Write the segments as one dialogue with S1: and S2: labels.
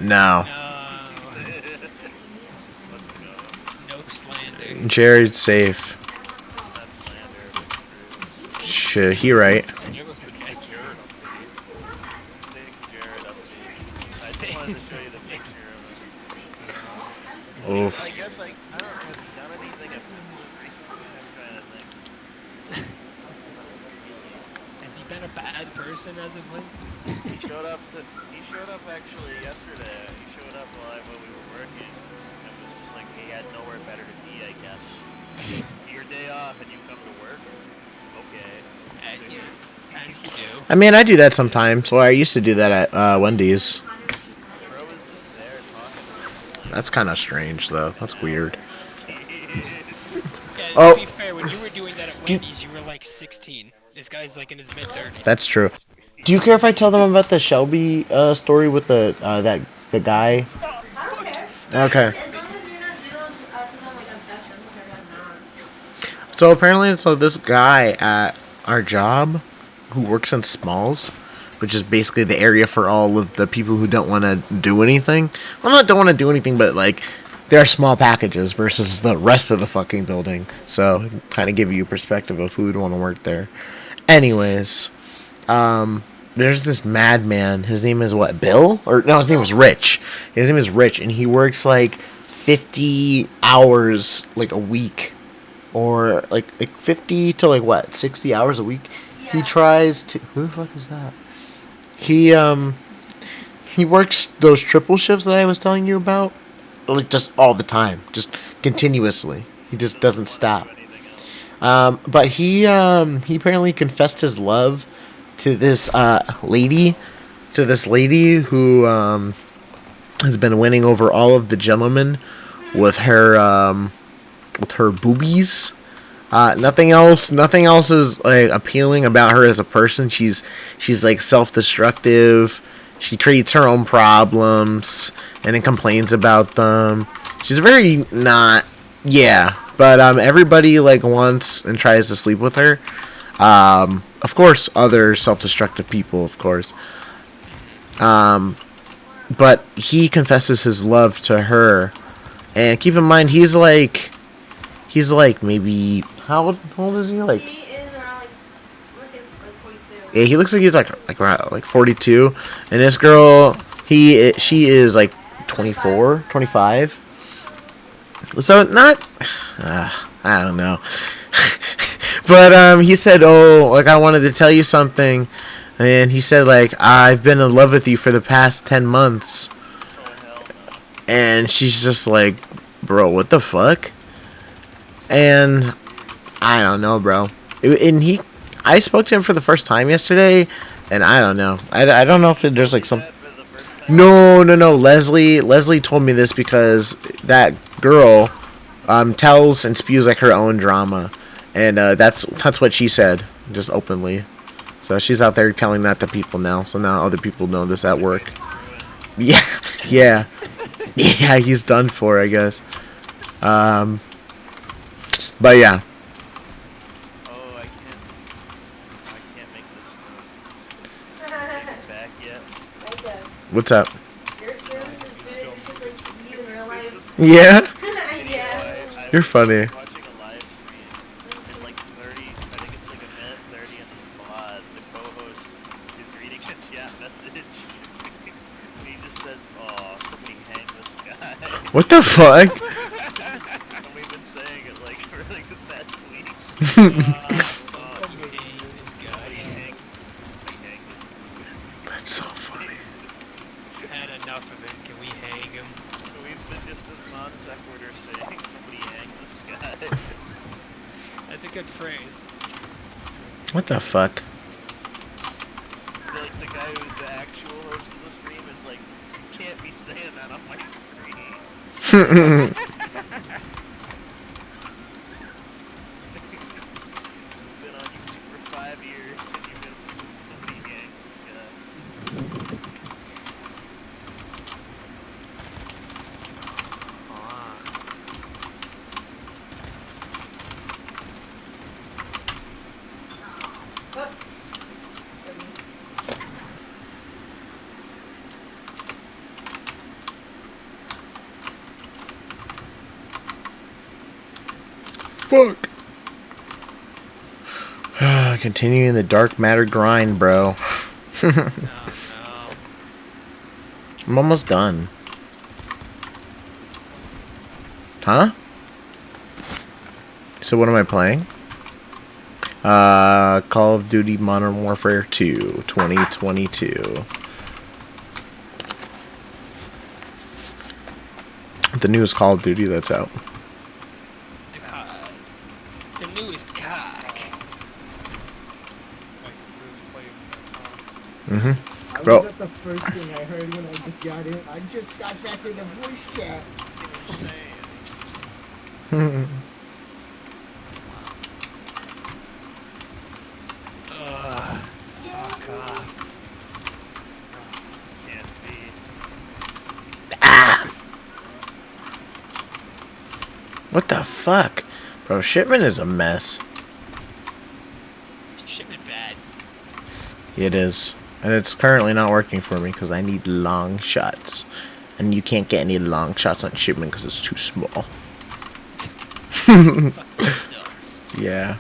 S1: No.
S2: No slander.
S1: Jared's safe.
S3: Not slander, but true.
S1: Shit, he right.
S3: Big Jared update. Big Jared update. I just wanted to show you the picture of him.
S1: Oof.
S3: I guess I don't know. Has he done anything offensive recently? I'm trying to think.
S2: Has he been a bad person as of late?
S3: He showed up actually yesterday. He showed up while we were working. And was just like he had nowhere better to be, I guess. Your day off and you come to work? Okay.
S2: As you do.
S1: I mean, I do that sometimes. Well, I used to do that at Wendy's.
S3: Bro was just there talking to him. Like,
S1: That's kind of strange, though. That's weird.
S2: Yeah,
S1: Oh.
S2: to be fair, when you were doing that at Wendy's, you were like 16. This guy's like in his mid-30s.
S1: That's true. Do you care if I tell them about the Shelby story with the guy?
S4: I don't care.
S1: Okay.
S4: As long as you're not doing those to them like I'm best friends with her, I'm not.
S1: So apparently, this guy at our job who works in Smalls, which is basically the area for all of the people who don't want to do anything. Well, not don't want to do anything, but like there are small packages versus the rest of the fucking building. So kind of give you a perspective of who would want to work there. Anyways, there's this madman. His name is what? Bill? Or no, his name is Rich. His name is Rich, and he works like 50 hours like a week, or like 50 to like what 60 hours a week.
S4: Yeah.
S1: He tries to. Who the fuck is that? He works those triple shifts that I was telling you about, like just all the time, just continuously. He just doesn't stop. But he apparently confessed his love to this lady, who has been winning over all of the gentlemen with her boobies. Nothing else is like appealing about her as a person. She's like self-destructive. She creates her own problems and then complains about them. She's very not, yeah. But everybody like wants and tries to sleep with her. Of course, other self-destructive people, of course. But he confesses his love to her, and keep in mind he's like maybe how old is he? Like,
S4: He is around like, let's say like 42.
S1: yeah, he looks like he's like around like 42, and this girl she is like 24, 25. So not, I don't know. But he said, "Oh, like I wanted to tell you something," and he said, "Like I've been in love with you for the past 10 months,"
S3: oh hell no.
S1: and she's just like, "Bro, what the fuck?" And I don't know, bro. I spoke to him for the first time yesterday, and I don't know. I don't know if there's like some.
S3: That for the first time?
S1: No. Leslie told me this because that girl tells and spews like her own drama, and that's what she said, just openly. So she's out there telling that to people now. So now other people know this at work. Yeah, yeah, yeah. He's done for, I guess. But yeah.
S3: Oh, I can't make this back yet.
S4: Like that.
S1: What's up?
S4: You're serious, this dude. It's just like you in real life.
S1: Yeah,
S4: Yeah.
S1: you're funny.
S3: Watching a live stream in like 30, I think it's like a minute 30 in the pod. The co-host is reading a chat message. And he just says, "Oh, somebody hang this guy."
S1: What the fuck?
S3: And we've been saying it like for like the past week.
S2: Somebody hate this guy.
S3: Hang this.
S1: That's so funny.
S2: Had enough of it. Can we hang him?
S3: We've been just as non sequitur saying somebody hang this guy.
S2: That's a good phrase.
S1: What the fuck?
S3: Like the guy who's the actual host of the stream is like, you can't be saying that on my screen. You've been on YouTube for 5 years and you've been somebody gang.
S1: fuck. Continuing the dark matter grind, bro.
S2: No.
S1: I'm almost done. Huh? So what am I playing? Call of Duty Modern Warfare 2, 2022. The newest Call of Duty that's out.
S2: The COD. The newest cock.
S1: Mm-hmm.
S5: I
S1: Bro.
S5: was at the first thing I heard when I just got in. I just got back in the voice chat.
S2: Fuck off.
S3: Can't be.
S1: What the fuck? Bro, shipment is a mess.
S2: Shipment bad.
S1: It is. And it's currently not working for me because I need long shots. And you can't get any long shots on shipment because it's too small.
S2: Fucking sucks.
S1: Yeah.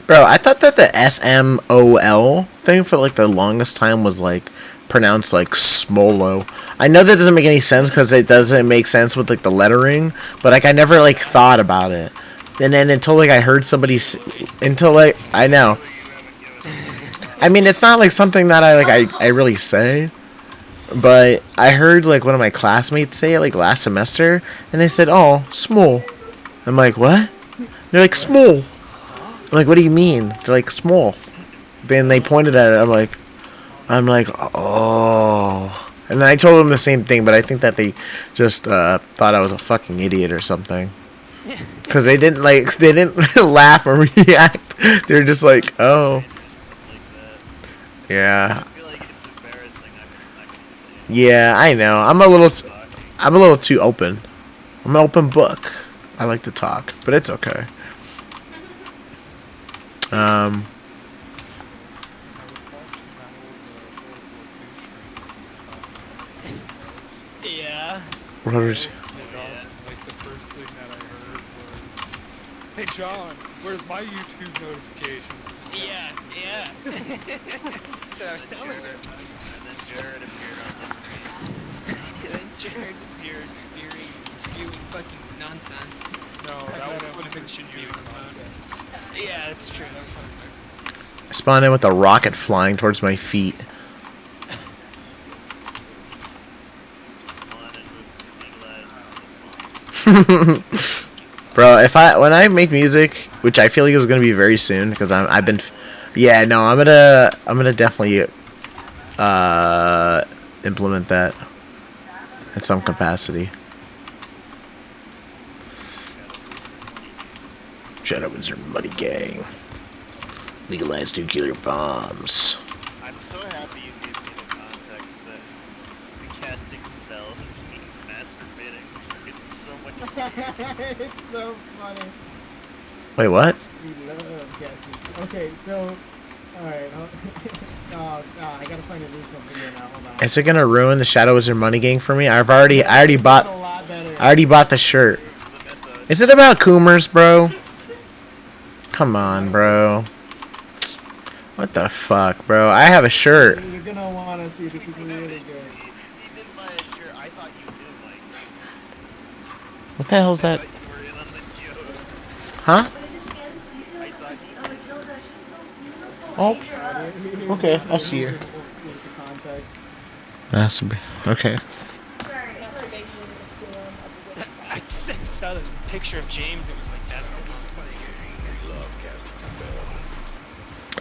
S1: Bro, I thought that the SMOL thing for like the longest time was like pronounced like Smolo. I know that doesn't make any sense because it doesn't make sense with like the lettering, but like I never like thought about it. And then until like I heard somebody until like I know. I mean, it's not like something that I really say, but I heard like one of my classmates say it like last semester, and they said, "Oh, small." I'm like, "What?" They're like, "Small." I'm like, "What do you mean?" They're like, "Small." Then they pointed at it. I'm like, "Oh." And then I told them the same thing, but I think that they just thought I was a fucking idiot or something. Cause they didn't laugh or react. They're just like, "Oh." Yeah.
S3: I feel like it's embarrassing. I'm not gonna say it.
S1: Yeah, I know. I'm a little too open. I'm an open book. I like to talk, but it's okay.
S2: Yeah.
S1: What was?
S6: Like the first thing that I heard was, "Hey John, where's my YouTube notifications?"
S2: Yeah.
S3: And then Jared appeared on the screen.
S2: Then Jared appeared spewing fucking nonsense.
S6: No, that would have been
S2: should be
S6: you.
S2: Yeah, that's true. That was something.
S1: I spawned in with a rocket flying towards my feet.
S3: On and with legalized.
S1: Bro, when I make music, which I feel like is gonna be very soon, because I'm gonna definitely implement that in some capacity. Shadow Wizard Money Gang. Legalized nuclear bombs.
S3: I'm so happy you gave me the context that the casting spells means masturbating. It's so much.
S5: It's so funny.
S1: Wait, what?
S5: We love casting. Okay, so, alright. I gotta find a new one here now. Hold on.
S1: Is it gonna ruin the Shadow Wizard Money Gang for me? I already
S5: A
S1: bought
S5: lot better.
S1: the shirt. Is it about Coomers, bro? Come on, bro. What the fuck, bro? I have a shirt.
S5: You're gonna wanna see this is really good.
S3: He did buy a shirt. I thought you knew, Mike.
S1: What the hell's
S3: I
S1: that?
S3: thought you were in on the joke.
S1: Huh?
S3: I thought
S1: Oh, okay. I'll see her.
S5: Here's the context.
S1: That's okay.
S2: I just saw the picture of James. It was like, that's the one.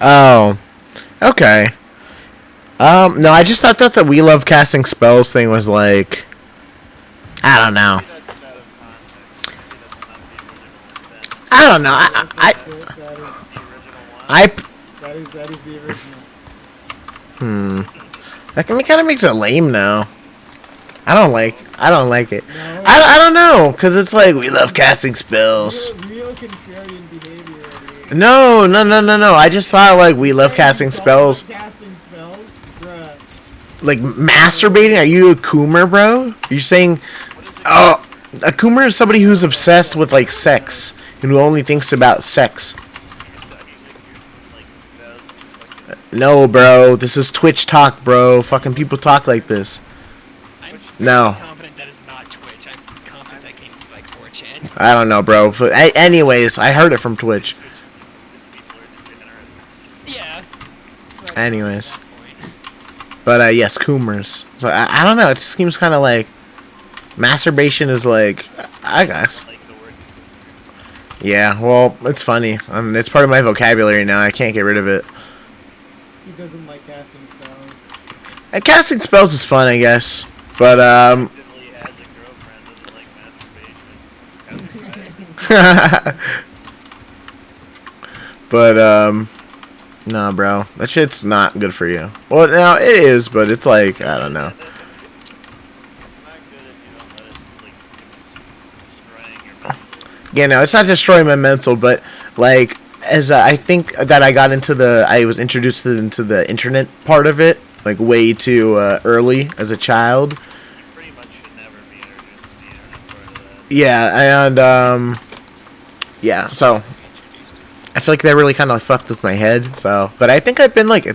S1: Oh, okay. No, I just thought that the We Love Casting Spells thing was like, I don't know.
S3: that's out of context. Maybe that's not the original intent.
S1: I don't know.
S5: That is the original.
S1: That kind of makes it lame now. I don't like it.
S5: No.
S1: I don't know, because it's like, we love casting spells.
S5: Real contrarian behavior over here.
S1: No. I just thought, like, we love casting spells.
S5: Casting spells? Bruh.
S1: Like, masturbating? Are you a Coomer, bro? You're saying, oh, a Coomer is somebody who's obsessed with, like, sex. and who only thinks about sex. No, bro. This is Twitch talk, bro. Fucking people talk like this.
S2: I'm
S1: No.
S2: confident that is not Twitch. I'm confident that came from like 4chan.
S1: I don't know, bro. But anyways, I heard it from Twitch.
S2: Yeah.
S1: Anyways. But, yes, Coomers. So, I don't know. It just seems kind of like... Masturbation is like... I guess. Yeah, well, it's funny. It's part of my vocabulary now. I can't get rid of it.
S5: He doesn't like casting spells.
S1: Casting spells is fun, I guess. But, but, no, bro. That shit's not good for you. Well, now, it is, but it's like, I don't know. Yeah, no, it's not destroying my mental, but, like, as I think that I was introduced into the internet part of it, like, way too early as a child.
S3: Pretty much should never be introduced to the internet part of that.
S1: Yeah, and, yeah, so, I feel like that really kind of fucked with my head, so, but I think it's been, like,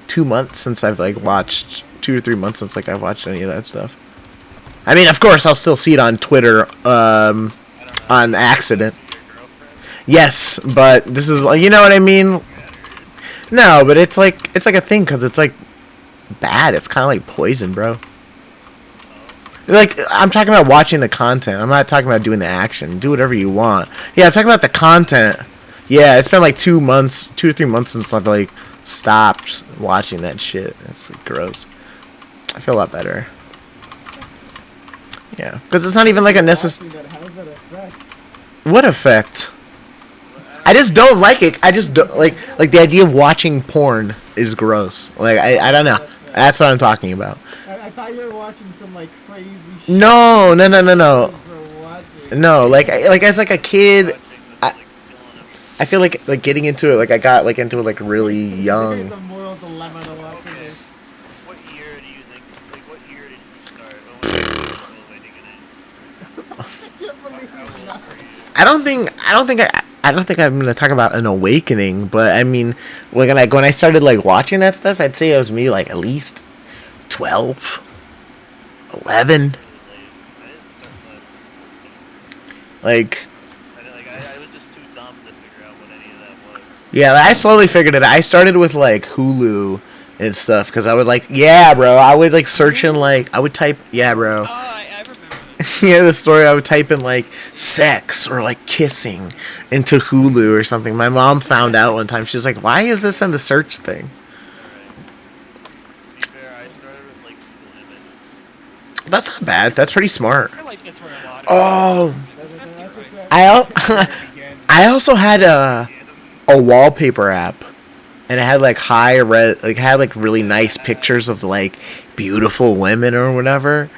S1: 2 months since I've, like, watched, 2 or 3 months since, like, I've watched any of that stuff. I mean, of course, I'll still see it on Twitter, on accident. Yes, but this is, you know what I mean? No, but it's like a thing, because it's, like, bad. It's kind of like poison, bro. Like, I'm talking about watching the content. I'm not talking about doing the action. Do whatever you want. Yeah, I'm talking about the content. Yeah, it's been, like, 2 months, 2 or 3 months since I've, like, stopped watching that shit. It's, like, gross. I feel a lot better. Yeah, because it's not even, like, a necessary...
S5: How does that affect?
S1: What effect? I just don't like it. I just don't like the idea of watching porn is gross. Like I don't know. That's what I'm talking about.
S5: I thought you were watching some like crazy shit.
S1: No.
S5: You were watching.
S1: No, like as like a kid, I feel like getting into it. Like I got like into it like really young.
S5: There's a moral dilemma to watching
S3: Okay.
S5: this.
S3: What year do you think? Like, what year did you start? When was you rollerblading in it?
S5: I can't believe
S3: How old
S5: that.
S3: were you?
S1: I don't think I'm gonna talk about an awakening, but I mean, when I started like watching that stuff, I'd say it was me like at least 12, 11.
S3: I didn't start
S1: Like,
S3: I was just too dumb to figure out what any of that was.
S1: yeah, I slowly figured it. I started with like Hulu and stuff because I would like, yeah, bro. I would like search in like I would type, yeah, bro.
S2: Oh, I remember this.
S1: Yeah, the story. I would type in like sex or like kissing into Hulu or something. My mom found out one time. She's like, "Why is this in the search thing?"
S3: To be fair, I started with like Google Image.
S1: That's not bad. That's pretty smart.
S2: I feel like that's where a lot of
S1: Oh,
S2: it's definitely pricey.
S1: I also had a wallpaper app, and it had like had like really nice pictures of like beautiful women or whatever.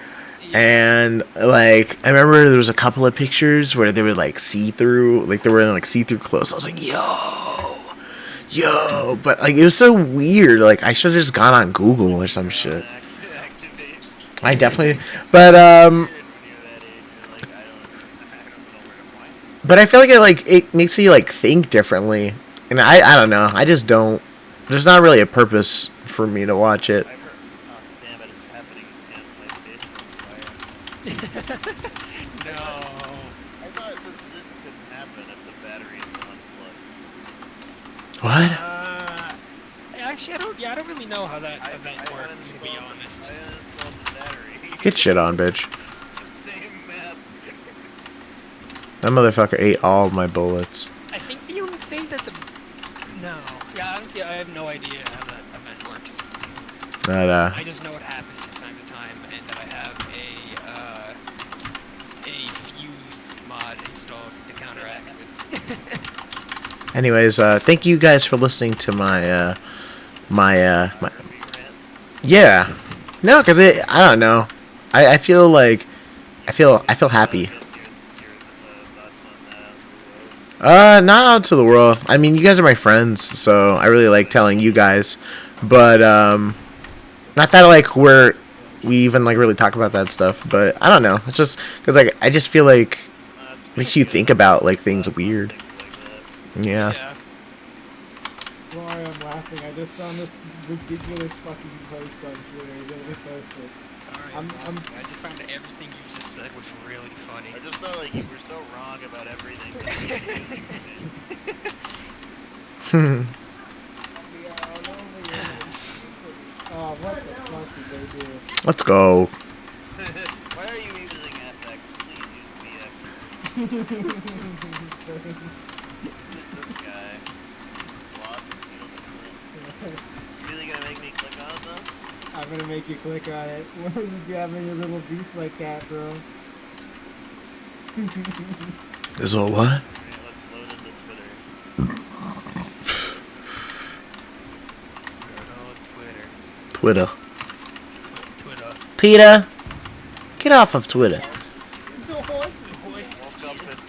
S1: And like I remember there was a couple of pictures where they were like see through, like they were in like see through clothes. I was like, yo, but like it was so weird. Like I should have just gone on Google or some shit.
S3: Activate.
S1: I definitely, but
S3: When you're that age, you're like, I don't know where to find it.
S1: but I feel like it makes you like think differently, and I don't know. I just don't. There's not really a purpose for me to watch it.
S3: I've heard. Oh, damn it! It's happening again. My station is fire.
S2: No.
S3: I thought this couldn't happen if the battery is unplugged.
S1: What?
S2: Actually, I don't really know how that event
S3: I
S2: works, to be honest.
S3: I uninstalled the battery.
S1: Get shit on, bitch.
S3: Same map.
S1: That motherfucker ate all of my bullets.
S2: I think the only thing that no. Yeah, honestly, I have no idea how that event works.
S1: That
S2: I just know it happens from time to time, and that I have a fuse mod installed to counteract it.
S1: Anyways, thank you guys for listening to my yeah. No, cause I don't know. I feel like I feel happy. Not out to the world. I mean, you guys are my friends, so I really like telling you guys. But not that like we even like really talk about that stuff. But I don't know. It's just because like I just feel like Makes you think about like things weird. Yeah.
S2: Yeah.
S5: Sorry, I'm laughing. I just found this ridiculous fucking post on Twitter. Let me post it.
S2: Sorry,
S5: I'm-
S2: I'm laughing. I just found everything you just said was really funny.
S3: I just felt like you were so wrong about everything.
S5: Oh, what the fuck did they do?
S1: Let's go.
S3: Why are you using FX? Please use VX. This guy. Lost. Really gonna make me click on this?
S5: I'm gonna make you click on it. What is you having your little beast like that, bro?
S1: This all what?
S3: Alright, let's load into Twitter.
S2: Good old Twitter.
S1: Twitter.
S2: Twitter.
S1: Peter, get off of Twitter.
S3: Woke up and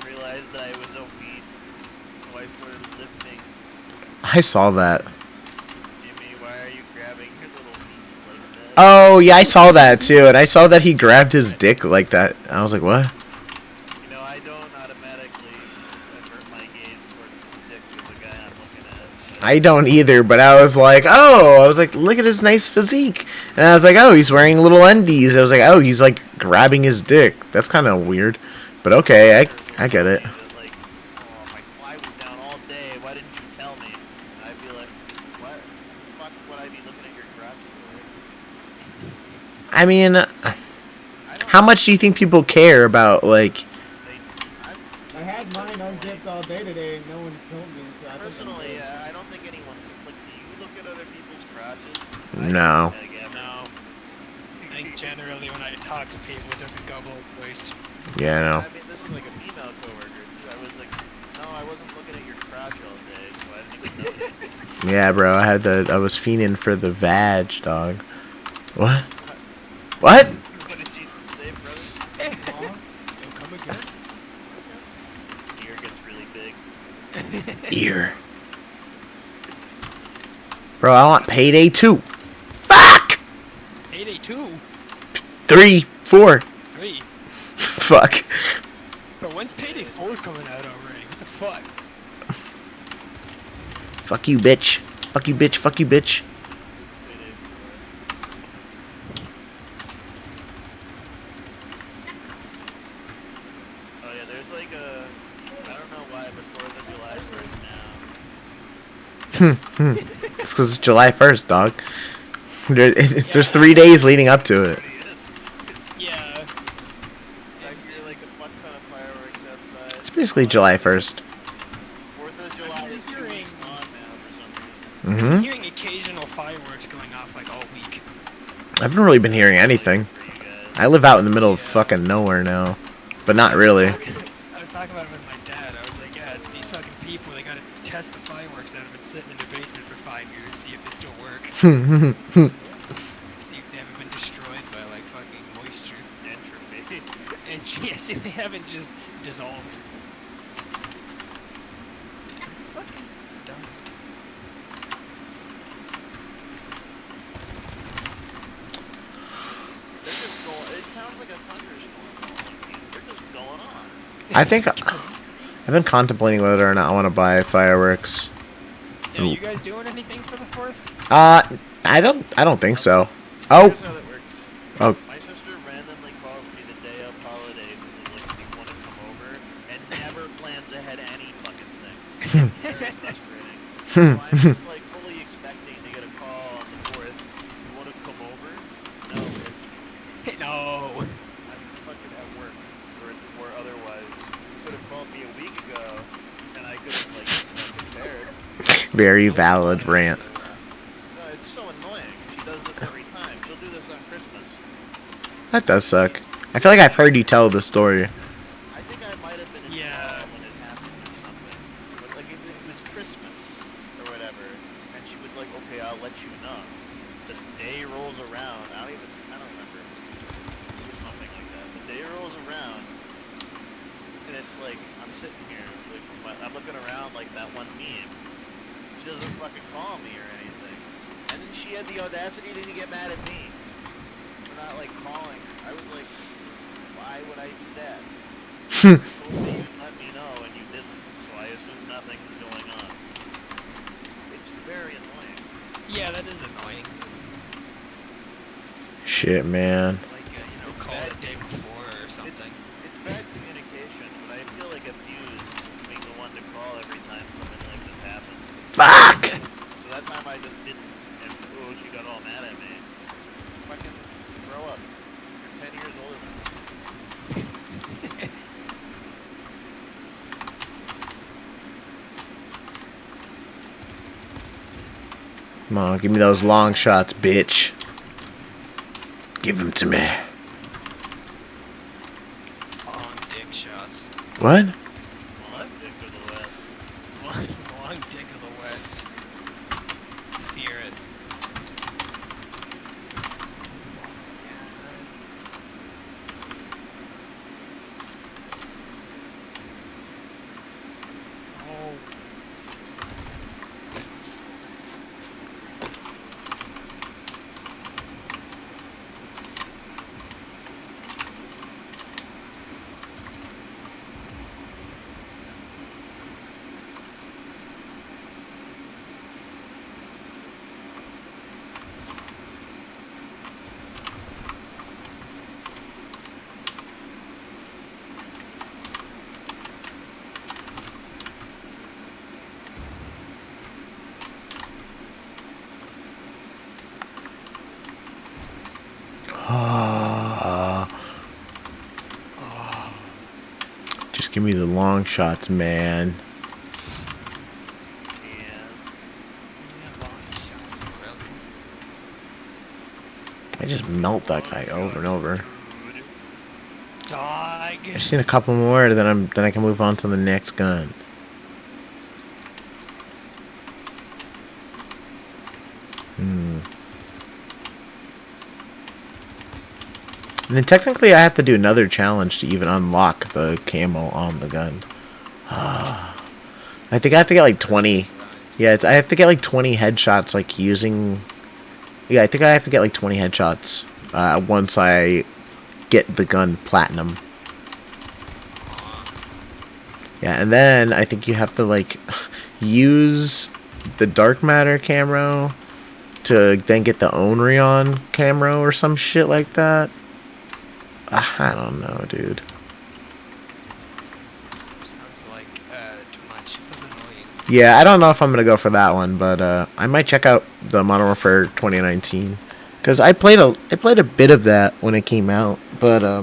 S3: realized that I was obese, so I started lifting.
S1: I saw that.
S3: Jimmy, why are you grabbing your little beast like that?
S1: Oh yeah, I saw that too, and I saw that he grabbed his dick like that. I was like, what?
S3: You know, I don't automatically avert my gaze towards the dick of the guy I'm looking at.
S1: I don't either, but I was like, look at his nice physique, and I was like, oh, he's wearing little undies. I was like, oh, he's like grabbing his dick. That's kind of weird, but okay, I get it.
S3: Like, oh, my fly was down all day. Why didn't you tell me? And I'd be like, what? The fuck would I be looking at your crotch for?
S1: I mean,
S3: I don't
S1: how much do you think people care about like?
S5: I had mine unzipped all day today and no one told me, so I think I'm
S3: Personally,
S5: good.
S3: I don't think anyone. Like, do you look at other people's crotches?
S1: No.
S2: No. I think generally when I talk to people, it doesn't go both ways.
S1: Yeah, no.
S3: I mean, this was like a female coworker. So I was like, no, I wasn't looking at your crotch all day, so I didn't even notice.
S1: Yeah, bro. I was fiending for the vag, dog. What? What?
S3: What did you say, brother?
S2: Don't come again.
S3: Ear gets really big.
S1: Ear. Bro, I want payday 2. Fuck!
S2: 882.
S1: 3, 4.
S2: 3.
S1: Fuck.
S2: But when's Payday 4 coming out already? What the fuck?
S1: Fuck you, bitch. Fuck you, bitch. Fuck you, bitch.
S3: Oh yeah, there's like a, I don't know why, but 4th of July starts now.
S1: It's because it's July 1st, dog. There's 3 days leading up to it.
S2: Yeah.
S3: I hear like a fuck ton of fireworks outside.
S1: It's basically July 1st.
S3: 4th of July is 2 weeks on now for some reason.
S2: I'm
S1: Mm-hmm.
S2: hearing occasional fireworks going off like all week.
S1: I haven't really been hearing anything.
S3: For you guys.
S1: I live out in the middle of fucking nowhere now. But not really.
S2: I was talking about it with my dad. I was like, yeah, it's these fucking people. They gotta test the fireworks that have been sitting in their basement for 5 years, see if they still work. See if they haven't been destroyed by like fucking moisture.
S3: Entropy.
S2: And yeah, see if they haven't just dissolved. Fucking dumb.
S3: They're just going, it sounds like a thunderstorm. They're just going on.
S1: I think I've been contemplating whether or not I want to buy fireworks.
S2: Yeah, you guys doing anything for the 4th?
S1: I don't think so. Oh,
S3: Here's how that works.
S1: oh,
S3: My sister randomly calls me the day of holidays and is like, do you want to come over? And never plans ahead any fucking thing. Very frustrating. So I'm just like fully expecting to get a call on the 4th. You want to come over? No, bitch.
S2: No.
S3: I'm fucking at work. Or otherwise. You could have called me a week ago and I could have like prepared.
S1: very valid rant.
S3: No, it's so annoying. She does this every time. She'll do this on Christmas.
S1: That does suck. I feel like I've heard you tell the story.
S3: I think I might have been in
S2: Yeah.
S3: jail when it happened or something. But like it was Christmas or whatever, and she was like, "Okay, I'll let you know." The day rolls around. I don't remember. It was something like that. The day rolls around, and it's like I'm sitting here, like I'm looking around like that one meme. She doesn't fucking call me or anything, and then she had the audacity to get mad at me for not like calling. I was like, why would I do that? I told you you'd let me know, and you didn't, so I assume nothing's going on. It's very annoying.
S2: Yeah, that is annoying.
S1: Shit, man.
S2: Just like, call it a day before or something.
S3: It's bad communication, but I feel like abused being the one to call every time something like this happens.
S1: Fuck!
S3: So that time I just didn't, and oh, she got all mad at me. Fucking grow up. You're 10 years older than me.
S1: Come on, give me those long shots, bitch. Give them to me.
S2: Long dick shots.
S1: What?
S2: What?
S3: Dick of the West.
S2: Long dick of the West. Fear it.
S6: Oh,
S1: Just give me the long shots, man.
S3: And
S2: Long shots, really.
S1: I just melt that guy over and over.
S2: Dog.
S1: I just need a couple more, then I can move on to the next gun. And then technically I have to do another challenge to even unlock the camo on the gun. I think I have to get like 20. Yeah, I have to get like 20 headshots like using... Yeah, I think I have to get like 20 headshots once I get the gun platinum. Yeah, and then I think you have to like use the dark matter camo to then get the Onryon camo or some shit like that. I don't know, dude.
S2: Sounds like too much. Sounds annoying.
S1: Yeah, I don't know if I'm gonna go for that one, but I might check out the Modern Warfare 2019 because I played a bit of that when it came out, but I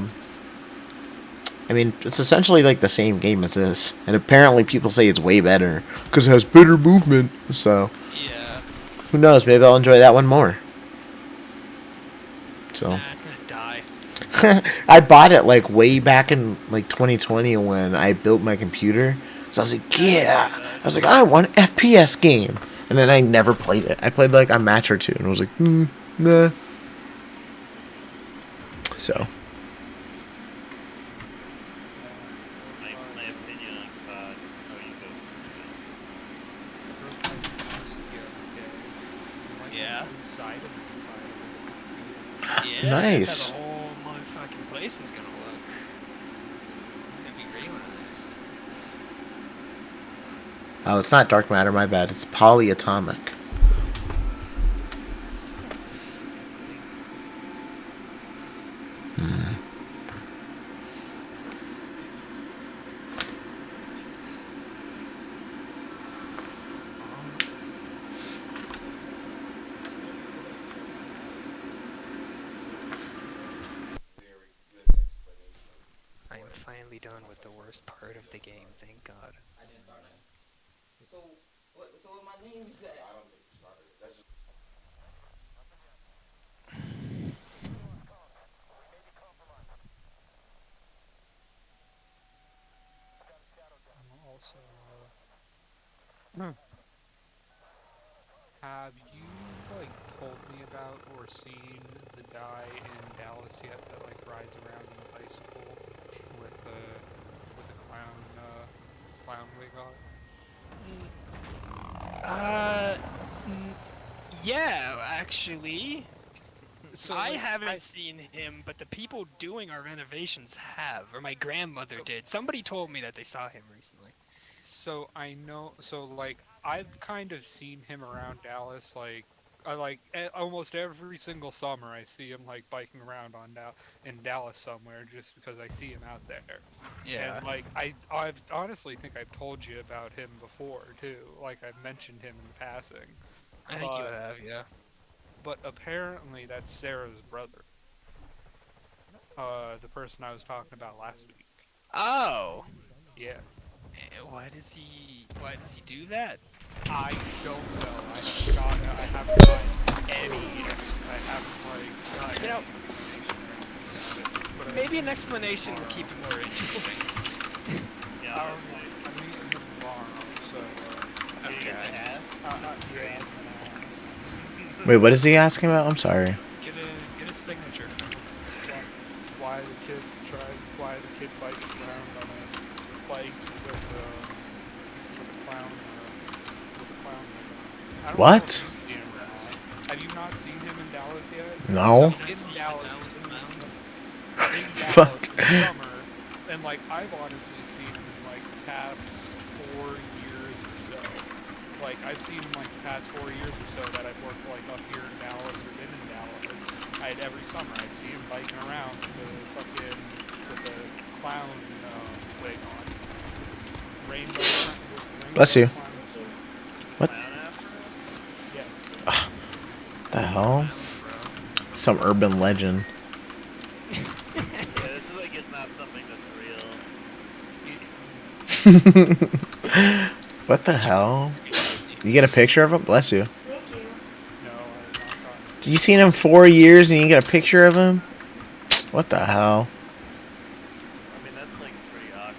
S1: mean it's essentially like the same game as this, and apparently people say it's way better because it has better movement. So
S2: Yeah.
S1: who knows? Maybe I'll enjoy that one more. So.
S2: Nah, it's gonna die.
S1: I bought it like way back in like 2020 when I built my computer. So I was like, yeah. I was like, I want an FPS game. And then I never played it. I played like a match or two and I was like, nah. So.
S3: my opinion on COD. Oh, you go.
S6: I broke my mouse the other day. Like,
S2: Yeah.
S6: inside of the
S2: Yeah.
S1: Nice.
S2: That's how the whole motherfucking place is gonna look. It's gonna be really nice.
S1: Oh, it's not dark matter, my bad. It's polyatomic.
S2: I am finally done with the worst part of the game, thank God.
S4: So what my name is at?
S6: Also, have you like told me about or seen the guy in Dallas yet that like rides around on a bicycle with a clown wig on?
S2: Uh, yeah, actually.
S6: So
S2: I
S6: like,
S2: haven't seen him, but the people doing our renovations have, or my grandmother did. Somebody told me that they saw him recently.
S6: So I know. So like, I've kind of seen him around Dallas. Like, I like almost every single summer I see him like biking around in Dallas somewhere, just because I see him out there. And
S2: Yeah,
S6: like, I've honestly think I've told you about him before too. Like, I've mentioned him in passing.
S2: I think you
S6: But
S2: have. Yeah.
S6: apparently that's Sarah's brother. The person I was talking about last week.
S2: Oh.
S6: Yeah.
S2: Why does he do that?
S6: I don't know. I haven't gotten any. I haven't like gotten
S2: You know,
S6: any information or anything about it. But
S2: maybe
S6: I'm
S2: an
S6: meeting him
S2: explanation will keep
S6: tomorrow.
S2: it more interesting.
S3: Yeah, honestly.
S6: I'm meeting him tomorrow. So
S3: Did you get the
S2: Okay.
S3: ass?
S6: yeah, I'm gonna ask.
S1: Wait, what is he asking about? I'm sorry.
S2: Get a signature from him.
S6: why, why the kid bikes around on a bike with a clown wig on. I don't know if
S1: What?
S6: you've seen him or not. Have you not seen him in Dallas yet?
S1: No.
S6: So
S2: Have you not
S6: in
S2: seen the
S6: Dallas,
S2: Dallas
S6: in
S2: clown?
S1: Fuck.
S6: In the summer, and like I've honestly seen him in like the past 4 years or so. Like I've seen him like the past 4 years or so that I've worked like up here in Dallas or been in Dallas. Every summer I'd see him biking around with a clown wig on,
S1: Bless
S6: rainbow
S1: you.
S6: clown wig.
S1: What?
S3: Clown after him?
S6: Yes.
S1: The hell?
S2: Clowns, bro.
S1: Some urban legend.
S3: Yeah, this is like it's not something that's real.
S1: What the hell? You get a picture of him? Bless you.
S4: Thank you.
S6: No, I've not gotten a
S1: You seen him 4 years and you get a picture of him? What the hell?
S3: I mean, that's like pretty awkward.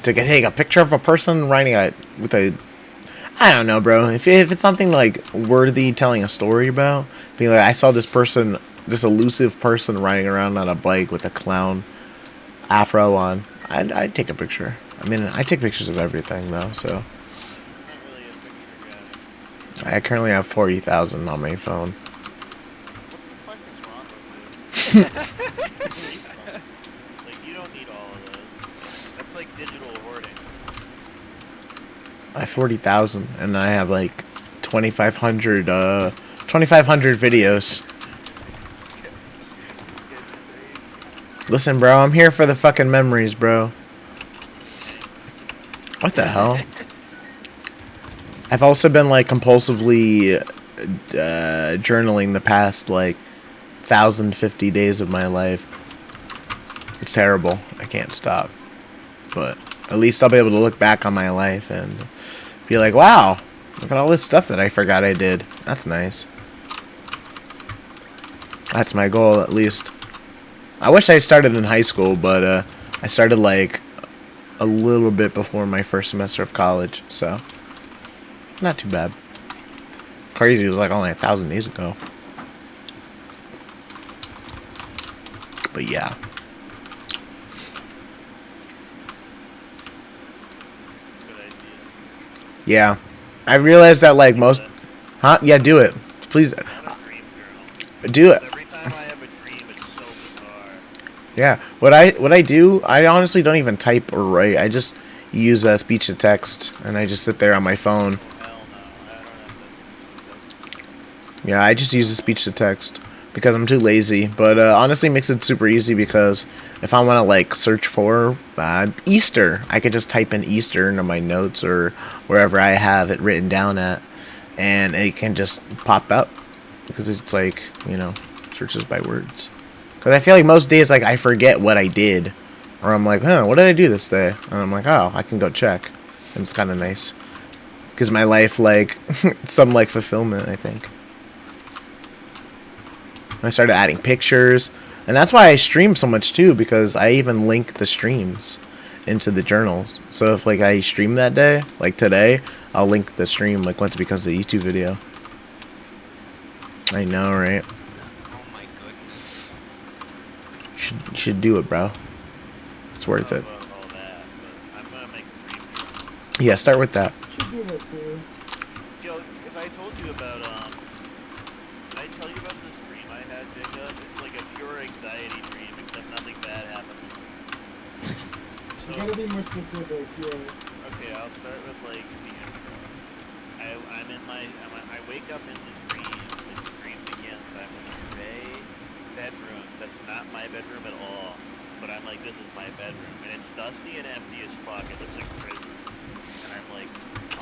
S1: To take a picture of a person riding with a, I don't know, bro. If it's something like worthy telling a story about, being like, I saw this person, this elusive person riding around on a bike with a clown afro on, I'd take a picture. I mean, I take pictures of everything though, so
S3: I'm not really a picture guy.
S1: I currently have 40,000 on my phone.
S3: What the fuck is wrong with you? Like, you don't need all of those. That's like digital hoarding.
S1: I have 40,000, and I have like 2,500 videos. Listen, bro, I'm here for the fucking memories, bro. What the hell? I've also been like compulsively journaling the past like 1,050 days of my life. It's terrible. I can't stop. But at least I'll be able to look back on my life and be like, wow, look at all this stuff that I forgot I did. That's nice. That's my goal, at least. I wish I started in high school, but I started like a little bit before my first semester of college, so not too bad. Crazy, it was like only 1,000 days ago. But yeah.
S3: Good idea.
S1: Yeah. I realized that like most... Huh? Yeah, do it. Please.
S3: Not a dream journal.
S1: Do it.
S3: Every time I have a dream, it's so bizarre.
S1: Yeah. What I do, I honestly don't even type or write. I just use speech to text, and I just sit there on my phone.
S3: Oh, hell no. I don't have that.
S1: Yeah, I just use the speech to text because I'm too lazy. But honestly, it makes it super easy because if I want to like search for Easter, I could just type in Easter into my notes or wherever I have it written down at, and it can just pop up because it's like, you know, searches by words. Because I feel like most days like I forget what I did, or I'm like, huh, what did I do this day? And I'm like, oh, I can go check, and it's kind of nice. Gives my life like some like fulfillment, I think. I started adding pictures, and that's why I stream so much too, because I even link the streams into the journals. So if like I stream that day, like today, I'll link the stream like once it becomes a YouTube video. I know, right?
S2: Oh my goodness.
S1: Should do it, bro. It's worth it.
S3: About all that, but I'm gonna make a dream journal.
S1: Yeah, start with that.
S5: Should do that too.
S3: Yo, because I told you about, did I tell you about this dream I
S5: gotta be more specific. Yeah.
S3: Okay, I'll start with like the intro. I wake up in the dream. The dream begins. I'm in a gray bedroom. That's not my bedroom at all. But I'm like, this is my bedroom, and it's dusty and empty as fuck. It looks like prison. And I'm like,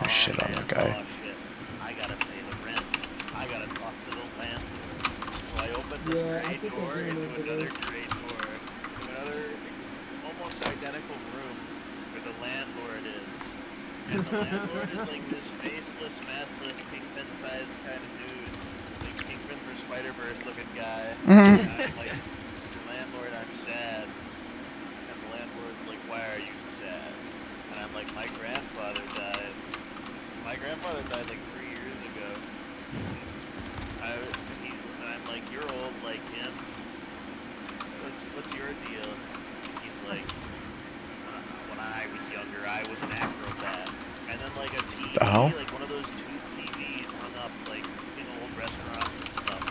S1: I shit on that guy.
S3: oh shit, I gotta pay the rent. I gotta talk to the landlord. So I open this
S5: Yeah, I
S3: gray
S5: think I
S3: door
S5: do
S3: into
S5: remember
S3: another
S5: this.
S3: gray door, to another almost identical room where the landlord is. And the landlord is like this faceless, massless, Pinkman-sized kind of dude. Like Pinkman for Spider-Verse looking guy. And I'm like, Mr. Landlord, I'm sad. And the landlord's like, why are you sad? And I'm like, my grandfather died. My grandfather died like 3 years ago. And I'm like, you're old like him. What's your deal? He's like, when I was younger, I was an acrobat. And then like a TV,
S1: The hell?
S3: like one of those tube TVs hung up like in old restaurants and stuff.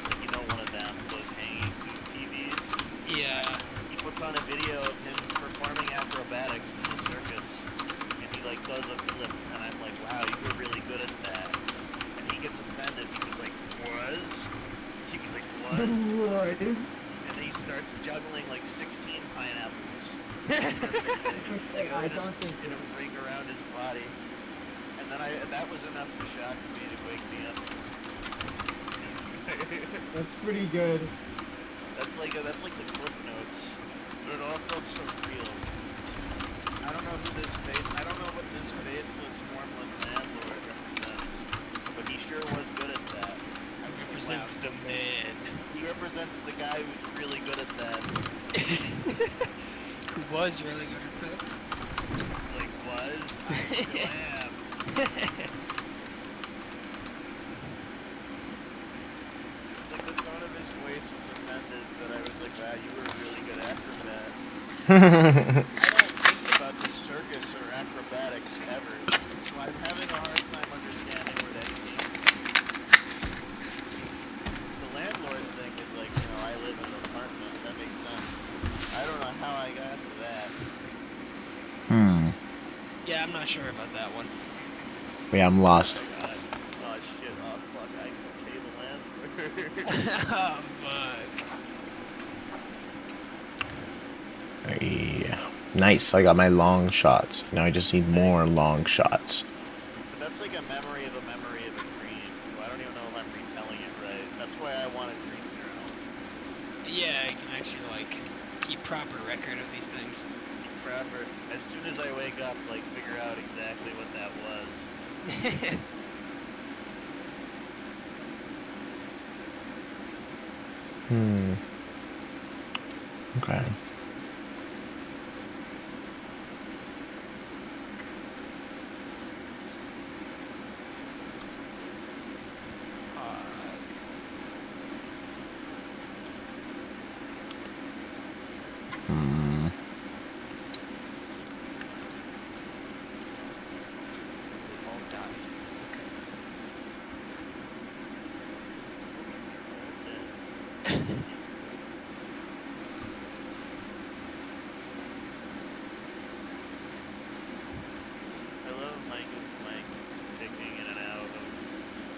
S3: Like you know one of them, those hanging tube TVs.
S2: Yeah.
S3: He puts on a video of him performing acrobatics in the circus. And he like does a flip. And I'm like, wow, you were really good at that. And he gets offended. He was like, was? He was like, was?
S5: Right.
S3: And then he starts juggling like 16 pineapples. Like
S5: I
S3: just
S5: don't think
S3: in a ring around his body. And then that was enough to shock me to wake me up.
S5: that's pretty good.
S3: That's like the Cliff Notes. But it all felt so real. I don't know what this faceless, formless landlord represents. But he sure was good at that. I was
S2: Represents
S3: like, wow.
S2: the man.
S3: He represents the guy who's really good at that.
S2: Who was really good at that.
S3: Like, was? I still am. Like, the tone of his voice was offended, but I was like, wow, you were a really good acrobat. I don't think about the circus or acrobatics ever, so I'm having a hard time understanding where that came from. The landlord thing is like, I live in an apartment, that makes sense. I don't know how I got to that.
S2: Yeah, I'm not sure about that one.
S1: Yeah, I'm lost.
S3: Oh my god. Oh shit, oh fuck, I can pay the landlord.
S2: Oh, fuck.
S1: Yeah. Nice. I got my long shots. Now I just need more long shots.
S3: But that's like a memory of a dream, so I don't even know if I'm retelling it right. That's why I want a dream journal.
S2: Yeah, I can actually, like, keep proper record of these things.
S3: Forever. As soon as I wake up, like, figure out exactly what that was.
S1: Okay.
S2: All died.
S3: I love Michael's mic ticking in and out of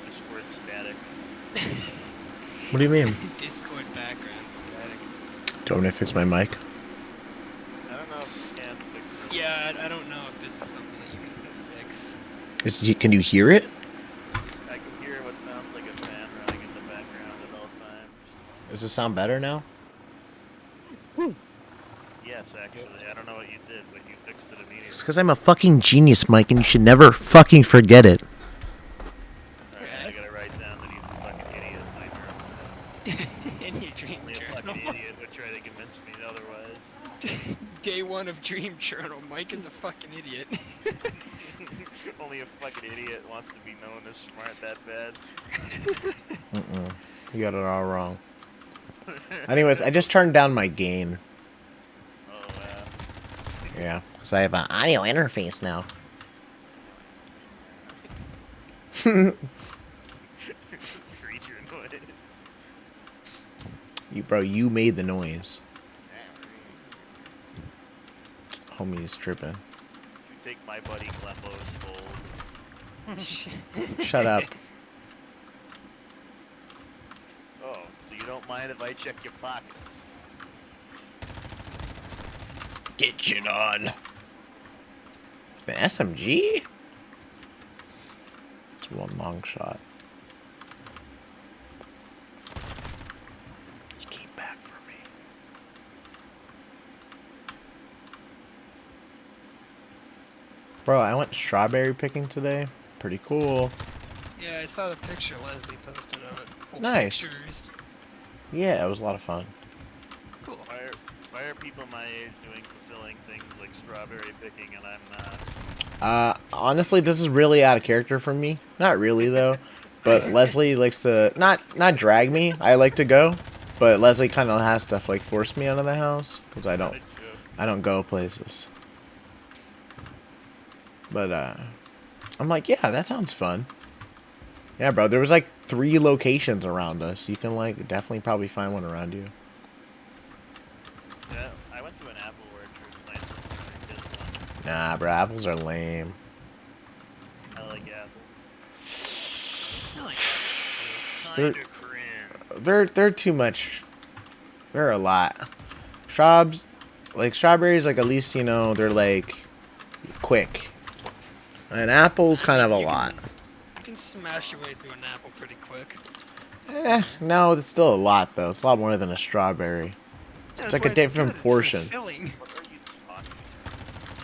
S3: Discord static.
S1: What do you mean?
S2: Discord background static.
S1: Do you want me to fix my mic?
S3: I don't know if you can fix it.
S2: Yeah, I don't know if this is something that you can fix.
S1: Can you hear it?
S3: I can hear what sounds like a fan running in the background at all times.
S1: Does it sound better now?
S3: Yes, actually. I don't know what you did, but you fixed it immediately.
S1: It's because I'm a fucking genius, Mike, and you should never fucking forget it.
S3: Alright, I gotta write down that he's a fucking idiot in my journal.
S2: In your dream
S3: Only a
S2: journal.
S3: fucking idiot would try to convince me otherwise.
S2: Day 1 of dream journal. Mike is a fucking idiot.
S3: Only a fucking idiot wants to be known as smart that bad.
S1: You got it all wrong. Anyways, I just turned down my gain.
S3: Oh, wow.
S1: Yeah, because I have an audio interface now.
S3: Creature noise.
S1: You made the noise. Homie's tripping.
S3: You take my buddy Klembo's gold.
S1: Shut up.
S3: Oh, so you don't mind if I check your pockets?
S1: Get shit on. The SMG? It's one long shot. Just keep back for me. Bro, I went strawberry picking today. Pretty cool.
S2: Yeah, I saw the picture Leslie posted of it. Oh,
S1: Nice.
S2: Pictures.
S1: Yeah, it was a lot of fun.
S2: Cool.
S3: Why are people my age doing fulfilling things like strawberry picking and I'm not?
S1: Honestly, this is really out of character for me. Not really though, but Leslie likes to not drag me. I like to go, but Leslie kind of has to like force me out of the house because I don't go places. But I'm like, yeah, that sounds fun. Yeah, bro. There was like 3 locations around us. You can like definitely probably find one around you.
S3: Yeah, I went to an apple orchard. Nice for kids one.
S1: Nah, bro. Apples are lame.
S3: I like apples.
S2: I like that.
S1: They're-
S3: Kinda cringe.
S1: They're too much. They're a lot. Strawberries, like at least you know they're like quick. And apples kind of a lot.
S2: You can smash your way through an apple pretty quick.
S1: No, it's still a lot though. It's a lot more than a strawberry.
S2: Yeah,
S1: It's
S2: that's
S1: like
S2: why
S1: a different
S2: good.
S1: portion.
S2: It's fulfilling.
S3: What are you talking?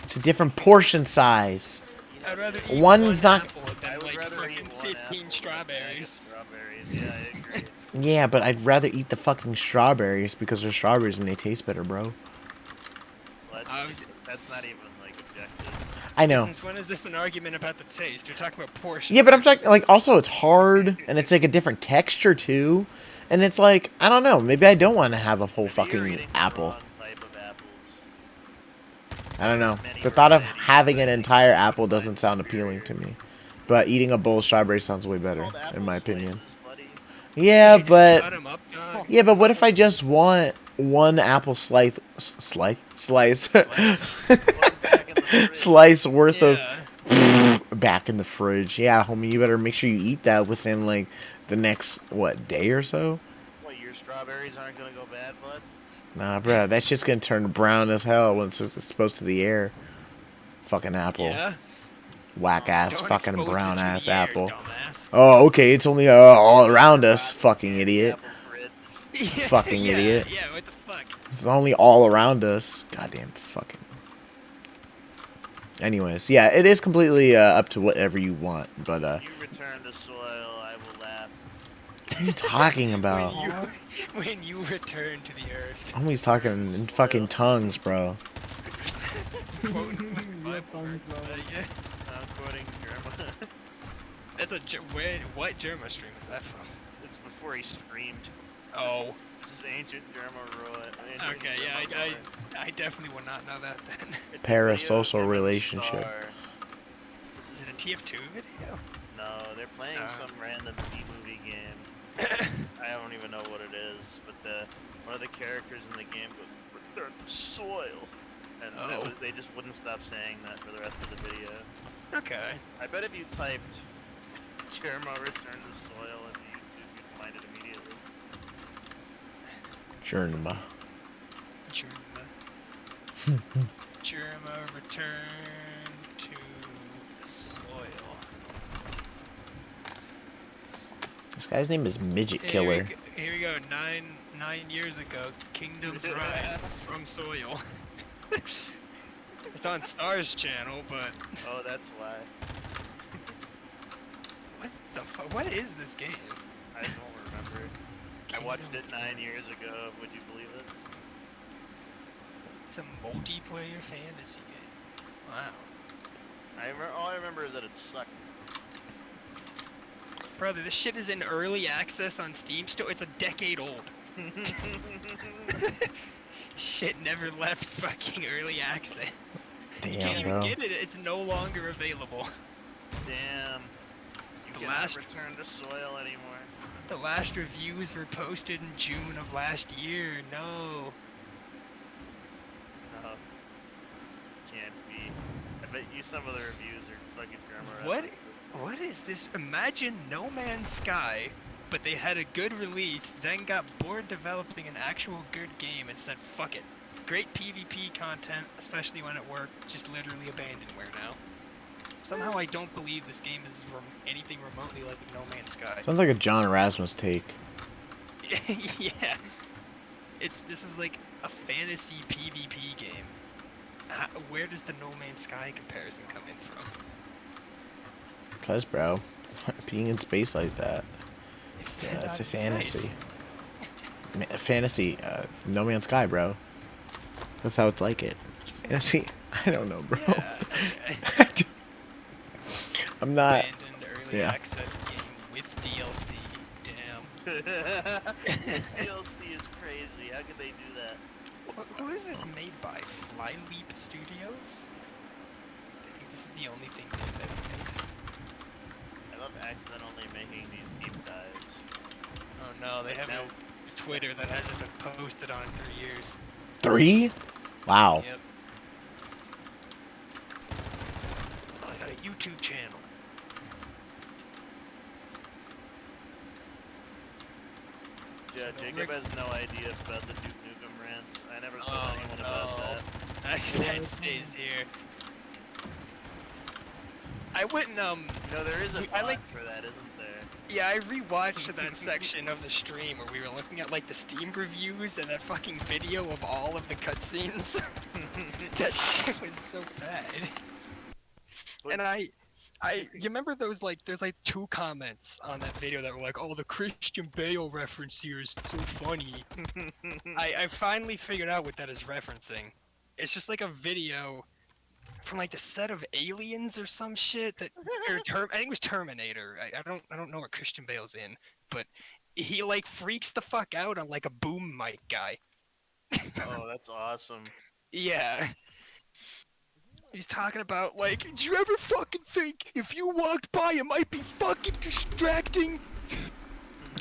S1: It's a different portion size.
S2: I'd rather eat
S1: One's
S2: one
S1: not-
S2: apple
S3: I
S2: than
S3: would
S2: like
S3: rather eat
S2: fucking
S3: one
S2: 15
S3: apple than a bag of
S2: strawberries.
S3: Strawberries. Yeah, I agree.
S1: Yeah, but I'd rather eat the fucking strawberries because they're strawberries and they taste better, bro.
S3: Well, that's not even like objective.
S1: I know.
S2: Since when is this an argument about the taste? You're talking about portions.
S1: Yeah, but I'm talking like also it's hard and it's like a different texture too. And it's like, I don't know, maybe I don't want to have a whole
S3: Maybe you're
S1: fucking
S3: eating the
S1: apple.
S3: wrong type of apples.
S1: I don't know.
S3: Many
S1: The thought of
S3: varieties.
S1: having an entire apple doesn't sound appealing to me. But eating a bowl of strawberries sounds way better,
S3: Called apple
S1: in my opinion.
S3: slices, buddy.
S1: Yeah,
S2: You just cut
S1: but
S2: 'em up, dog.
S1: yeah, but what if I just want one apple slice
S3: Back in the fridge.
S1: slice worth
S2: Yeah.
S1: of back in the fridge? Yeah, homie, you better make sure you eat that within like the next day or so.
S3: What, your strawberries aren't gonna go bad, bud?
S1: Nah, bro, that's just gonna turn brown as hell once it's exposed to the air. Fucking apple,
S2: Yeah.
S1: whack ass,
S2: Don't
S1: fucking
S2: expose it
S1: brown
S2: to the
S1: ass
S2: air,
S1: apple.
S2: dumbass.
S1: Oh, okay, it's only all around us, fucking idiot.
S3: Apple fridge.
S2: Yeah,
S1: Fucking
S2: yeah,
S1: idiot.
S2: Yeah, what the fuck?
S1: It's only all around us. Goddamn fucking. Anyways, yeah, it is completely up to whatever you want, but
S3: You return to soil, I will laugh.
S1: what are you talking about?
S2: When you return to the earth.
S1: Homie's talking in fucking tongues, bro.
S2: Quoting my
S5: Yeah,
S2: Bible
S5: tongues,
S2: verse,
S5: bro.
S2: yeah.
S3: I'm quoting Germa.
S2: That's what Germa stream is that from?
S3: It's before he screamed.
S2: Oh,
S3: This is ancient Germa rule.
S2: okay, yeah, I definitely would not know that then.
S1: Parasocial relationship.
S2: Is it a TF2 video?
S3: No, they're playing some random B-movie game. I don't even know what it is, but one of the characters in the game goes, "Return to soil," and they just wouldn't stop saying that for the rest of the video.
S2: Okay.
S3: I bet if you typed Germa return to soil into YouTube, you'd find it immediately.
S1: Journeyman.
S2: Germa return to soil.
S1: This guy's name is Midget
S2: Here
S1: Killer.
S2: we go. 9 years ago, Kingdoms Rise from Soil. It's on Stars channel, but
S3: Oh, that's why.
S2: what the fuck? What is this game?
S3: I don't remember. I watched it 9 years ago. Would you believe it?
S2: It's a multiplayer fantasy game. Wow.
S3: All I remember is that it sucked.
S2: Brother, this shit is in early access on Steam still. It's a decade old. Shit never left fucking early access. You can't
S1: Damn,
S2: even
S1: bro.
S2: get it. It's no longer available.
S3: Damn. You
S2: The
S3: cannot
S2: last-
S3: return to soil anymore.
S2: The last reviews were posted in June of last year. No.
S3: No. can't be. I bet you some of the reviews are fucking grammar
S2: What?
S3: references.
S2: What is this? Imagine No Man's Sky, but they had a good release, then got bored developing an actual good game and said, fuck it. Great PvP content, especially when it worked, just literally abandonware now. Somehow I don't believe this game is anything remotely like No Man's Sky.
S1: Sounds like a John Erasmus take.
S2: Yeah. This is like a fantasy PvP game. Where does the No Man's Sky comparison come in from?
S1: Cause, bro, being in space like that,
S2: It's
S1: it's a
S2: not in
S1: fantasy.
S2: space.
S1: Fantasy, No Man's Sky, bro. That's how it's like it. It's fantasy. I don't know, bro.
S2: Yeah, okay.
S1: I'm not.
S2: Abandoned early
S1: yeah.
S2: access game with DLC. Damn.
S3: DLC is crazy. How could they do that?
S2: Who is this made by? Flyleap Studios? I think this is the only thing they've ever made.
S3: I love accidentally making these deep dives.
S2: Oh no, they have
S3: Now-
S2: a Twitter that hasn't been posted on in 3 years.
S1: 3? Wow.
S2: Yep. Oh, they got a YouTube channel.
S3: Yeah,
S2: So the
S3: Jacob
S2: Rick-
S3: has no idea about the Duke Nukem rants. I never told
S2: Oh,
S3: anyone
S2: no.
S3: about that.
S2: That stays here. I went
S3: You know, there is a
S2: I
S3: bot
S2: like-
S3: for that, isn't there?
S2: Yeah, I rewatched that section of the stream where we were looking at like the Steam reviews and that fucking video of all of the cutscenes. That shit was so bad. And you remember those like, there's like 2 comments on that video that were like, oh, the Christian Bale reference here is so funny. I finally figured out what that is referencing. It's just like a video from like the set of Aliens or some shit that, I think it was Terminator. I don't know what Christian Bale's in, but he like freaks the fuck out on like a boom mic guy.
S3: Oh, that's awesome.
S2: Yeah. He's talking about like, do you ever fucking think if you walked by it might be fucking distracting?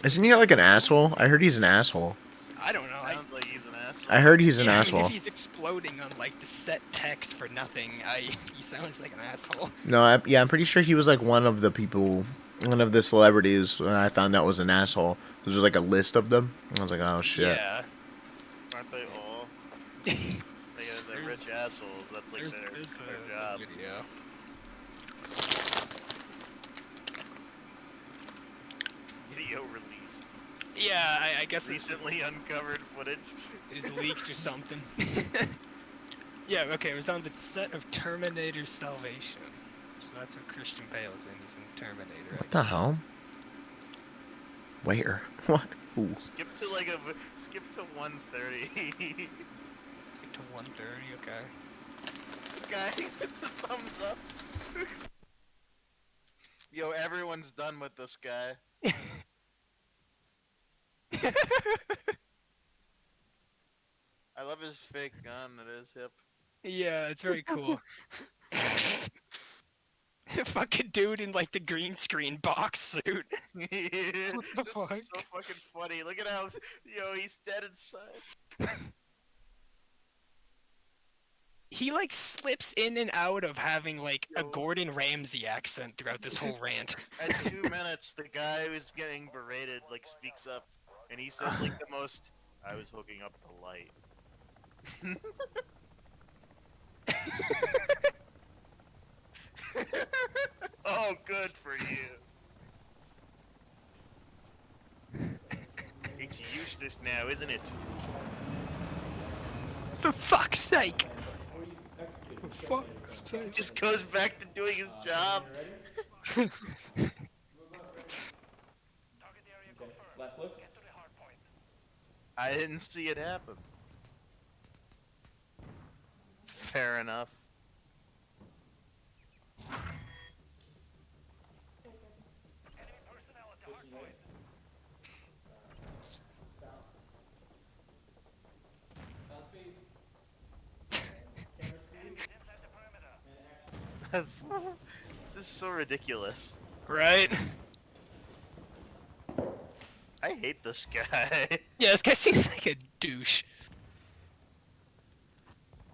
S1: Isn't he like an asshole? I heard he's an asshole.
S2: I don't know.
S3: Sounds like he's an asshole.
S1: I heard he's an
S2: Yeah, I mean,
S1: asshole.
S2: if he's exploding on like the set text for nothing, he sounds like an asshole.
S1: No, I'm pretty sure he was like one of the people, one of the celebrities. And I found out was an asshole. There was like a list of them. I was like, oh shit.
S2: Yeah.
S3: Aren't they all? They're rich
S2: There's-
S3: assholes. That's like
S2: There's
S3: their
S2: the
S3: job.
S2: video.
S3: Video released.
S2: Yeah, I guess
S3: Recently uncovered footage.
S2: it's leaked or something. Yeah, okay, it was on the set of Terminator Salvation. So that's what Christian Bale's in. He's in Terminator. I
S1: What the
S2: guess.
S1: hell? Where? What? Ooh.
S3: Skip to 130.
S2: Let's get to 130, okay.
S3: Guy, it's a thumbs up. Yo, everyone's done with this guy. I love his fake gun at his hip.
S2: Yeah, it's very cool. Fucking dude in like the green screen box suit.
S3: What
S2: the fuck?
S3: So fucking funny. Look at how, he's dead inside.
S2: He like slips in and out of having like a
S3: Yo.
S2: Gordon Ramsay accent throughout this whole rant.
S3: At 2 minutes, the guy who's getting berated like speaks up, and he says like the most. I was hooking up the light. Oh, good for you. It's useless now, isn't it?
S2: For fuck's sake! For fuck's sake!
S3: Just goes back to doing his job.
S7: Last look.
S3: I didn't see it happen. Fair enough.
S7: Sound speeds. Camera speed.
S3: This is so ridiculous.
S2: Right?
S3: I hate this guy.
S2: Yeah, this guy seems like a douche.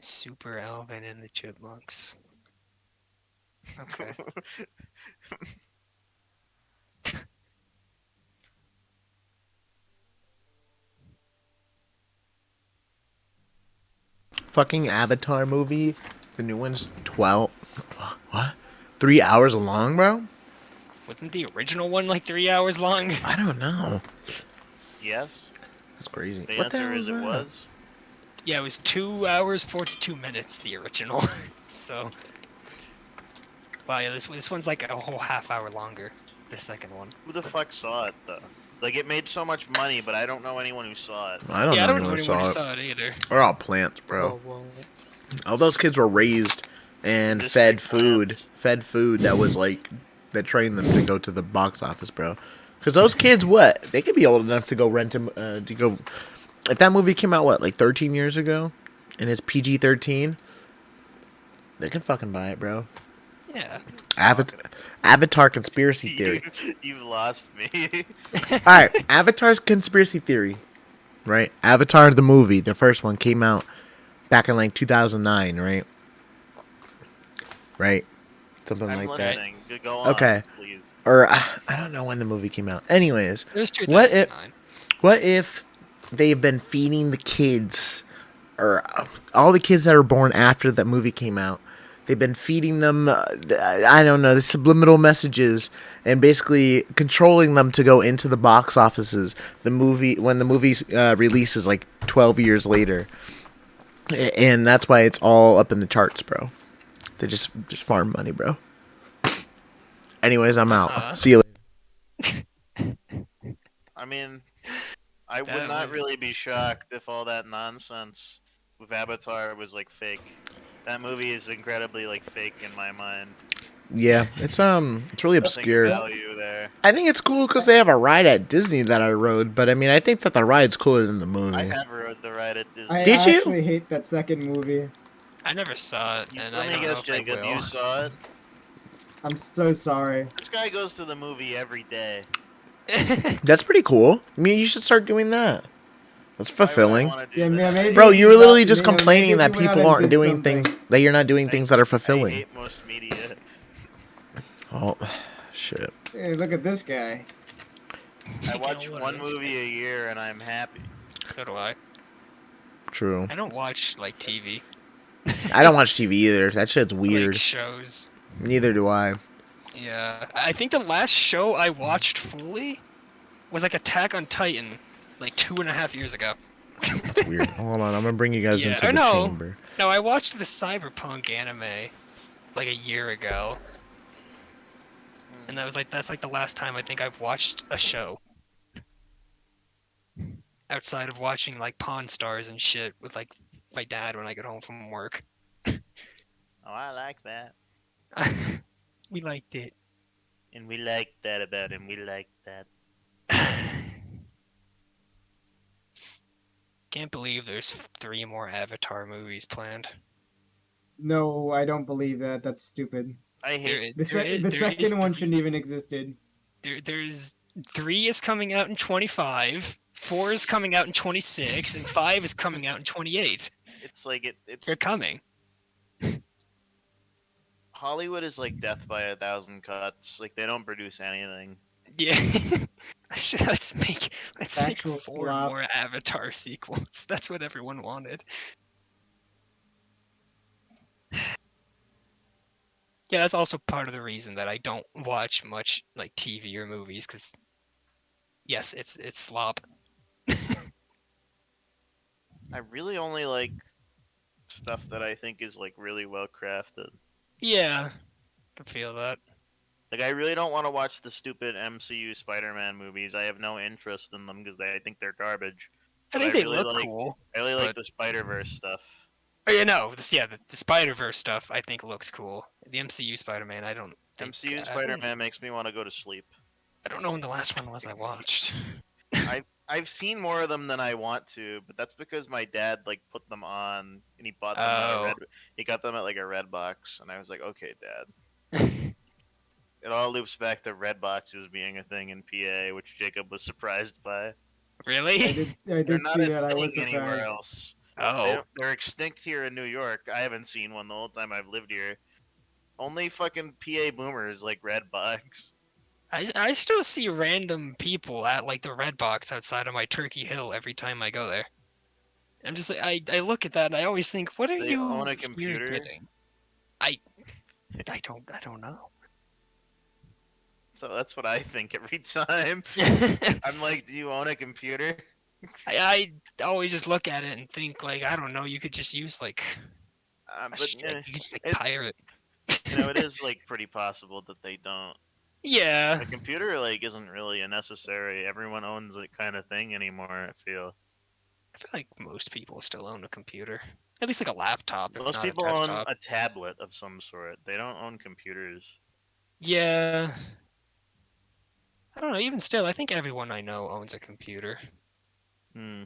S2: Super Alvin and the Chipmunks. Okay.
S1: Fucking Avatar movie. The new one's 12. What? 3 hours long, bro?
S2: Wasn't the original one like 3 hours long?
S1: I don't know.
S3: Yes.
S1: That's crazy.
S3: The
S1: What the
S3: answer
S1: hell
S3: is
S1: is
S3: it
S1: that?
S3: was.
S2: Yeah, it was 2 hours 42 minutes. The original. So, wow, yeah, this one's like a whole half hour longer. The second one.
S3: Who the fuck saw it though? Like it made so much money, but I don't know anyone who saw it.
S1: I don't
S2: Yeah, I
S1: know
S2: don't know
S1: anyone who
S2: anyone who
S1: saw it.
S2: saw it either.
S1: They're all plants, bro.
S6: Oh well.
S1: All those kids were raised and fed
S3: District
S1: food.
S3: plants.
S1: Fed food that was like that trained them to go to the box office, bro. Because those kids, what they could be old enough to go rent them to go. If that movie came out, what, like 13 years ago, and it's PG-13, they can fucking buy it, bro.
S2: Yeah.
S1: Avatar conspiracy theory.
S3: You've lost me.
S1: All right, Avatar's conspiracy theory, right? Avatar the movie, the first one came out back in like 2009, right? Right, something
S3: I'm
S1: like that.
S3: listening. Go on,
S1: Okay,
S3: please.
S1: or I don't know when the movie came out. Anyways,
S2: It was
S1: what if
S2: 2009.
S1: what if they've been feeding the kids or all the kids that are born after that movie came out? They've been feeding them, I don't know, the subliminal messages and basically controlling them to go into the box offices. The movie when the movie releases like 12 years later, and that's why it's all up in the charts, bro. They just farm money, bro. Anyways, I'm out. See you later.
S3: I mean, I would
S2: That
S3: not
S2: was
S3: really be shocked if all that nonsense with Avatar was like fake. That movie is incredibly like fake in my mind.
S1: Yeah, it's really
S3: Nothing
S1: obscure.
S3: value there.
S1: I think it's cool because they have a ride at Disney that I rode, but I mean, I think that the ride's cooler than the
S3: I
S1: movie.
S3: have rode the ride at
S5: I
S3: Disney.
S1: Did you?
S5: actually hate that second movie.
S2: I never saw it, and
S3: Let
S2: I
S3: me
S2: don't know
S3: guess,
S2: if I
S3: Jacob,
S2: will.
S3: you saw it.
S5: I'm so sorry.
S3: This guy goes to the movie every day.
S1: That's pretty cool. I mean, you should start doing that. That's
S3: Why would I
S1: fulfilling.
S3: want to do
S5: Yeah,
S3: that?
S5: maybe
S1: Bro,
S5: if
S1: you were literally
S5: got-
S1: just
S5: maybe
S1: complaining
S5: if
S1: that
S5: you went out
S1: people
S5: and
S1: aren't
S5: did
S1: doing
S5: something.
S1: things, that you're not doing things that are
S3: I
S1: fulfilling.
S3: hate most media.
S1: Oh, shit.
S5: Hey, look at this guy.
S3: I
S2: You
S3: watch
S2: know what
S3: one
S2: it is.
S3: movie a year and I'm happy.
S2: So do I.
S1: True.
S2: I don't watch like TV.
S1: I don't watch TV either. That shit's
S2: Like
S1: weird.
S2: shows.
S1: Neither do I.
S2: Yeah, I think the last show I watched fully was like Attack on Titan, like 2.5 years ago.
S1: That's weird. Hold on, I'm gonna bring you guys
S2: Yeah,
S1: into
S2: or
S1: the
S2: no.
S1: chamber.
S2: No, I watched the Cyberpunk anime like a year ago, and that's like the last time I think I've watched a show outside of watching like Pawn Stars and shit with like my dad when I get home from work.
S3: Oh, I like that.
S2: We liked it.
S3: And we like that about him. We like that.
S2: Can't believe there's 3 more Avatar movies planned.
S5: No, I don't believe that. That's stupid.
S3: I
S2: There,
S3: hate.
S5: The,
S2: there is,
S5: the
S2: there
S5: second
S2: is
S5: one
S2: three-
S5: shouldn't even existed.
S2: there's 3 is coming out in 25, 4 is coming out in 26, and 5 is coming out in 28.
S3: It's like it's
S2: They're coming.
S3: Hollywood is like death by a thousand cuts. Like they don't produce anything.
S2: Yeah. let's make
S5: Actual
S2: 4
S5: slop.
S2: more Avatar sequels. That's what everyone wanted. Yeah, that's also part of the reason that I don't watch much like TV or movies, because yes, it's slop.
S3: I really only like stuff that I think is like really well crafted.
S2: Yeah, can feel that.
S3: Like I really don't want to watch the stupid MCU Spider-Man movies. I have no interest in them because I think they're garbage.
S2: I
S3: But
S2: think
S3: I
S2: they
S3: really
S2: look
S3: like-
S2: cool.
S3: I really like
S2: But-
S3: the Spider-Verse stuff.
S2: Oh yeah, no, the Spider-Verse stuff I think looks cool. The MCU Spider-Man, I don't think.
S3: MCU
S2: I don't-
S3: Spider-Man makes me want to go to sleep.
S2: I don't know when the last one was I watched.
S3: I've seen more of them than I want to, but that's because my dad like put them on and he bought them at a
S2: Oh.
S3: red. He got them at like a red box, and I was like, okay, Dad. It all loops back to red boxes being a thing in PA, which Jacob was surprised by.
S2: Really?
S5: I
S3: They're
S5: did
S3: not
S5: see
S3: a
S5: that. I
S3: thing
S5: was
S3: anywhere
S5: surprised.
S3: else.
S2: Oh,
S3: They're extinct here in New York. I haven't seen one the whole time I've lived here. Only fucking PA boomers like red bugs.
S2: I still see random people at like the Red Box outside of my Turkey Hill every time I go there. I'm just like I look at that and I always think, what are
S3: They own
S2: you
S3: a
S2: here
S3: computer.
S2: getting? I I don't know.
S3: So that's what I think every time. I'm like, do you own a computer?
S2: I always just look at it and think like I don't know. You could just use like
S3: But
S2: you could just like
S3: it,
S2: pirate.
S3: it is like pretty possible that they don't.
S2: Yeah,
S3: A computer like isn't really a necessary. Everyone owns it kind of thing anymore. I feel
S2: I feel like most people still own a computer, at least like a laptop, if
S3: most
S2: not a
S3: people own
S2: desktop.
S3: a tablet of some sort. They don't own computers.
S2: Yeah, I don't know. Even still, I think everyone I know owns a computer.
S3: Hmm.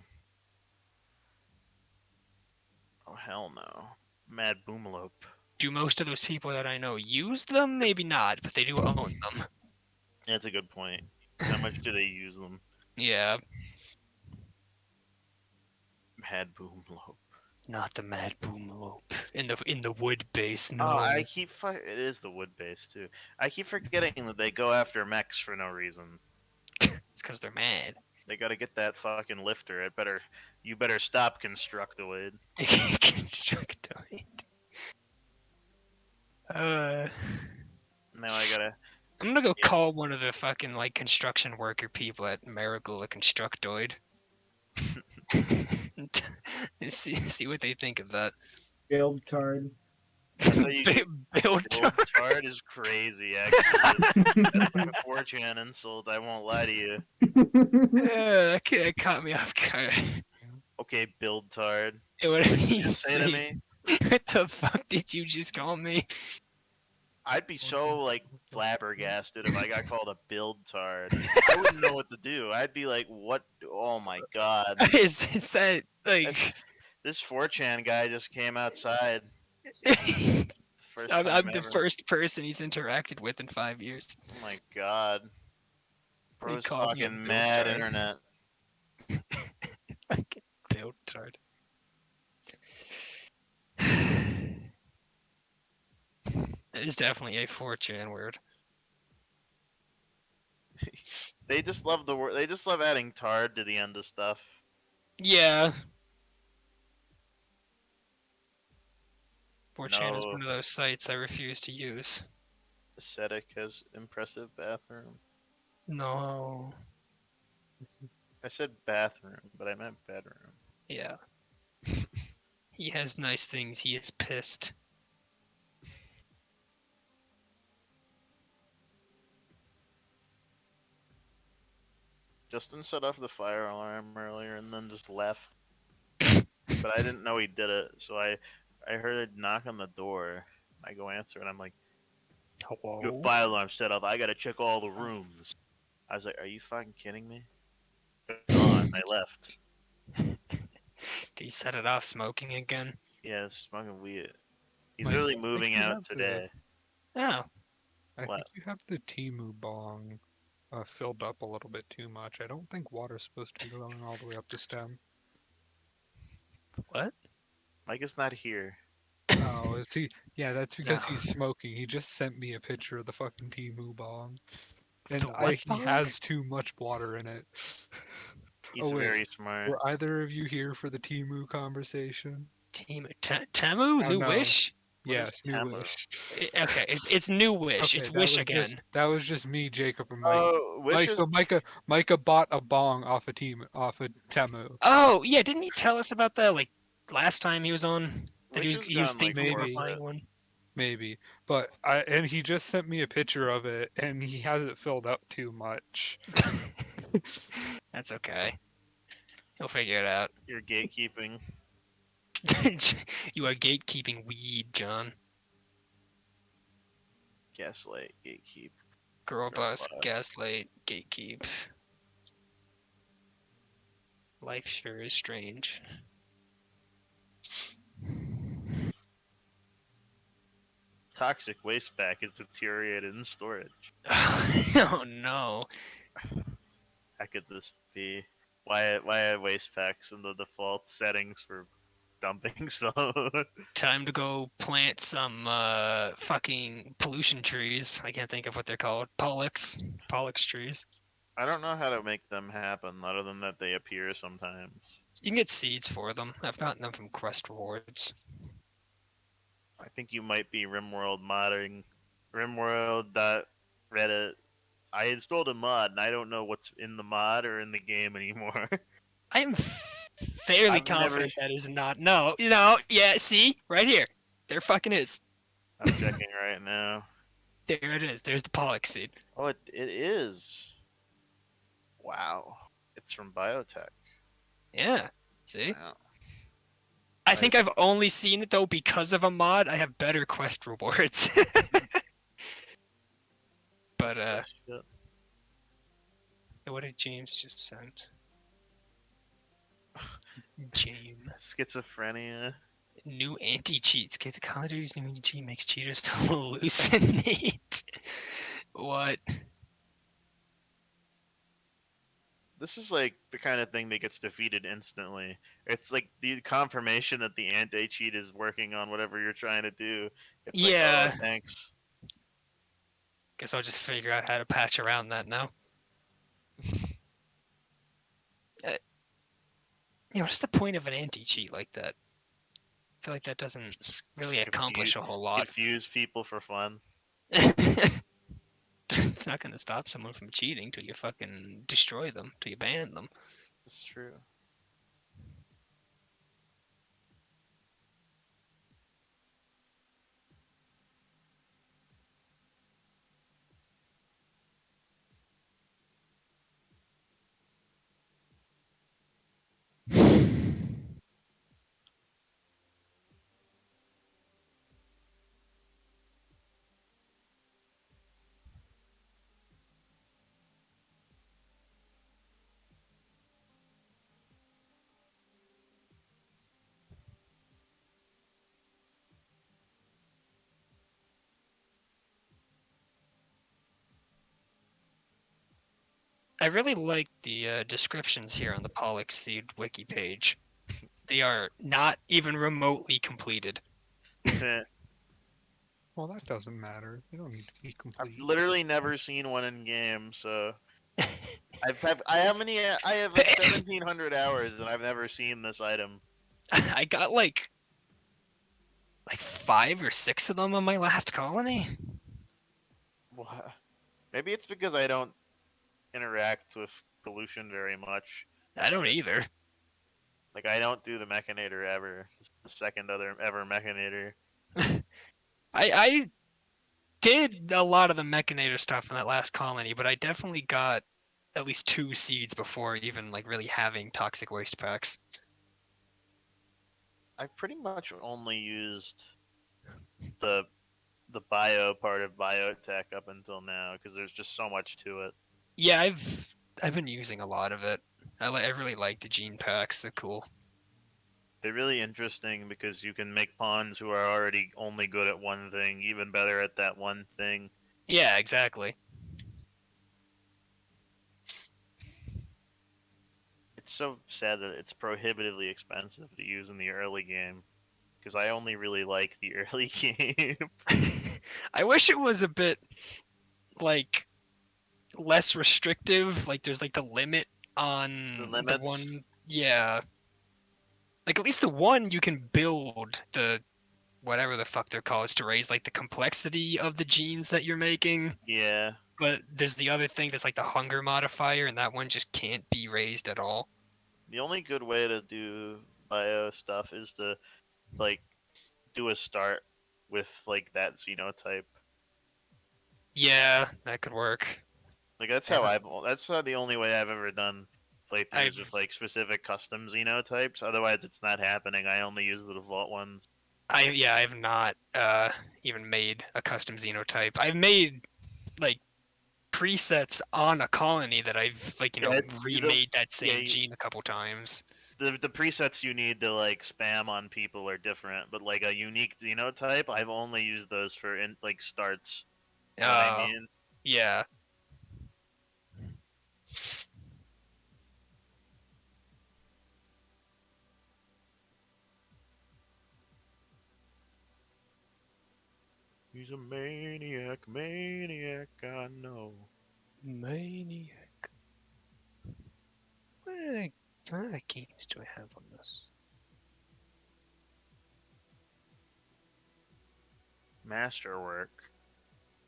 S3: Oh hell no. Mad Boomalope.
S2: Do most of those people that I know use them? Maybe not, but they do own them.
S3: That's a good point. How much do they use them?
S2: Yeah,
S3: Mad Boomalope.
S2: not the Mad Boomalope in the wood base.
S3: Oh,
S2: No,
S3: I keep it is the wood base too. I keep forgetting that they go after mechs for no reason.
S2: it's because they're mad.
S3: They gotta get that fucking lifter. You better stop Constructoid.
S2: Constructoid. Uh,
S3: Now I gotta.
S2: I'm gonna go
S3: Yeah.
S2: call one of the fucking like construction worker people at Marigold a Constructoid. see what they think of that.
S5: Build tard.
S3: That's how you get
S2: Build
S3: Build tard is crazy. Actually, that's like a 4chan insult. I won't lie to you.
S2: that caught me off guard.
S3: Okay, build tard.
S2: What did
S3: What did you
S2: he
S3: just say to
S2: say?
S3: me?
S2: What the fuck did you just call me?
S3: I'd be so like flabbergasted if I got called a build tard. I wouldn't know what to do. I'd be like, "What? Oh my god!"
S2: Is that
S3: This,
S2: like?
S3: this 4chan guy just came outside. First
S2: I'm
S3: time
S2: the
S3: ever.
S2: first person he's interacted with in 5 years.
S3: Oh my god.
S2: He
S3: Bro's
S2: called me a
S3: talking
S2: build
S3: mad
S2: tard.
S3: internet.
S2: Fucking build tard. That is definitely a 4chan word.
S3: They just love the word. They just love adding tard to the end of stuff.
S2: Yeah. 4chan is
S3: No,
S2: one of those sites I refuse to use.
S3: aesthetic has impressive bathroom.
S2: No.
S3: I said bathroom, but I meant bedroom.
S2: Yeah. He has nice things. He is pissed.
S3: Justin set off the fire alarm earlier and then just left. But I didn't know he did it, so I heard a knock on the door. I go answer and I'm like, "Your
S2: Hello?
S3: fire alarm set off. I gotta check all the rooms." I was like, "Are you fucking kidding me?" Gone. I left.
S2: Did he set it off smoking again?
S3: Yeah, it's fucking weird. He's
S6: Mike,
S3: literally
S6: I think
S3: moving
S6: you
S3: out
S6: have the-
S3: today.
S2: Oh.
S6: I
S3: What?
S6: think you have the Timu bong filled up a little bit too much. I don't think water's supposed to be going all the way up the stem.
S2: What?
S3: Mike is not here.
S6: Oh, is he? Yeah, that's because
S2: No.
S6: he's smoking. He just sent me a picture of the fucking Timu bong, and
S2: The what
S6: he
S2: bong?
S6: has too much water in it.
S3: He's
S6: Oh, wait.
S3: very smart.
S6: Were either of you here for the Timu conversation?
S2: Tamu?
S6: Oh,
S2: New
S6: no.
S2: Wish?
S3: What
S6: Yes,
S3: is
S6: New
S3: Tamu?
S6: Wish.
S2: Okay, it's New Wish.
S6: Okay,
S2: It's
S6: that
S2: Wish
S6: was
S2: again.
S6: that was just me, Jacob, and Mike.
S3: Oh, Wish is
S6: Micah bought a bong off of Temu.
S2: Oh, yeah, didn't he tell us about that like last time he was on? That
S3: Wish has
S2: he was
S3: gone like
S2: thinking about
S6: Maybe.
S2: buying one?
S6: Maybe, but and he just sent me a picture of it, and he has it filled up too much.
S2: That's okay. He'll figure it out.
S3: You're gatekeeping.
S2: You are gatekeeping weed, John.
S3: Gaslight, gatekeep.
S2: Girl boss,
S3: boss.
S2: gaslight, gatekeep. Life sure is strange.
S3: Toxic waste bag is deteriorated in storage.
S2: Oh no.
S3: How could this be? Why waste packs in the default settings for dumping stone.
S2: Time to go plant some fucking pollution trees. I can't think of what they're called. Pollux trees.
S3: I don't know how to make them happen other than that they appear sometimes.
S2: You can get seeds for them. I've gotten them from Quest Rewards.
S3: I think you might be Rimworld modding. Rimworld.reddit. I installed a mod and I don't know what's in the mod or in the game anymore.
S2: I am fairly
S3: I've never.
S2: confident that is not. No, yeah, see? Right here. There fucking is.
S3: I'm checking right now.
S2: There it is. There's the Pollux seed.
S3: Oh, it is. Wow. It's from Biotech.
S2: Yeah. See?
S3: Wow.
S2: I think I've only seen it though because of a mod. I have better quest rewards. But
S3: Shit.
S2: what did James just send? James.
S3: Schizophrenia.
S2: New anti-cheats. Okay, the Call of Duty's new anti-cheat makes cheaters hallucinate. What?
S3: This is like the kind of thing that gets defeated instantly. It's like the confirmation that the anti-cheat is working on whatever you're trying to do. It's
S2: Yeah.
S3: like, oh, thanks.
S2: Guess I'll just figure out how to patch around that now. What is the point of an anti-cheat like that? I feel like that doesn't
S3: Just
S2: really accomplish a whole lot.
S3: Confuse people for fun.
S2: It's not going to stop someone from cheating till you fucking destroy them, till you ban them.
S3: It's true.
S2: I really like the descriptions here on the Pollux Seed wiki page. They are not even remotely completed.
S6: Well, that doesn't matter. They don't need to be complete.
S3: I've literally never seen one in game, so I have like 1,700 hours and I've never seen this item.
S2: I got like 5 or 6 of them on my last colony.
S3: What? Maybe it's because I don't interact with pollution very much.
S2: I don't either.
S3: Like I don't do the mechanator ever. It's the second ever mechanator.
S2: I did a lot of the mechanator stuff in that last colony, but I definitely got at least 2 seeds before even like really having toxic waste packs.
S3: I pretty much only used the bio part of biotech up until now because there's just so much to it.
S2: Yeah, I've been using a lot of it. I really like the gene packs. They're cool.
S3: They're really interesting because you can make pawns who are already only good at one thing even better at that one thing.
S2: Yeah, exactly.
S3: It's so sad that it's prohibitively expensive to use in the early game because I only really like the early game.
S2: I wish it was a bit like less restrictive. Like there's like the limit on
S3: The limits?
S2: one. Yeah. Like at least the one you can build the whatever the fuck they're called to raise like the complexity of the genes that you're making.
S3: Yeah.
S2: But there's the other thing that's like the hunger modifier, and that one just can't be raised at all.
S3: The only good way to do bio stuff is to like do a start with like that xenotype.
S2: Yeah, that could work.
S3: Like that's the only way I've ever done playthroughs with
S2: I've-
S3: like specific custom xenotypes. Otherwise, it's not happening. I only use the default ones.
S2: I have not even made a custom xenotype. I've made like presets on a colony that I've like
S3: Yeah,
S2: remade that same
S3: yeah,
S2: gene a couple times.
S3: The presets you need to like spam on people are different, but like a unique xenotype, I've only used those for like starts. You know what I mean?
S2: Yeah.
S3: He's a maniac, I know.
S2: Maniac. What other games do I have on this?
S3: Masterwork.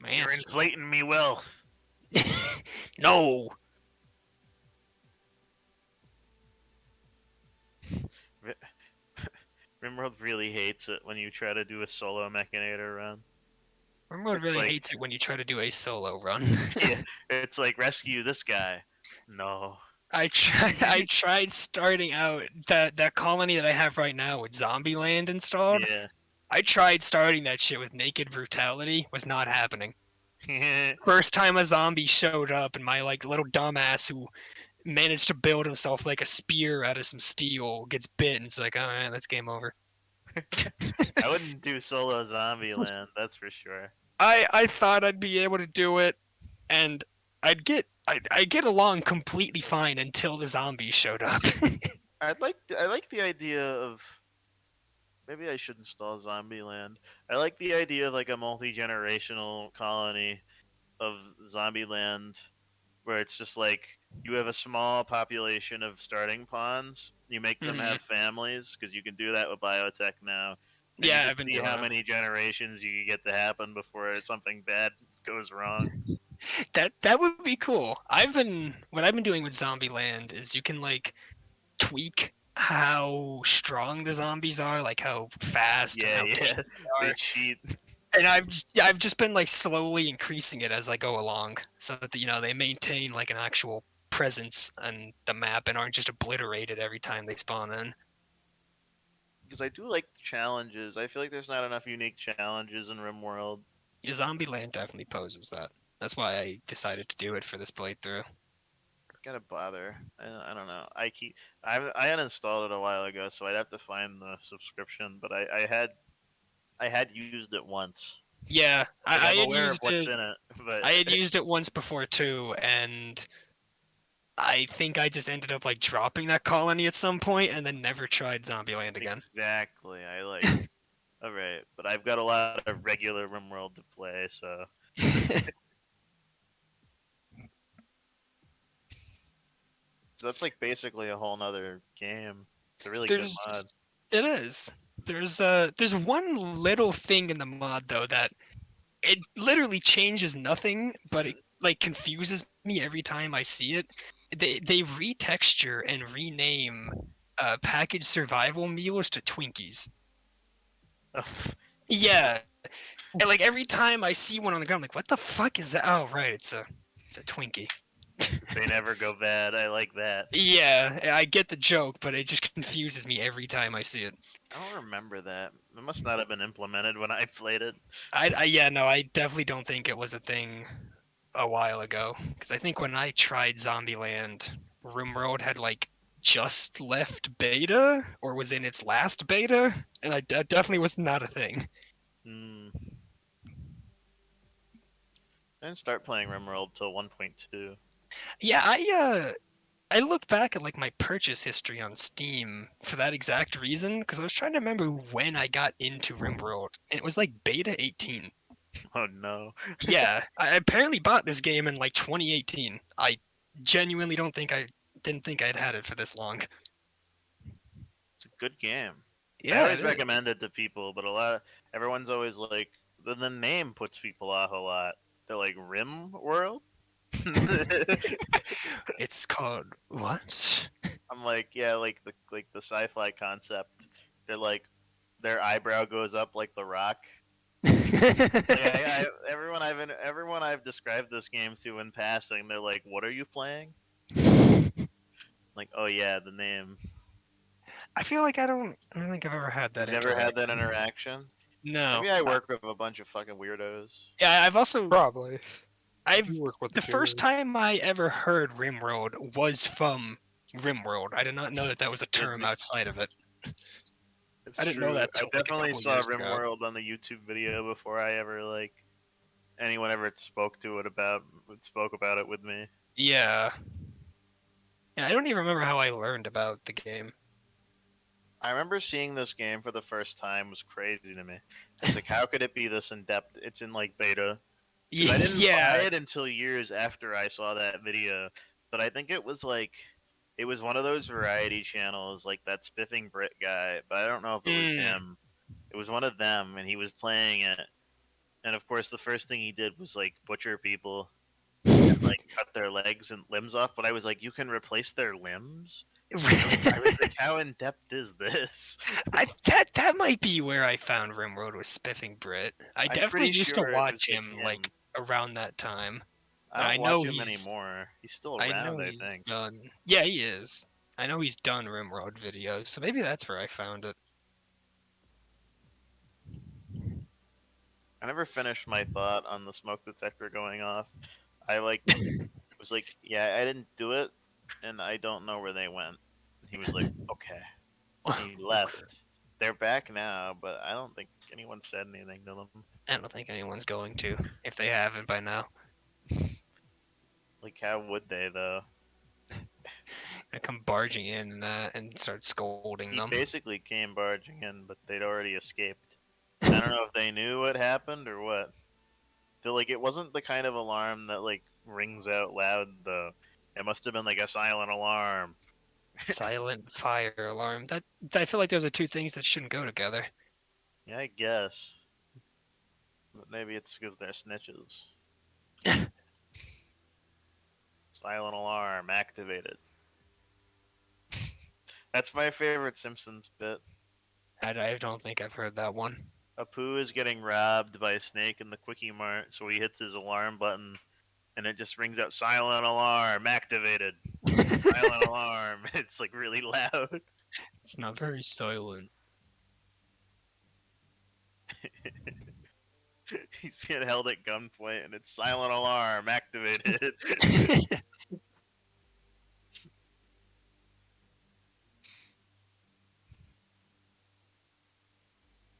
S3: You're
S2: Master.
S3: inflating me wealth.
S2: No.
S3: Ri- Rimworld really hates it when you try to do a solo Mechanator run.
S2: Rimworld
S3: It's
S2: really
S3: like,
S2: hates it when you try to do a solo run.
S3: yeah, it's like rescue this guy. No.
S2: I tried starting out that colony that I have right now with Zombieland installed.
S3: Yeah.
S2: I tried starting that shit with Naked Brutality. Was not happening. First time a zombie showed up, and my like little dumbass who managed to build himself like a spear out of some steel gets bit, and it's like, all right, that's game over.
S3: I wouldn't do solo Zombieland, that's for sure.
S2: I thought I'd be able to do it, and I'd get along completely fine until the zombies showed up.
S3: I like the idea of maybe I should install Zombieland. I like the idea of like a multi-generational colony of Zombieland where it's just like you have a small population of starting pawns. You make them
S2: Mhm.
S3: have families because you can do that with biotech now, and you
S2: Yeah,
S3: just
S2: I've been
S3: see
S2: doing
S3: how
S2: that.
S3: many generations you can get to happen before something bad goes wrong.
S2: That would be cool. What I've been doing with Zombieland is you can like tweak how strong the zombies are, like how fast and
S3: Yeah,
S2: how tanky
S3: yeah,
S2: they
S3: they
S2: are.
S3: cheat.
S2: And I've just been like slowly increasing it as I go along, so that they maintain like an actual presence on the map and aren't just obliterated every time they spawn in.
S3: Because I do like the challenges. I feel like there's not enough unique challenges in RimWorld.
S2: Yeah, Zombieland definitely poses that. That's why I decided to do it for this playthrough.
S3: Gotta bother. I don't know. I uninstalled it a while ago, so I'd have to find the subscription. But I had used it once.
S2: Yeah,
S3: Like
S2: I
S3: I'm
S2: had
S3: aware of
S2: used
S3: what's
S2: it.
S3: in it, but
S2: I had used it once before too, and I think I just ended up like dropping that colony at some point and then never tried Zombieland again.
S3: exactly. I like. All right, but I've got a lot of regular RimWorld to play, so that's like basically a whole nother game. It's a really good
S2: there's
S3: mod.
S2: it is. There's one little thing in the mod though that it literally changes nothing, but it like confuses me every time I see it. They retexture and rename packaged survival meals to Twinkies. Yeah, and like every time I see one on the ground, I'm like, what the fuck is that? Oh, right, it's a Twinkie.
S3: They never go bad. I like that.
S2: Yeah, I get the joke, but it just confuses me every time I see it.
S3: I don't remember that. It must not have been implemented when I played it.
S2: Yeah, no, I definitely don't think it was a thing a while ago. Because I think when I tried Zombieland, RimWorld had like just left beta or was in its last beta, and that definitely was not a thing.
S3: Hmm. I didn't start playing RimWorld till 1.2.
S2: Yeah, I looked back at like my purchase history on Steam for that exact reason because I was trying to remember when I got into RimWorld, and it was like beta 18.
S3: Oh no.
S2: Yeah, I apparently bought this game in like 2018. I genuinely didn't think I'd had it for this long.
S3: It's a good game. I
S2: Yeah,
S3: always
S2: it is.
S3: recommend it to people, but everyone's always like the name puts people off a lot. They're like Rim World.
S2: It's called what?
S3: I'm like, yeah, like the sci-fi concept. They're like their eyebrow goes up like the Rock. Like everyone I've described this game to in passing, they're like, "What are you playing?" Like, oh yeah, the name.
S2: I feel like I don't think I've ever had that
S3: You've never had that
S2: interaction.
S3: interaction.
S2: No.
S3: Maybe I work with a bunch of fucking weirdos.
S2: Yeah, I've also
S6: Probably.
S2: I've
S6: You work with
S2: the
S6: the
S2: first
S6: Jews.
S2: time I ever heard Rimworld was from Rimworld. I did not know that that was a
S3: It's
S2: term outside of it.
S3: it's
S2: I didn't know
S3: true.
S2: that
S3: I
S2: till like a
S3: definitely
S2: couple
S3: saw
S2: years ago.
S3: RimWorld on the YouTube video before I ever like anyone ever spoke about it with me.
S2: Yeah. Yeah, I don't even remember how I learned about the game.
S3: I remember seeing this game for the first time was crazy to me. It's like, how could it be this in depth? It's in like beta because I didn't buy
S2: Yeah.
S3: it until years after I saw that video. But I think it was like, it was one of those variety channels, like that Spiffing Brit guy. But I don't know if it was
S2: Mm.
S3: him. It was one of them, and he was playing it. And of course, the first thing he did was like butcher people and like cut their legs and limbs off. But I was like, you can replace their limbs. I was like, how in depth is this?
S2: That might be where I found Rimroad with Spiffing Brit. I
S3: I'm
S2: definitely
S3: pretty
S2: used to
S3: sure it was
S2: watch
S3: like
S2: him like
S3: him.
S2: around that time.
S3: I
S2: And
S3: don't watch him anymore. He's still
S2: I
S3: around,
S2: know
S3: I
S2: he's
S3: think.
S2: done. Yeah, he is. I know he's done Rimroad videos, so maybe that's where I found it.
S3: I never finished my thought on the smoke detector going off. I like was like, yeah, I didn't do it, and I don't know where they went. And he was like, okay. And he left. They're back now, but I don't think anyone said anything to them.
S2: I don't think anyone's going to, if they haven't by now.
S3: Like, how would they though?
S2: Gonna come barging in and start scolding
S3: He
S2: them.
S3: basically came barging in, but they'd already escaped. I don't know if they knew what happened or what. Like, it wasn't the kind of alarm that like rings out loud though. It must have been like a silent alarm.
S2: Silent fire alarm. That I feel like those are two things that shouldn't go together.
S3: Yeah, I guess. But maybe it's because they're snitches. Silent alarm activated. That's my favorite Simpsons bit.
S2: I don't think I've heard that one.
S3: Apu is getting robbed by a snake in the Quickie Mart, so he hits his alarm button, and it just rings out silent alarm activated. Silent alarm. It's like really loud.
S2: It's not very silent.
S3: He's being held at gunpoint, and it's silent alarm activated.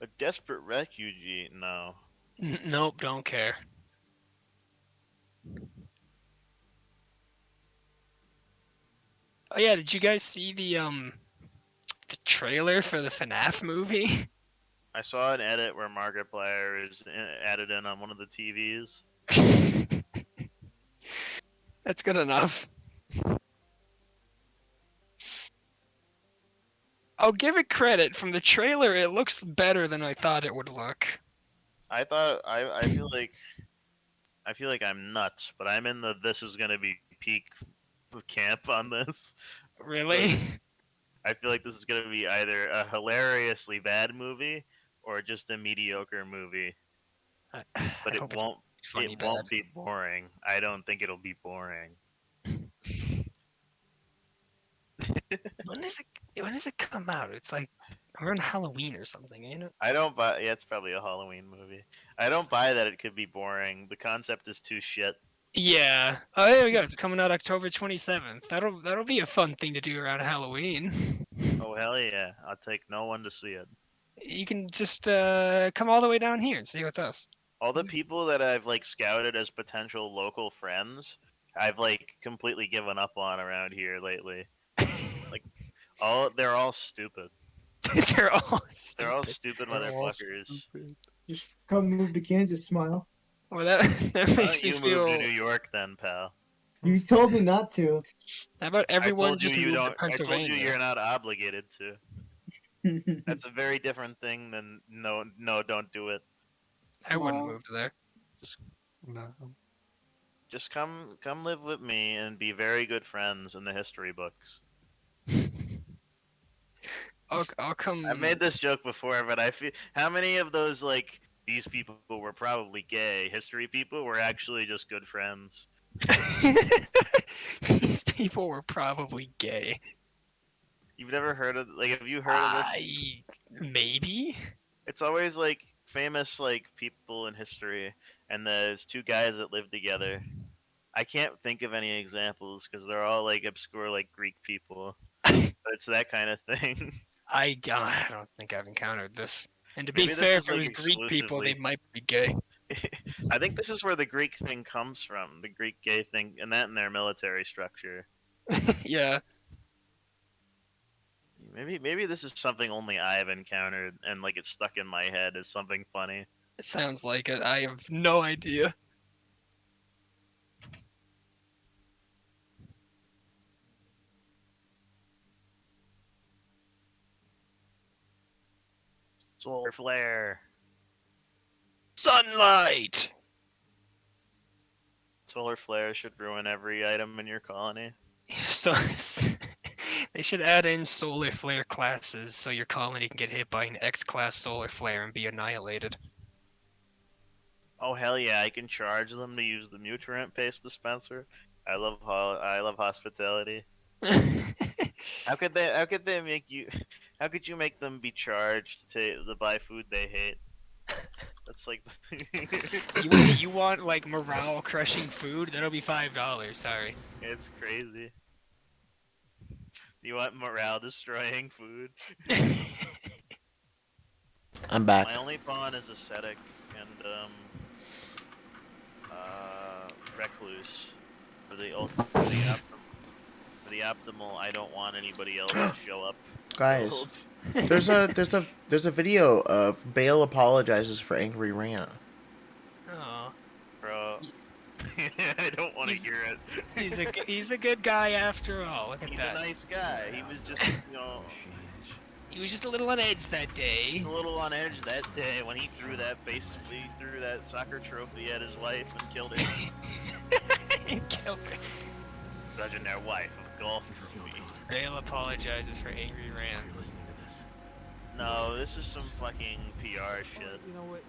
S3: A desperate refugee? No.
S2: Nope, don't care. Oh yeah, did you guys see the trailer for the FNAF movie?
S3: I saw an edit where Markiplier is added in on one of the TVs.
S2: That's good enough. I'll give it credit. From the trailer, it looks better than I thought it would look.
S3: I thought I feel like I'm nuts, but I'm in the this is gonna be peak camp on this.
S2: Really?
S3: I feel like this is gonna be either a hilariously bad movie or just a mediocre movie. But
S2: I hope it's funny
S3: it
S2: bad.
S3: won't be boring. I don't think it'll be boring.
S2: When does it come out? It's like around Halloween or something, ain't it?
S3: I don't buy. Yeah, it's probably a Halloween movie. I don't buy that it could be boring. The concept is too shit.
S2: Yeah. Oh, there we go. It's coming out October 27th. That'll be a fun thing to do around Halloween.
S3: Oh hell yeah! I'll take no one to see it.
S2: You can just come all the way down here and see with us.
S3: All the people that I've like scouted as potential local friends, I've like completely given up on around here lately. Like they're all stupid.
S2: They're all
S3: They're all
S2: stupid.
S3: stupid motherfuckers.
S5: Just come move to Kansas, smile.
S2: Well, that
S3: Why
S2: makes
S3: don't
S2: me
S3: you
S2: feel.
S3: move to New York then, pal?
S5: You told me not to.
S2: How about
S3: I
S2: everyone
S3: told you
S2: just
S3: you
S2: move to
S3: don't. I told
S2: Pennsylvania?
S3: you you're not obligated to. That's a very different thing than no, don't do it.
S2: I wouldn't
S5: Smile.
S2: move there.
S6: No.
S3: Just come live with me and be very good friends in the history books.
S2: I'll come.
S3: I made this joke before, but I feel how many of those like these people were probably gay history people were actually just good friends.
S2: These people were probably gay.
S3: You've never heard of like have you heard of this?
S2: Maybe.
S3: It's always like famous like people in history, and there's two guys that live together. I can't think of any examples because they're all like obscure like Greek people. But it's that kind of thing.
S2: I don't think I've encountered this. And to
S3: Maybe
S2: be
S3: this
S2: fair,
S3: is,
S2: if it
S3: like,
S2: was Greek people, they
S3: exclusively-
S2: might be gay.
S3: I think this is where the Greek thing comes from, the Greek gay thing, and that in their military structure.
S2: Yeah.
S3: Maybe this is something only I've encountered, and like it's stuck in my head as something funny.
S2: It sounds like it. I have no idea.
S3: Solar flare.
S2: Sunlight!
S3: Solar flare should ruin every item in your colony.
S2: So they should add in solar flare classes so your colony can get hit by an X-class solar flare and be annihilated.
S3: Oh hell yeah! I can charge them to use the nutrient paste dispenser. I love hospitality. How could they make you? How could you make them be charged to buy food they hate? That's like.
S2: You want like morale crushing food? That'll be $5. Sorry.
S3: It's crazy. You want morale destroying food?
S1: I'm back.
S3: My only pawn is ascetic and recluse for the optimal. I don't want anybody else to show up.
S1: Guys, there's a video of Bale apologizes for angry rant.
S2: Oh,
S3: Bro. I don't want to hear it.
S2: he's a good guy after all. Look at
S3: He's
S2: that.
S3: a nice guy. He was just,
S2: He was just a little on edge that day.
S3: a little on edge that day when he threw that soccer trophy at his wife and killed her.
S2: Killed her.
S3: Judging their wife of golf trophy.
S2: Bale apologizes for angry rant.
S3: No, this is some fucking PR shit.
S8: You know what?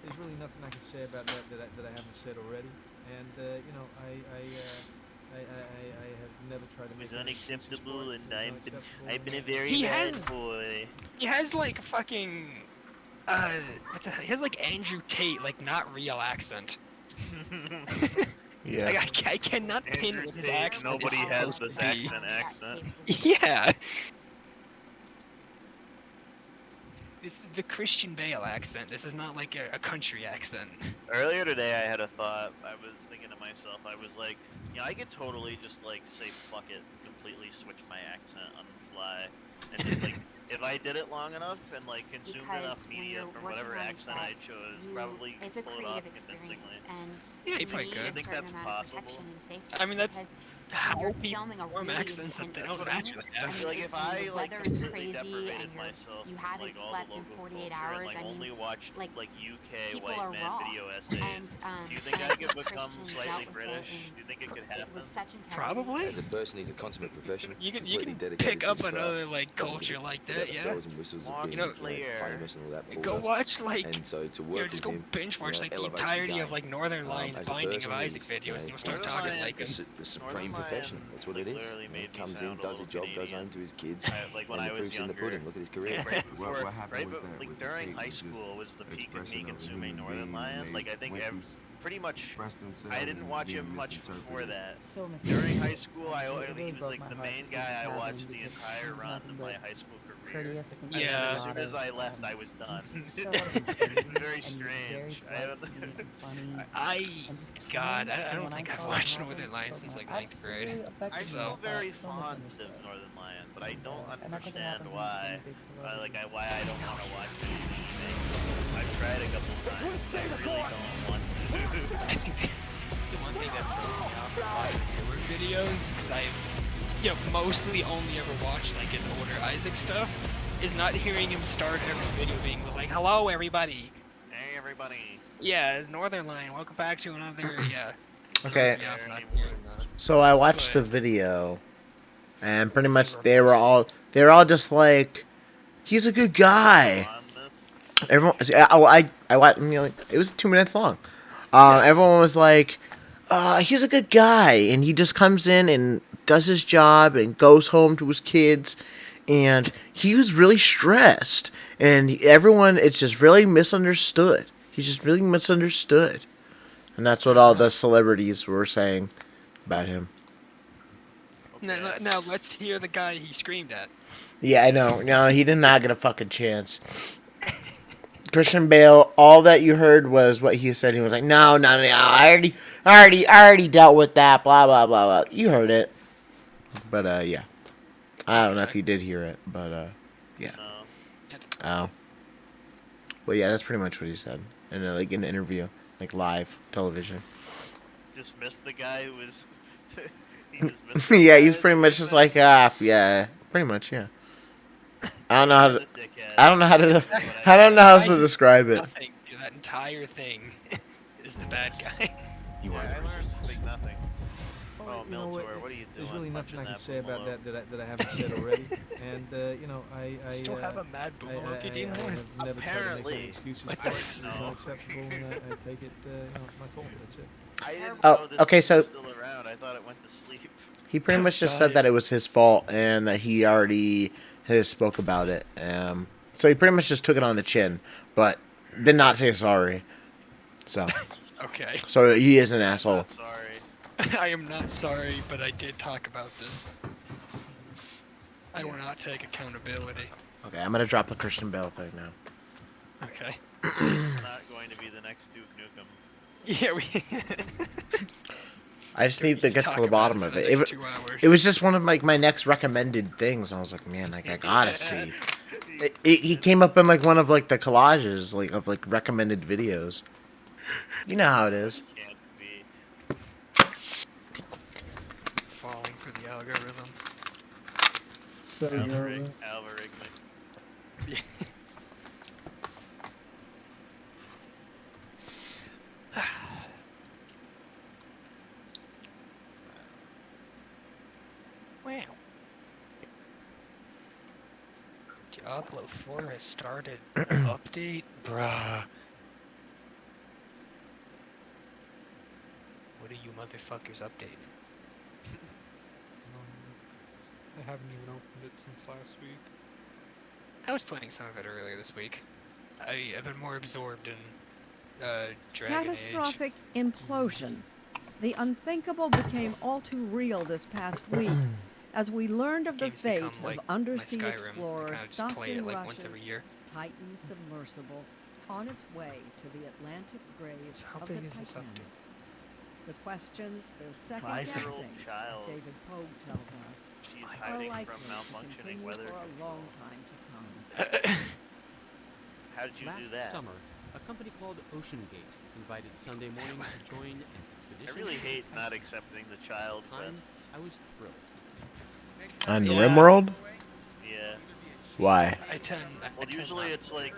S8: There's really nothing I can say about that I haven't said already. And you know, I have never tried to
S3: It
S8: make
S3: was
S8: any excuses
S3: unacceptable,
S8: for it.
S3: and
S8: It was
S3: I've been a
S8: unacceptable,
S3: very
S2: He
S3: bad
S2: has-
S3: boy.
S2: He has like fucking he has like Andrew Tate, like not real accent.
S1: Yeah.
S2: Like, I cannot pin
S3: Andrew
S2: what his
S3: Tate,
S2: accent
S3: nobody
S2: is
S3: has
S2: supposed
S3: this
S2: to be.
S3: accent.
S2: Yeah. This is the Christian Bale accent. This is not like a country accent.
S3: Earlier today, I had a thought. I was thinking to myself, I was like, I could totally just like say fuck it, completely switch my accent on the fly, and just like if I did it long enough and like consumed enough media from whatever accent I chose, probably
S9: It's a
S3: pull it off
S9: creative
S3: convincingly.
S9: experience, and
S2: Yeah, you
S9: you
S2: probably
S9: need
S2: could.
S9: a
S3: I think
S9: certain
S3: that's
S9: amount of
S3: possible.
S9: protection and safety.
S2: I mean, that's
S9: because
S2: how
S9: you're
S2: people
S9: filming a
S2: form
S9: really
S2: accents that they
S9: intense
S2: don't
S9: film,
S2: naturally
S3: I
S2: have.
S3: feel like if I
S9: the
S3: like
S9: weather is
S3: completely
S9: crazy
S3: deprivated
S9: and
S3: myself
S9: you
S3: from
S9: haven't
S3: like all
S9: slept
S3: the
S9: in
S3: local
S9: 48
S3: culture
S9: hours,
S3: and like
S9: I mean,
S3: only watched
S9: like,
S3: like UK
S9: people
S3: white
S9: are
S3: man
S9: raw.
S3: video essays,
S9: And
S3: do you think I could
S9: as a
S3: become
S9: Christian
S3: slightly
S9: dealt with
S3: British?
S9: it
S3: Do you think it could happen?
S9: with such integrity.
S2: Probably.
S10: As a person, he's a consummate professional.
S2: You can
S10: completely dedicated
S2: pick
S10: to
S2: up
S10: his craft.
S2: another like
S10: Doesn't
S2: culture
S10: give a
S2: like
S10: shit
S2: that,
S10: about the
S2: yeah.
S10: bells and whistles of
S3: Mark
S10: being,
S3: Flair.
S10: famous and all that
S2: Go
S10: bullshit.
S2: watch like
S10: And so to work
S2: just
S10: with
S2: go
S10: him,
S2: binge watch like the
S10: elevates your
S2: entirety of
S10: game.
S2: like Northern Lions
S10: as a
S2: Binding
S10: person,
S2: of Isaac
S10: he's,
S2: videos, and you'll start
S3: Northern
S2: talking
S3: Lions-
S2: like him.
S10: the supreme
S3: Northern
S10: profession.
S3: Lions,
S10: That's what
S3: like,
S10: it is.
S3: literally
S10: He
S3: made me
S10: comes in,
S3: sound a
S10: does his
S3: little
S10: job, goes home
S3: Canadian.
S10: to his kids,
S3: Like when
S10: and
S3: I
S10: the
S3: was
S10: proof's in the
S3: younger.
S10: pudding. Look at his career.
S3: Right
S7: What
S3: before,
S7: happened
S3: right,
S7: with
S3: be-
S7: that,
S3: like
S7: with the
S3: during
S7: tape
S3: high
S7: was just
S3: school was the peak of me
S7: expression of a
S3: consuming
S7: human
S3: Northern
S7: being
S3: Lion.
S7: when
S3: Like
S7: they
S3: I think
S7: went
S3: every,
S7: through
S3: pretty much
S7: expressed themselves
S3: I didn't
S7: and
S3: watch
S7: being
S3: him much before
S7: misinterpreted.
S3: that.
S9: So
S3: During
S9: misunderstood.
S3: high school,
S9: It really
S3: he was
S9: broke
S3: like
S9: my
S3: the
S9: heart
S3: main
S9: to see
S3: guy
S9: this
S3: I
S9: happen
S3: watched the
S9: because
S3: entire
S9: he's
S3: run
S9: nothing
S3: of my
S9: but
S3: high school career.
S9: courteous. I think
S2: Yeah.
S9: he has
S3: As
S9: a
S3: soon
S9: lot
S3: as
S9: of,
S3: I left, I was done.
S9: he's so
S3: It's very
S9: and
S3: strange.
S9: very polite and funny. And just
S2: God,
S9: kind.
S2: I
S9: So
S2: don't
S9: when
S2: think
S9: I
S2: I've
S9: saw it
S2: watched
S9: happen,
S2: Northern
S9: it
S2: Lions
S9: broke
S2: since
S9: my
S2: like
S9: heart.
S2: ninth
S9: It's
S2: grade.
S9: really affected
S3: I'm
S9: me.
S3: still very
S9: So
S3: fond of
S9: misunderstood.
S3: Northern Lion, but I don't
S9: And that could
S3: understand
S9: happen
S3: why.
S9: with any big celebrity.
S3: Why I don't want to watch anything. I've tried a couple times. I really don't want to.
S2: I think the one thing that throws me off a lot is newer videos, because I've, mostly only ever watched like his older Isaac stuff, is not hearing him start every video being like, "Hello, everybody."
S3: Hey everybody.
S2: Yeah, it's Northern Line. Welcome back to another. Yeah.
S1: Okay.
S2: Throws me off not hearing that.
S1: So I watched the video, and pretty much they were all just like, he's a good guy.
S3: On this.
S1: Everyone, I watched. It was 2 minutes long. Everyone was like, he's a good guy, and he just comes in and does his job and goes home to his kids, and he was really stressed, and it's just really misunderstood. He's just really misunderstood, and that's what all the celebrities were saying about him.
S2: Now let's hear the guy he screamed at.
S1: Yeah, I know. No, he did not get a fucking chance. Christian Bale, all that you heard was what he said. He was like, no, I already dealt with that, blah, blah, blah, blah. You heard it. But, yeah. I don't know if you did hear it, but yeah.
S3: No.
S1: Oh. Well, yeah, that's pretty much what he said in like an interview, like live television.
S3: Dismissed the guy who was. He dismissed the
S1: Yeah,
S3: guy
S1: he was pretty
S3: that
S1: much
S3: did
S1: just
S3: that?
S1: like yeah, pretty much yeah. I don't know how
S3: He's
S1: to.
S3: a dickhead.
S1: I don't know how to.
S3: That's what
S1: I don't know how
S2: I
S1: to
S2: did
S1: describe it.
S2: Nothing. Dude, that entire thing is the bad guy.
S10: You are
S3: Yeah,
S10: the
S3: I learned
S10: resistance.
S3: like nothing.
S8: Well,
S3: Oh,
S8: you know
S3: Miltor, what are you doing?
S8: There's really nothing I
S3: punching
S8: can say about
S3: Boomaloo?
S8: that I haven't said already. And you know, I
S2: Still have a mad
S8: I,
S2: boomer
S8: I,
S2: if you're
S8: I
S2: dealing with.
S8: have never tried to make
S3: Apparently.
S8: any excuses
S2: What
S8: for
S2: the-
S8: it. It's
S3: No.
S8: unacceptable, and I take it, my fault. That's it.
S3: I didn't
S1: Oh,
S3: know this
S1: okay,
S3: thing was
S1: so-
S3: still around. I thought it went to sleep.
S1: He pretty much just said that it was his fault and that he already has spoke about it. So he pretty much just took it on the chin, but did not say sorry. So
S2: Okay.
S1: so he is an
S3: I'm
S1: asshole.
S3: not sorry.
S2: I am not sorry, but I did talk about this. I will not take accountability.
S1: Okay, I'm gonna drop the Christian Bale thing now.
S2: Okay.
S3: It's not going to be the next Duke Nukem.
S2: Yeah, we.
S1: I just need to get
S2: Talk
S1: to the
S2: about
S1: bottom
S2: for
S1: of
S2: the
S1: it.
S2: next 2 hours.
S1: It was just one of like my next recommended things. I was like, man, like I gotta see. He came up in like one of like the collages like of like recommended videos. You know how it is.
S3: Can't be.
S2: Falling for the algorithm.
S5: So you're,
S3: Algorithmic.
S2: Yeah. Wow. Diablo 4 has started an update? Bruh. What are you motherfuckers updating?
S6: I haven't even opened it since last week.
S2: I was playing some of it earlier this week. I've been more absorbed in Dragon Age.
S11: Catastrophic implosion. The unthinkable became all too real this past week as we learned of the
S2: Games
S11: fate
S2: become like
S11: of undersea
S2: my Skyrim. I
S11: explorers
S2: kinda just
S11: stuck
S2: play
S11: in
S2: it like
S11: Russia's
S2: once every year.
S11: Titan submersible on its way to the Atlantic graves
S2: So how
S11: of
S2: big
S11: the
S2: is this
S11: Titanic.
S2: update?
S11: The questions they're second
S2: Why is there-
S11: guessing,
S3: Child.
S11: David Pogue tells us,
S3: She's
S11: are
S3: hiding
S11: likely
S3: from
S11: to
S3: malfunctioning
S11: continue
S3: weather
S11: for a
S3: control.
S11: long time to come.
S3: How did you
S12: Last
S3: do that?
S12: summer, a company called OceanGate invited Sunday Morning to join an
S3: I
S12: expedition.
S3: really
S12: to the
S3: hate not
S12: Titanic.
S3: accepting the child
S12: At the time,
S3: quests.
S12: I was thrilled.
S1: On
S2: Yeah.
S1: RimWorld?
S3: Yeah.
S1: Why?
S2: I tend.
S3: Well, usually it's like,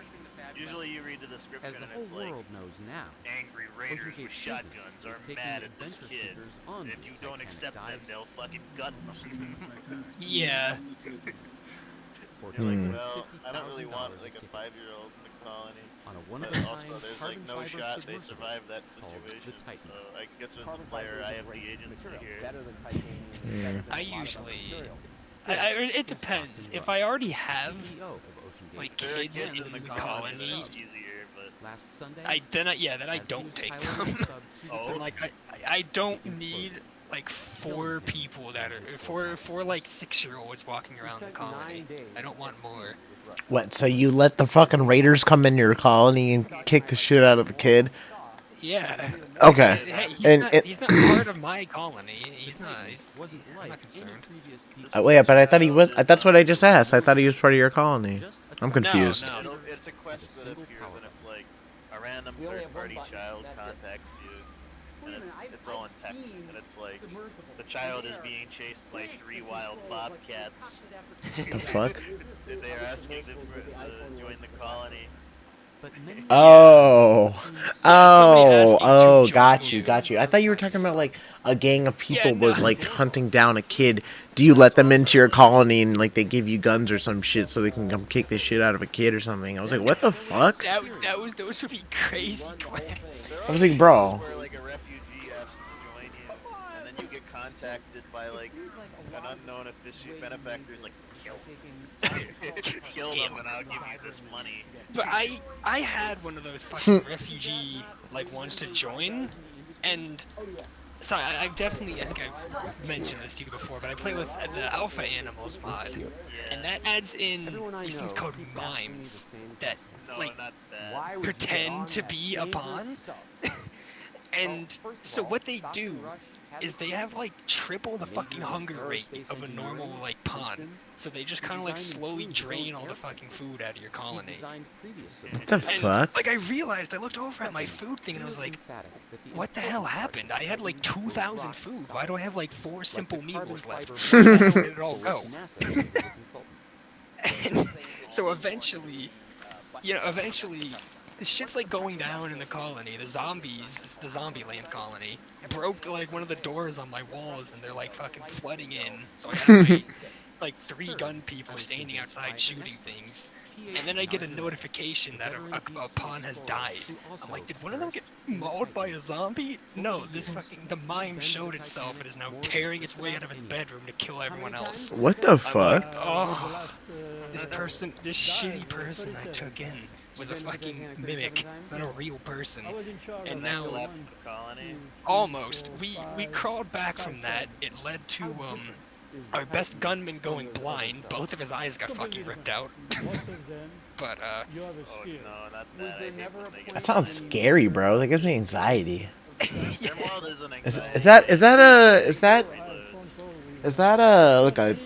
S3: usually you read the
S12: As
S3: description
S12: the
S3: and
S12: whole
S3: it's like,
S12: world knows now,
S3: angry raiders with
S12: OceanGate's
S3: shotguns
S12: business
S3: are
S12: is taking
S3: mad at this
S12: adventure
S3: kid.
S12: seekers on
S3: If
S12: these
S3: you don't
S12: Titanic
S3: accept them,
S12: dives.
S3: they'll fucking gut them.
S2: Yeah.
S12: For
S3: You're like,
S1: Hmm.
S3: well, I don't really want
S12: $50,000
S3: like a
S12: ticket
S3: 5-year-old in the colony.
S12: on a
S3: And
S12: one-of-a-kind
S3: also, there's like
S12: carbon
S3: no
S12: fiber
S3: shot they
S12: submersible
S3: survived that
S12: called the
S3: situation.
S12: Titan.
S3: So I guess as a player, I have the agency here.
S2: It depends. If I already have
S12: CEO of OceanGate,
S2: like
S3: There are
S2: kids
S3: kids
S2: in the colony,
S3: It's easier, but
S12: last Sunday,
S2: then I
S12: as he
S2: don't
S12: was
S2: take
S12: piloting
S2: them.
S12: a sub to the
S3: Oh.
S2: So
S12: Titan,
S2: like I don't need like 4 people that are four like 6-year-olds walking around the colony. I don't want more.
S1: What? So you let the fucking raiders come in your colony and kick the shit out of the kid?
S2: Yeah.
S1: Okay.
S2: Hey,
S1: And
S2: he's not part of my colony. He's not.
S12: wasn't
S2: I'm
S12: like
S2: not
S12: any
S2: concerned.
S12: previous deep
S1: wait, yeah, but I thought he was. That's what I just asked. I thought he was part of your colony.
S12: just a
S1: I'm
S12: couple
S1: confused.
S2: No.
S3: it's a quest that
S12: single
S3: appears
S12: power
S3: and it's like a random
S9: We only have one
S3: third-party
S9: button,
S3: child
S9: that's it.
S3: contacts you.
S9: Wait a
S3: And
S9: minute,
S3: it's all in
S9: I've
S3: text,
S9: seen
S3: and it's like
S9: submersible.
S3: the child is
S9: They're
S3: being chased by
S9: quick
S3: 3
S9: to
S3: wild
S9: control, but
S3: bobcats.
S9: cockpit
S1: The fuck?
S3: They are asking them to join the colony.
S12: But many
S1: Oh,
S2: asking
S1: oh,
S2: to
S1: got
S2: join
S1: you,
S2: you.
S1: got you. I thought you were talking about like a gang of people
S2: no.
S1: was like hunting down a kid. Do you let them into your colony and like they give you guns or some shit so they can come kick the shit out of a kid or something? I was like, what the fuck?
S2: Those would be crazy quests.
S1: I was like, bro.
S3: Where like a refugee asks to join you, and then you get contacted by like an unknown benefactor is like, kill them and I'll give you this money.
S2: But I had one of those fucking refugee like ones to join, and so I've definitely, I think I've mentioned this to you before, but I play with the Alpha Animals mod, and that adds in these things called mimes that like pretend to be a pawn. And so what they do is they have like triple the fucking hunger rate of a normal like pond. So they just kind of like slowly drain all the fucking food out of your colony.
S1: What the fuck?
S2: Like I realized, I looked over at my food thing and I was like, what the hell happened? I had like 2,000 food. Why do I have like 4 simple meals left? Where the hell did it all go? And so eventually, this shit's like going down in the colony. The zombies, the zombie land colony, broke like one of the doors on my walls and they're like fucking flooding in. So I have my like 3 gun people standing outside shooting things. And then I get a notification that a pawn has died. I'm like, did one of them get mauled by a zombie? No, the mime showed itself and is now tearing its way out of its bedroom to kill everyone else.
S1: What the fuck?
S2: Oh, this shitty person I took in was a fucking mimic. It's not a real person. And now, almost, we crawled back from that. It led to our best gunman going blind. Both of his eyes got fucking ripped out. But
S1: That sounds scary, bro. That gives me anxiety.
S2: Yeah.
S1: Is that like a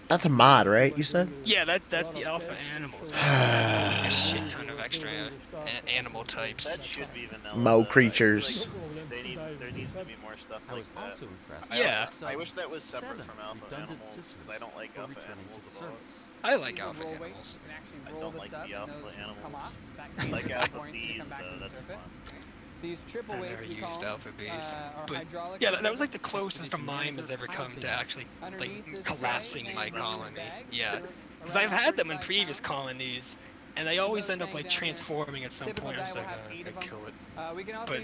S1: that's a mod, right? You said?
S2: Yeah, that's the alpha animals. That's like a shit ton of extra animal types.
S3: That should be vanilla.
S1: Mo creatures.
S3: There needs to be more stuff like that.
S2: Yeah.
S3: I wish that was separate from alpha animals, because I don't like alpha animals at all.
S2: I like alpha animals.
S3: I don't like the alpha animals. I like alpha bees, though, that's fun.
S13: These triple
S2: I
S13: weights
S2: never
S13: we
S2: used
S13: call
S2: alpha bees, but
S13: hydraulic
S2: yeah, that was like the closest a mime has ever come to actually like collapsing my colony. Yeah, because I've had them in previous colonies, and they always end up like transforming at some point. I was like, I could kill it. But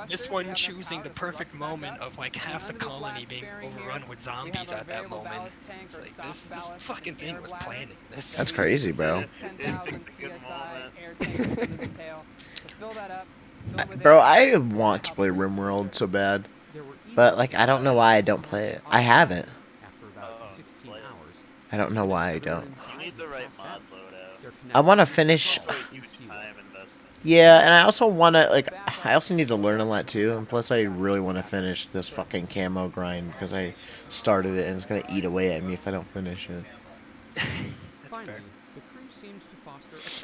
S2: this one choosing the perfect moment of like half the colony being overrun with zombies at that moment, it's like this fucking thing was planning this.
S1: That's crazy, bro. Bro, I want to play RimWorld so bad, but like I don't know why I don't play it. I have it. I don't know why I don't.
S3: You need the right mod loadout.
S1: I want to finish. Yeah, and I also want to like. I also need to learn a lot too, and plus I really want to finish this fucking camo grind because I started it and it's gonna eat away at me if I don't finish it.
S2: That's fair.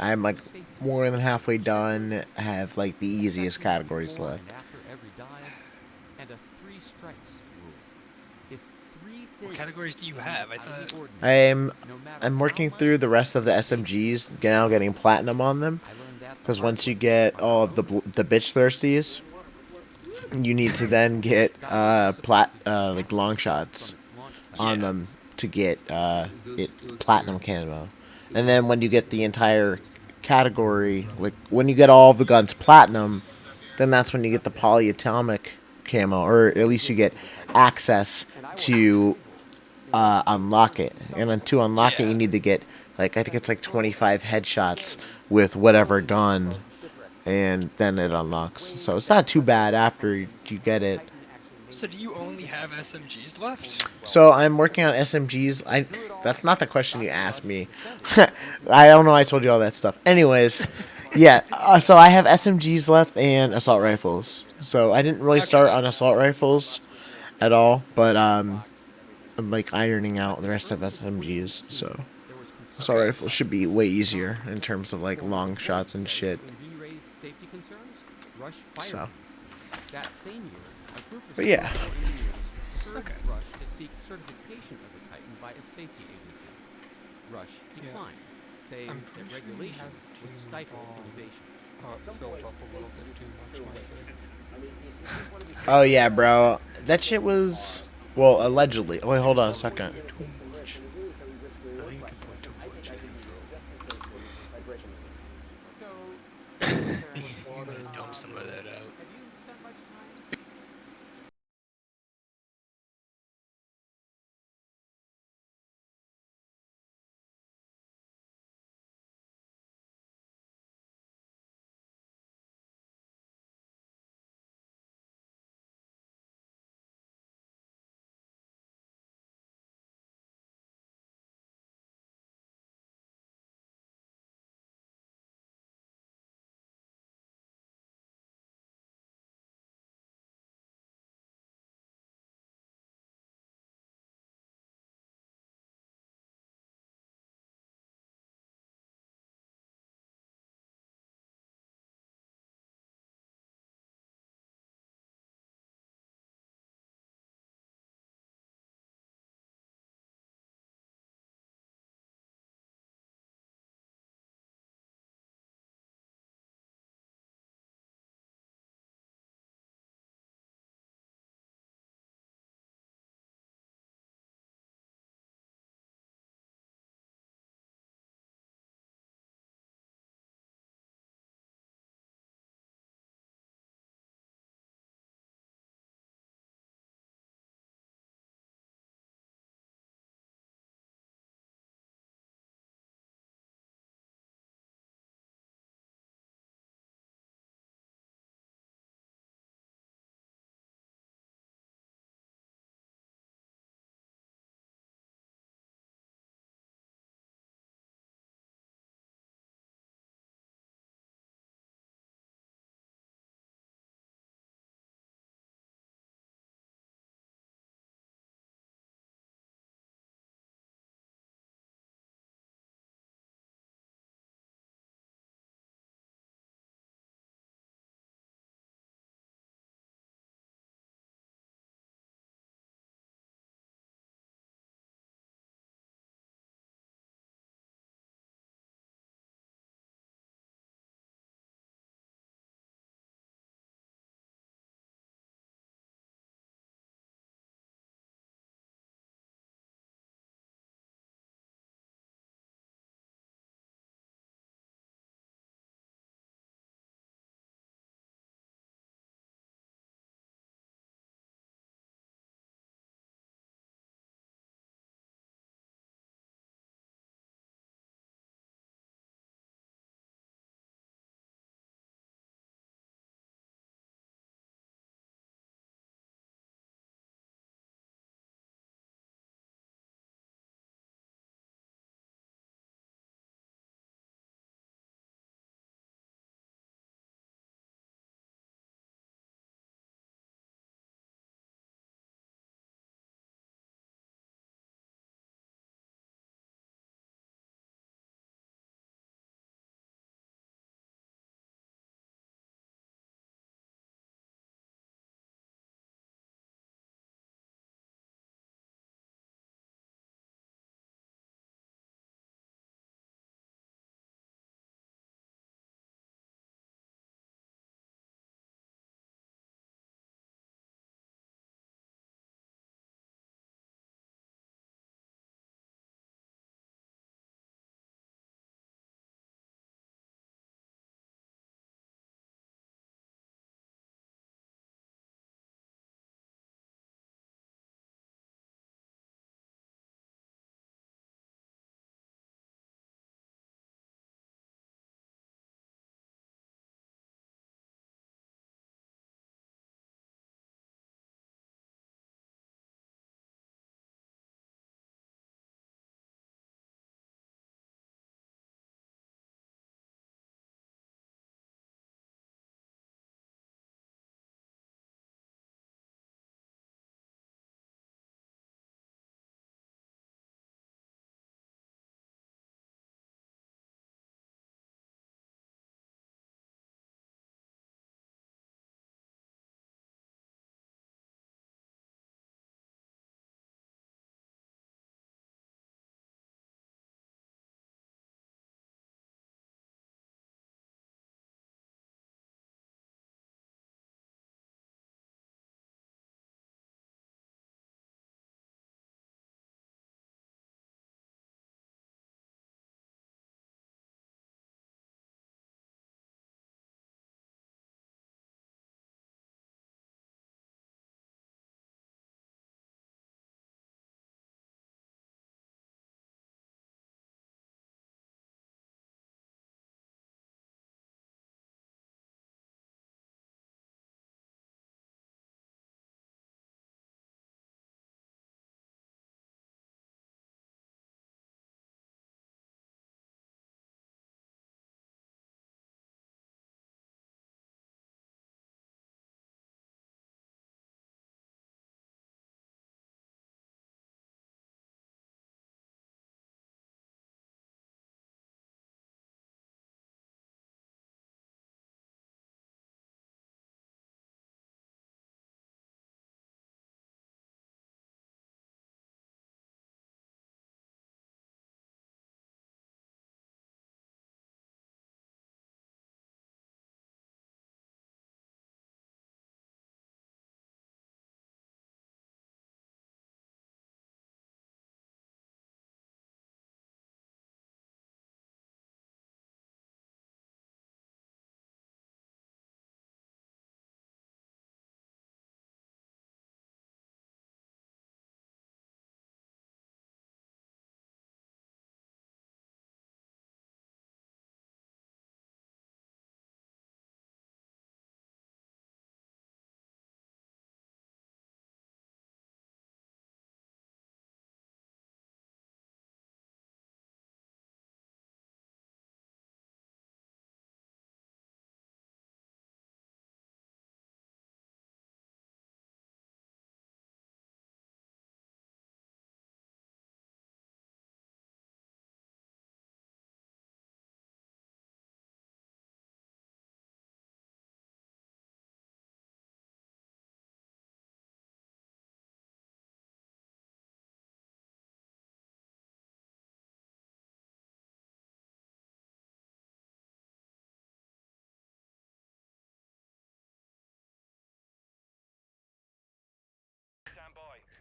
S1: I'm like more than halfway done. I have like the easiest categories left.
S2: What categories do you have? I thought
S1: I'm working through the rest of the SMGs, now getting platinum on them. Because once you get all of the bitch thirsties, you need to then get like long shots on them to get platinum camo. And then when you get the entire category, like when you get all of the guns platinum, then that's when you get the polyatomic camo, or at least you get access to unlock it. And then to unlock it, you need to get like I think it's like 25 headshots with whatever gun, and then it unlocks. So it's not too bad after you get it.
S2: So do you only have SMGs left?
S1: So I'm working on SMGs. That's not the question you asked me. I don't know. I told you all that stuff. Anyways, yeah. So I have SMGs left and assault rifles. So I didn't really start on assault rifles at all, but I'm like ironing out the rest of SMGs. So assault rifles should be way easier in terms of like long shots and shit. So. But yeah.
S12: Okay. Rush to seek certification of the Titan by a safety agency. Rush declined, saying that regulation would stifle innovation.
S6: It filled up a little bit too much.
S1: Oh yeah, bro. That shit was allegedly. Wait, hold on a second.
S2: Dump some of that out.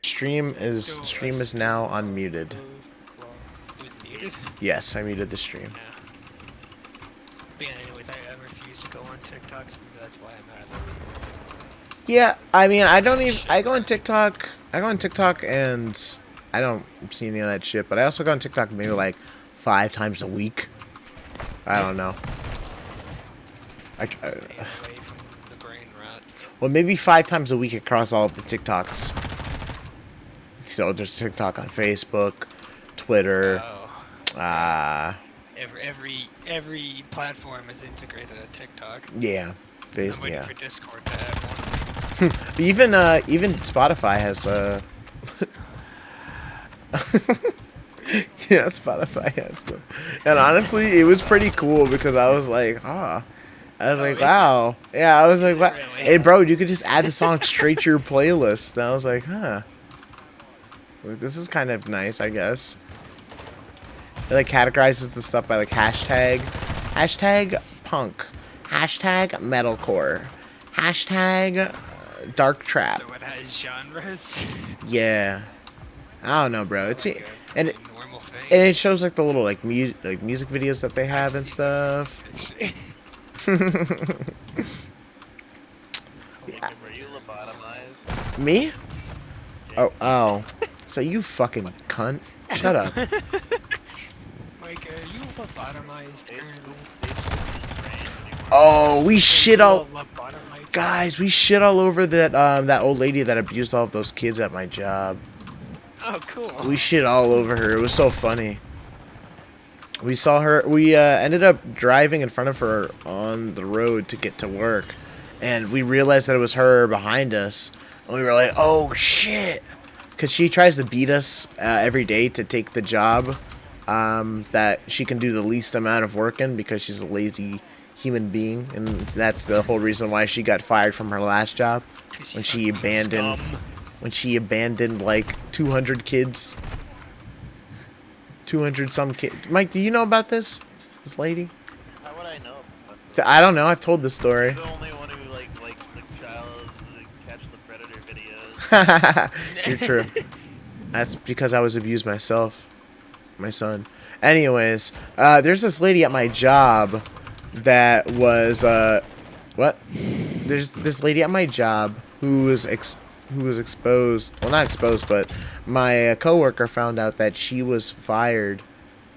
S1: Stream is now unmuted.
S2: It was muted?
S1: Yes, I muted the stream.
S2: Yeah. But yeah, anyways, I refuse to go on TikTok, so maybe that's why I'm not allowed.
S1: Yeah, I mean, I don't even. I go on TikTok. And I don't see any of that shit. But I also go on TikTok maybe like 5 times a week. I don't know.
S2: Stay away from the brain rot.
S1: Well, maybe 5 times a week across all of the TikToks. So there's TikTok on Facebook, Twitter.
S2: Every platform is integrated at TikTok.
S1: Yeah.
S2: I'm waiting for Discord to add one.
S1: even Spotify has yeah, Spotify has them. And honestly, it was pretty cool because I was like, wow. Yeah, I was like, wow.
S2: Really?
S1: Hey, bro, you could just add the song straight to your playlist. And I was like, huh. This is kind of nice, I guess. It like categorizes the stuff by like hashtag punk, hashtag metalcore, hashtag dark trap.
S2: So it has genres?
S1: Yeah. I don't know, bro. It's
S2: like
S1: and it shows like the little like music videos that they have and stuff.
S3: Yeah. Were you lobotomized?
S1: Me? Oh. So you fucking cunt. Shut up.
S2: Mike, are you lobotomized currently?
S1: Oh, we shit all... Guys, we shit all over that old lady that abused all of those kids at my job.
S2: Oh, cool.
S1: We shit all over her. It was so funny. We saw her... We ended up driving in front of her on the road to get to work. And we realized that it was her behind us. And we were like, oh, shit. Because she tries to beat us every day to take the job that she can do the least amount of work in because she's a lazy human being. And that's the whole reason why she got fired from her last job. When she abandoned like 200 kids. 200 some kids. Mike, do you know about this? This lady?
S3: How would I know about this?
S1: I don't know. I've told this story.
S3: You're the only one who likes the child catch the predator videos.
S1: You're true. That's because I was abused myself. My son. Anyways, there's this lady at my job that was what? There's this lady at my job who was exposed. Well, not exposed, but my coworker found out that she was fired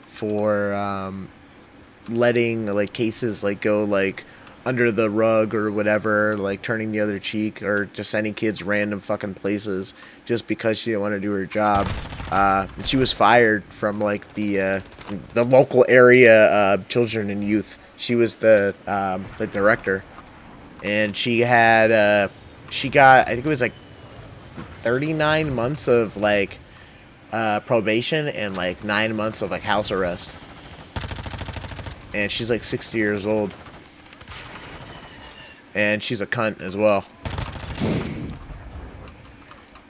S1: for letting like cases like go like under the rug or whatever, like turning the other cheek or just sending kids random fucking places just because she didn't want to do her job. She was fired from like the local area children and youth. She was the director, and she had she got, I think it was like 39 months of like probation and like 9 months of like house arrest. And she's like 60 years old. And she's a cunt as well.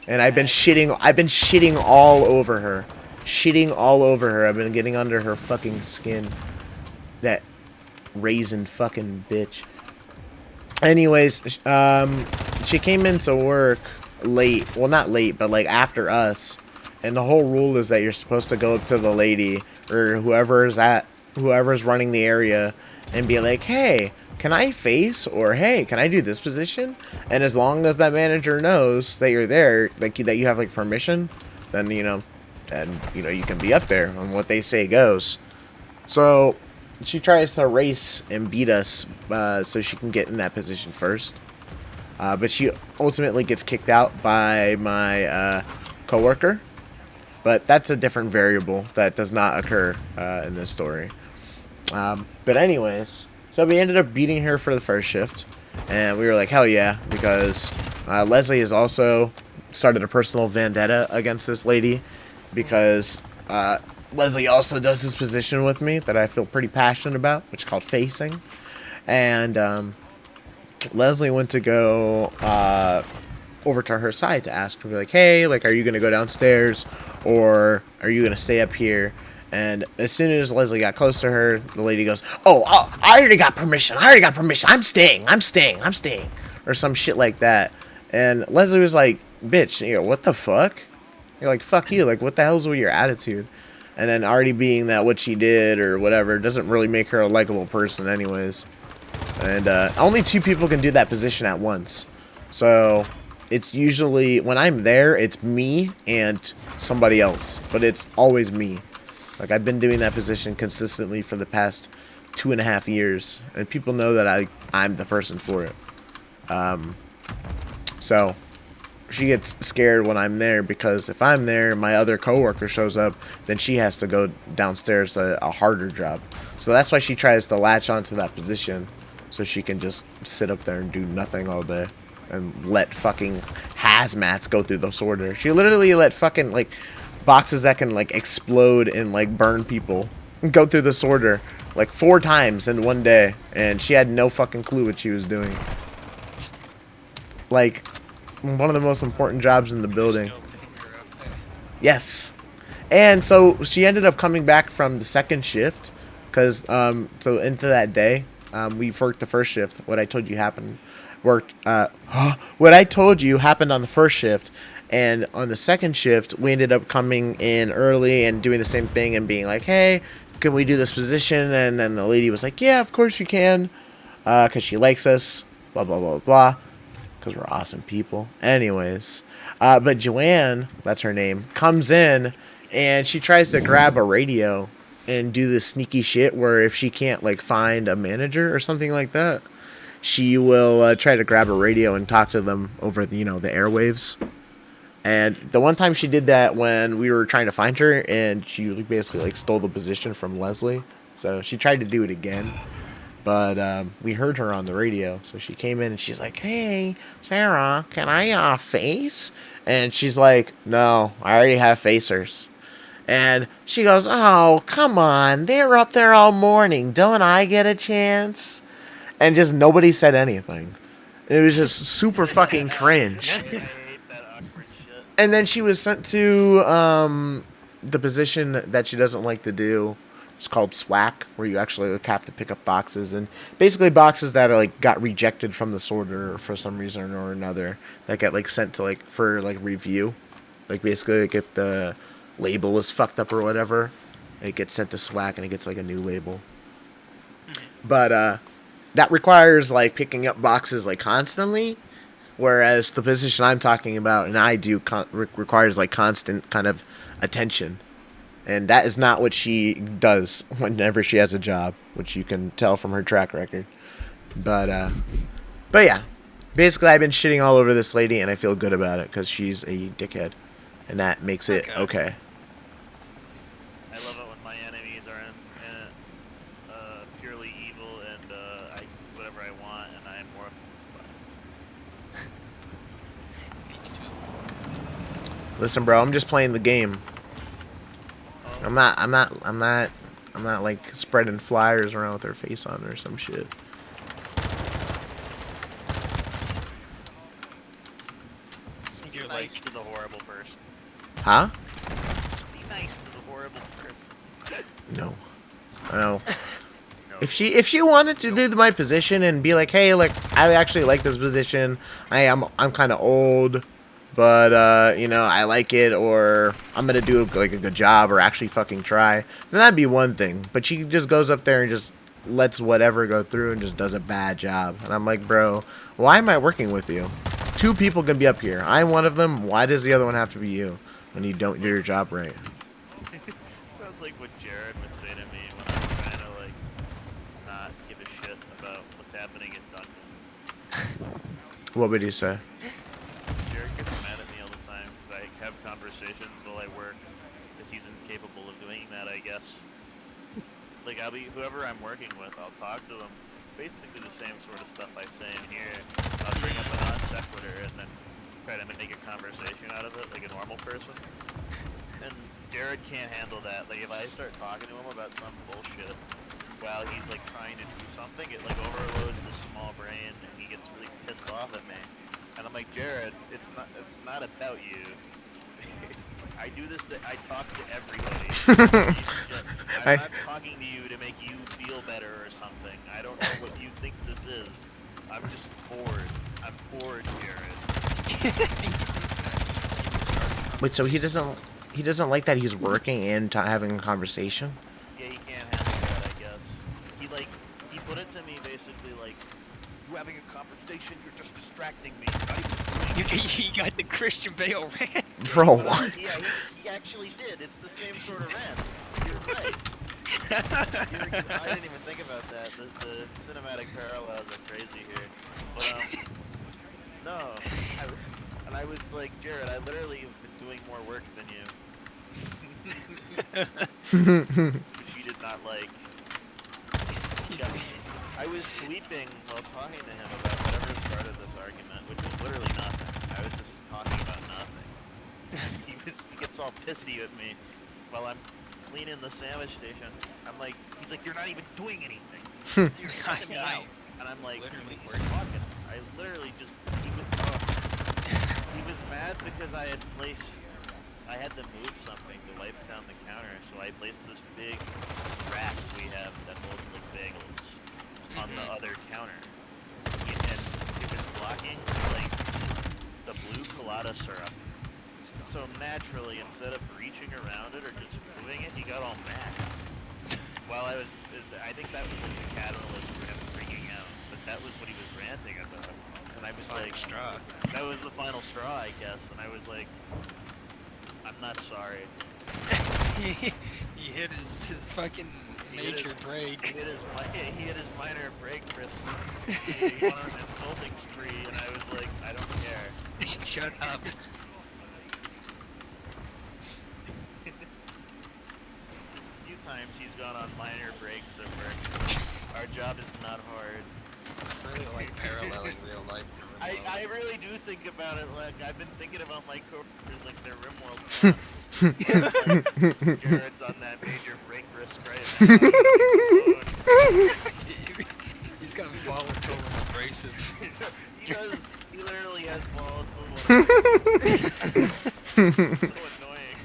S1: And I've been shitting all over her. I've been getting under her fucking skin. That raisin fucking bitch. Anyways, she came into work late. Well, not late, but like after us. And the whole rule is that you're supposed to go up to the lady or whoever's running the area and be like, hey, can I face, or hey, can I do this position? And as long as that manager knows that you're there, like that you have like permission, then you can be up there, and what they say goes. So she tries to race and beat us so she can get in that position first. But she ultimately gets kicked out by my coworker. But that's a different variable that does not occur in this story. But anyways, so we ended up beating her for the first shift. And we were like, hell yeah, because Leslie has also started a personal vendetta against this lady. Because Leslie also does this position with me that I feel pretty passionate about, which is called facing. And Leslie went to go over to her side to ask her, like, hey, like, are you going to go downstairs or are you going to stay up here? And as soon as Leslie got close to her, the lady goes, oh, I already got permission. I'm staying. Or some shit like that. And Leslie was like, bitch, what the fuck? You're like, fuck you. Like, what the hell's with your attitude? And then already being that what she did or whatever doesn't really make her a likable person anyways. And only 2 people can do that position at once. So it's usually, when I'm there, it's me and somebody else. But it's always me. Like, I've been doing that position consistently for the past 2.5 years. And people know that I'm the person for it. So she gets scared when I'm there, because if I'm there and my other coworker shows up, then she has to go downstairs to a harder job. So that's why she tries to latch onto that position, so she can just sit up there and do nothing all day and let fucking hazmats go through the sorter. She literally let fucking like boxes that can like explode and like burn people go through the sorter like 4 times in one day, and she had no fucking clue what she was doing. Like, one of the most important jobs in the building. Yes. And so she ended up coming back from the second shift, because so into that day, we worked the first shift. What I told you happened what I told you happened on the first shift, and on the second shift we ended up coming in early and doing the same thing and being like, hey, can we do this position? And then the lady was like, yeah, of course you can, because she likes us, blah blah blah blah, because we're awesome people. Anyways, but Joanne, that's her name, comes in and she tries to grab a radio and do this sneaky shit where if she can't like find a manager or something like that, she will try to grab a radio and talk to them over the, the airwaves. And the one time she did that when we were trying to find her, and she basically like stole the position from Leslie. So she tried to do it again. But we heard her on the radio, so she came in and she's like, hey, Sarah, can I face? And she's like, no, I already have facers. And she goes, oh, come on, they're up there all morning. Don't I get a chance? And just nobody said anything. It was just super fucking cringe. And then she was sent to the position that she doesn't like to do. It's called SWAC, where you actually have to pick up boxes, and basically boxes that are like got rejected from the sorter for some reason or another, that get like sent to like for like review. Like basically like if the label is fucked up or whatever, it gets sent to SWAC and it gets like a new label. But that requires like picking up boxes like constantly, whereas the position I'm talking about and I do requires like constant kind of attention. And that is not what she does whenever she has a job, which you can tell from her track record. But yeah, basically I've been shitting all over this lady, and I feel good about it because she's a dickhead, and that makes it okay.
S3: I love it when my enemies are purely evil and I do whatever I want, and I am more.
S1: Listen, bro, I'm just playing the game. I'm not like spreading flyers around with her face on or some shit.
S3: You're nice to the horrible person.
S1: Huh?
S3: Be nice to the horrible person.
S1: No. No. If she wanted to do my position and be like, hey, like I actually like this position. I'm kind of old, but I like it, or I'm gonna do like a good job or actually fucking try, then that'd be one thing. But she just goes up there and just lets whatever go through and just does a bad job, and I'm like, bro, why am I working with you? 2 people can be up here. I'm one of them. Why does the other one have to be you when you don't do your job right?
S3: Sounds like what Jared would say to me when I'm trying to like not give a shit about what's happening in Dunkin.
S1: What would he say?
S3: Jared gets mad at me all the time because I have conversations while I work, because he's incapable of doing that, I guess. Like, I'll be, whoever I'm working with, I'll talk to them, basically the same sort of stuff I say in here. I'll bring up a non sequitur and then try to make a conversation out of it, like a normal person. And Jared can't handle that. Like, if I start talking to him about some bullshit while he's, like, trying to do something, it, like, overloads his small brain, and he gets really pissed off at me. And I'm like, Jared, it's not about you. I do this, I talk to everybody. I'm not talking to you to make you feel better or something. I don't know what you think this is. I'm just bored. I'm bored, Jared.
S1: Wait, so he doesn't like that he's working and having a conversation?
S3: Yeah, he can't handle that, I guess. He put it to me basically like, you having a conversation, you're just distracting me. You're not even doing
S2: You got the Christian Bale rant.
S1: Bro, what?
S3: Yeah, he actually did. It's the same sort of rant. You're right. I didn't even think about that. The cinematic parallels are crazy here. But, no. I was like, Jared, I literally have been doing more work than you. Which he did not like. I was sleeping while talking to him about whatever started this argument, which was literally nothing. I was just talking about nothing. He gets all pissy at me while I'm cleaning the sandwich station. I'm like, he's like, you're not even doing anything. You're cussing me out. And I'm like, literally, we're talking. I literally just, he was mad because I had to move something to wipe down the counter, so I placed this big rack we have that holds like bagels on the other counter. And it was blocking like the blue colada syrup. So naturally, instead of reaching around it or just moving it, he got all mad. I think that was like the catalyst for him freaking out. But that was what he was ranting about. And I was like, straw. That was the final straw, I guess. And I was like, I'm not sorry.
S2: He hit his fucking major break.
S3: He hit his minor break risk. He went on an insulting spree, and I was like, I don't care.
S2: Shut up.
S3: Times he's gone on minor breaks at work. Our job is not hard.
S2: Really like paralleling real life.
S3: I really do think about it like I've been thinking about my coworkers like their RimWorld like, Jared's on that major break risk right now.
S2: He's got volatile and abrasive.
S3: He literally has volatile and so annoying.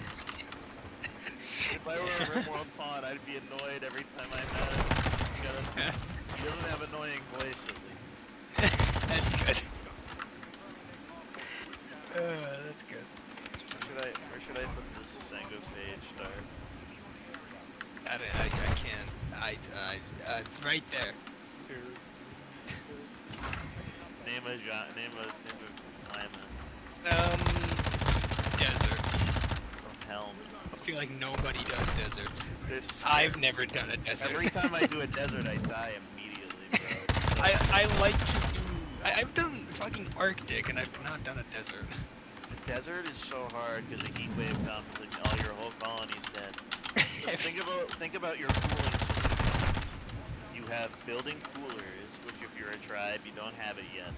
S3: If I were a RimWorld pawn, I'd be annoyed every time I met him. He doesn't have annoying voice, at least.
S2: That's good. That's good.
S3: Where should I put this Sango page star?
S2: I can't. Right there.
S3: Name a climate.
S2: Desert.
S3: From Helm.
S2: I feel like nobody does deserts. I've never done a desert.
S3: Every time I do a desert, I die immediately, bro.
S2: I like to do. I've done fucking Arctic, and I've not done a desert.
S3: The desert is so hard because a heat wave comes and all your whole colony's dead. So think about your cooling system. You have building coolers, which if you're a tribe, you don't have it yet.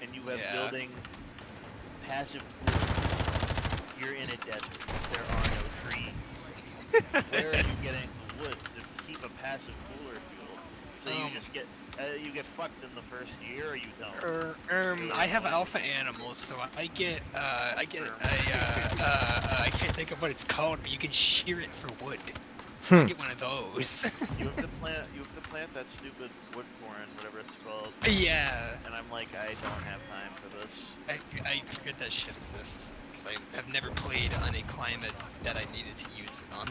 S3: And you have building passive coolers. You're in a desert. There are no trees. Where are you getting the wood to keep a passive cooler fuel? So you just get you get fucked in the first year, or you don't?
S2: I have alpha animals, so I get I can't think of what it's called, but you can shear it for wood. So I get one of those.
S3: You have to plant that stupid wood corn, whatever it's called.
S2: Yeah.
S3: And I'm like, I don't have time for this.
S2: I figured that shit exists because I have never played on a climate that I needed to use it on.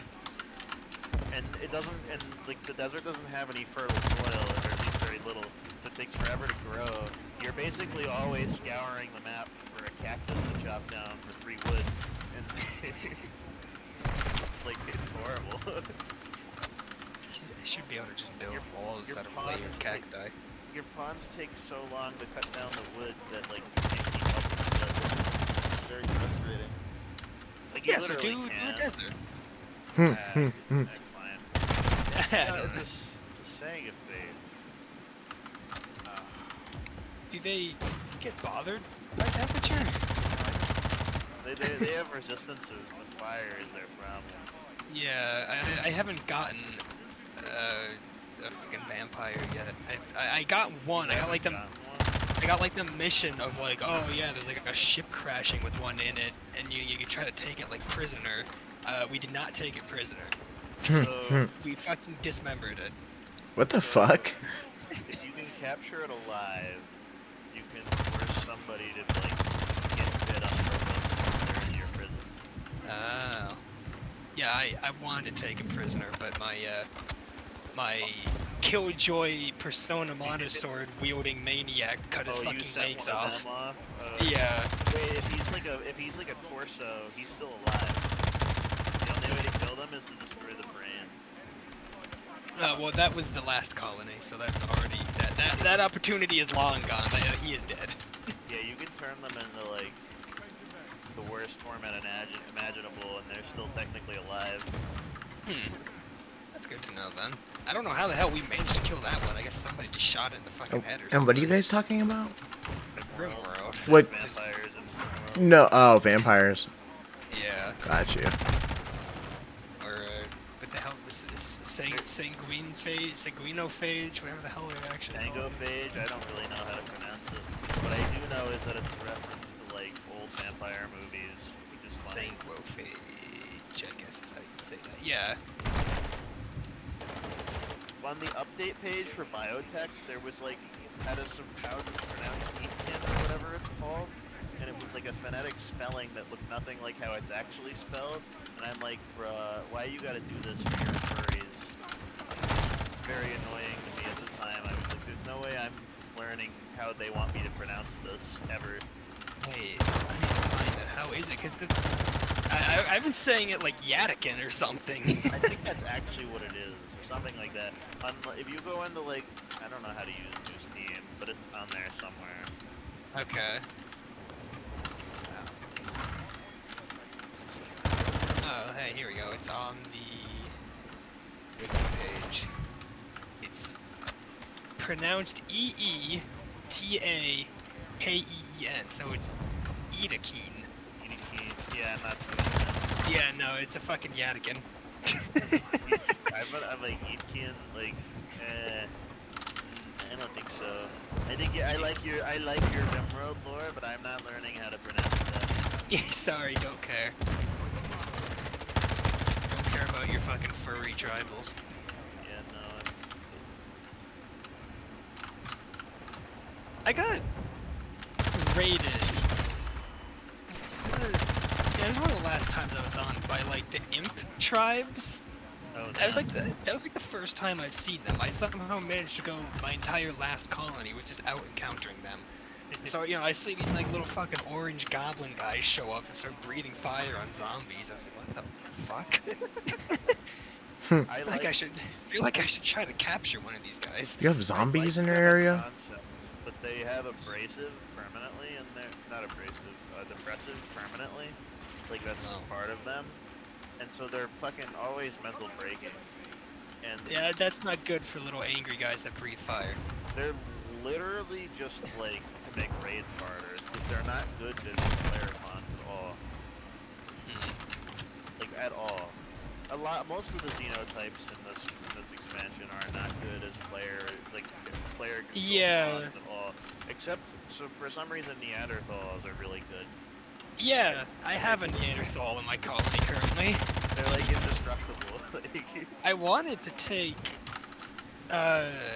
S3: And it doesn't, and like the desert doesn't have any fertile soil, or at least very little. So it takes forever to grow. You're basically always scouring the map for a cactus to chop down for 3 wood, and like it's horrible.
S2: I should be able to just build walls that are layered cacti.
S3: Your ponds take so long to cut down the wood that like you can't keep up with the desert. It's very frustrating. Like,
S2: yeah, so do a desert.
S3: It's a saying if
S2: do they get bothered by temperature?
S3: They have resistances with fire is their problem.
S2: Yeah, I haven't gotten a fucking vampire yet. I got one. I got like the mission of like, oh yeah, there's like a ship crashing with one in it, and you try to take it like prisoner. We did not take it prisoner. So we fucking dismembered it.
S1: What the fuck?
S3: If you can capture it alive, you can force somebody to like get bit on purpose in your prison.
S2: Oh. Yeah, I wanted to take him prisoner, but my Killjoy Persona Monosword wielding maniac cut his
S3: Oh, you
S2: fucking
S3: set
S2: legs
S3: one of
S2: off.
S3: them off?
S2: Yeah.
S3: Wait, if he's like a torso, he's still alive. The only way to kill them is to destroy the brain.
S2: Well, that was the last colony, so that's already that opportunity is long gone. He is dead.
S3: Yeah, you can turn them into like the worst torment imaginable, and they're still technically alive.
S2: That's good to know then. I don't know how the hell we managed to kill that one. I guess somebody just shot it in the fucking head or something.
S1: And what are you guys talking about?
S2: Rimworld.
S1: What?
S3: Vampires and
S1: No. Oh, vampires.
S2: Yeah.
S1: Got you.
S2: Or what the hell? This is sanguinophage, whatever the hell it actually.
S3: Sangophage. I don't really know how to pronounce it. What I do know is that it's a reference to like old vampire movies, which is funny.
S2: Sanguinophage, I guess is how you say that. Yeah.
S3: On the update page for biotech, there was like how to pronounce Dunkin or whatever it's called, and it was like a phonetic spelling that looked nothing like how it's actually spelled. And I'm like, bruh, why you gotta do this for your furries? Very annoying to me at the time. I was like, there's no way I'm learning how they want me to pronounce this ever.
S2: Wait, I need to find it. How is it? Because it's I've been saying it like Yatican or something.
S3: I think that's actually what it is, or something like that. If you go into like, I don't know how to use new Steam, but it's on there somewhere.
S2: Okay. Oh, hey, here we go. It's on the wiki page. It's pronounced E-E-T-A-K-E-E-N, so it's Edakeen.
S3: Edakeen, yeah, not good.
S2: Yeah, no, it's a fucking Yatican.
S3: I'm like Edakeen, like, I don't think so. I think I like your Rimworld lore, but I'm not learning how to pronounce that.
S2: Yeah, sorry, don't care. Don't care about your fucking furry tribals.
S3: Yeah, no, it's...
S2: I got raided. It was one of the last times I was on by like the imp tribes.
S3: Oh,
S2: that was like the first time I've seen them. I somehow managed to go my entire last colony, which is out encountering them. So, you know, I see these like little fucking orange goblin guys show up and start breathing fire on zombies. I was like, what the fuck? I feel like I should try to capture one of these guys.
S1: You have zombies in your area?
S3: Concept, but they have abrasive permanently, and they're not abrasive, depressive permanently. Like that's part of them, and so they're fucking always mental breaking. And
S2: yeah, that's not good for little angry guys that breathe fire.
S3: They're literally just like to make raids harder. They're not good visual player cons at all. Like at all. Most of the xenotypes in this expansion are not good as player control cons at all. Except, so for some reason Neanderthals are really good.
S2: Yeah, I have a Neanderthal in my colony currently.
S3: They're like indestructible.
S2: I wanted to take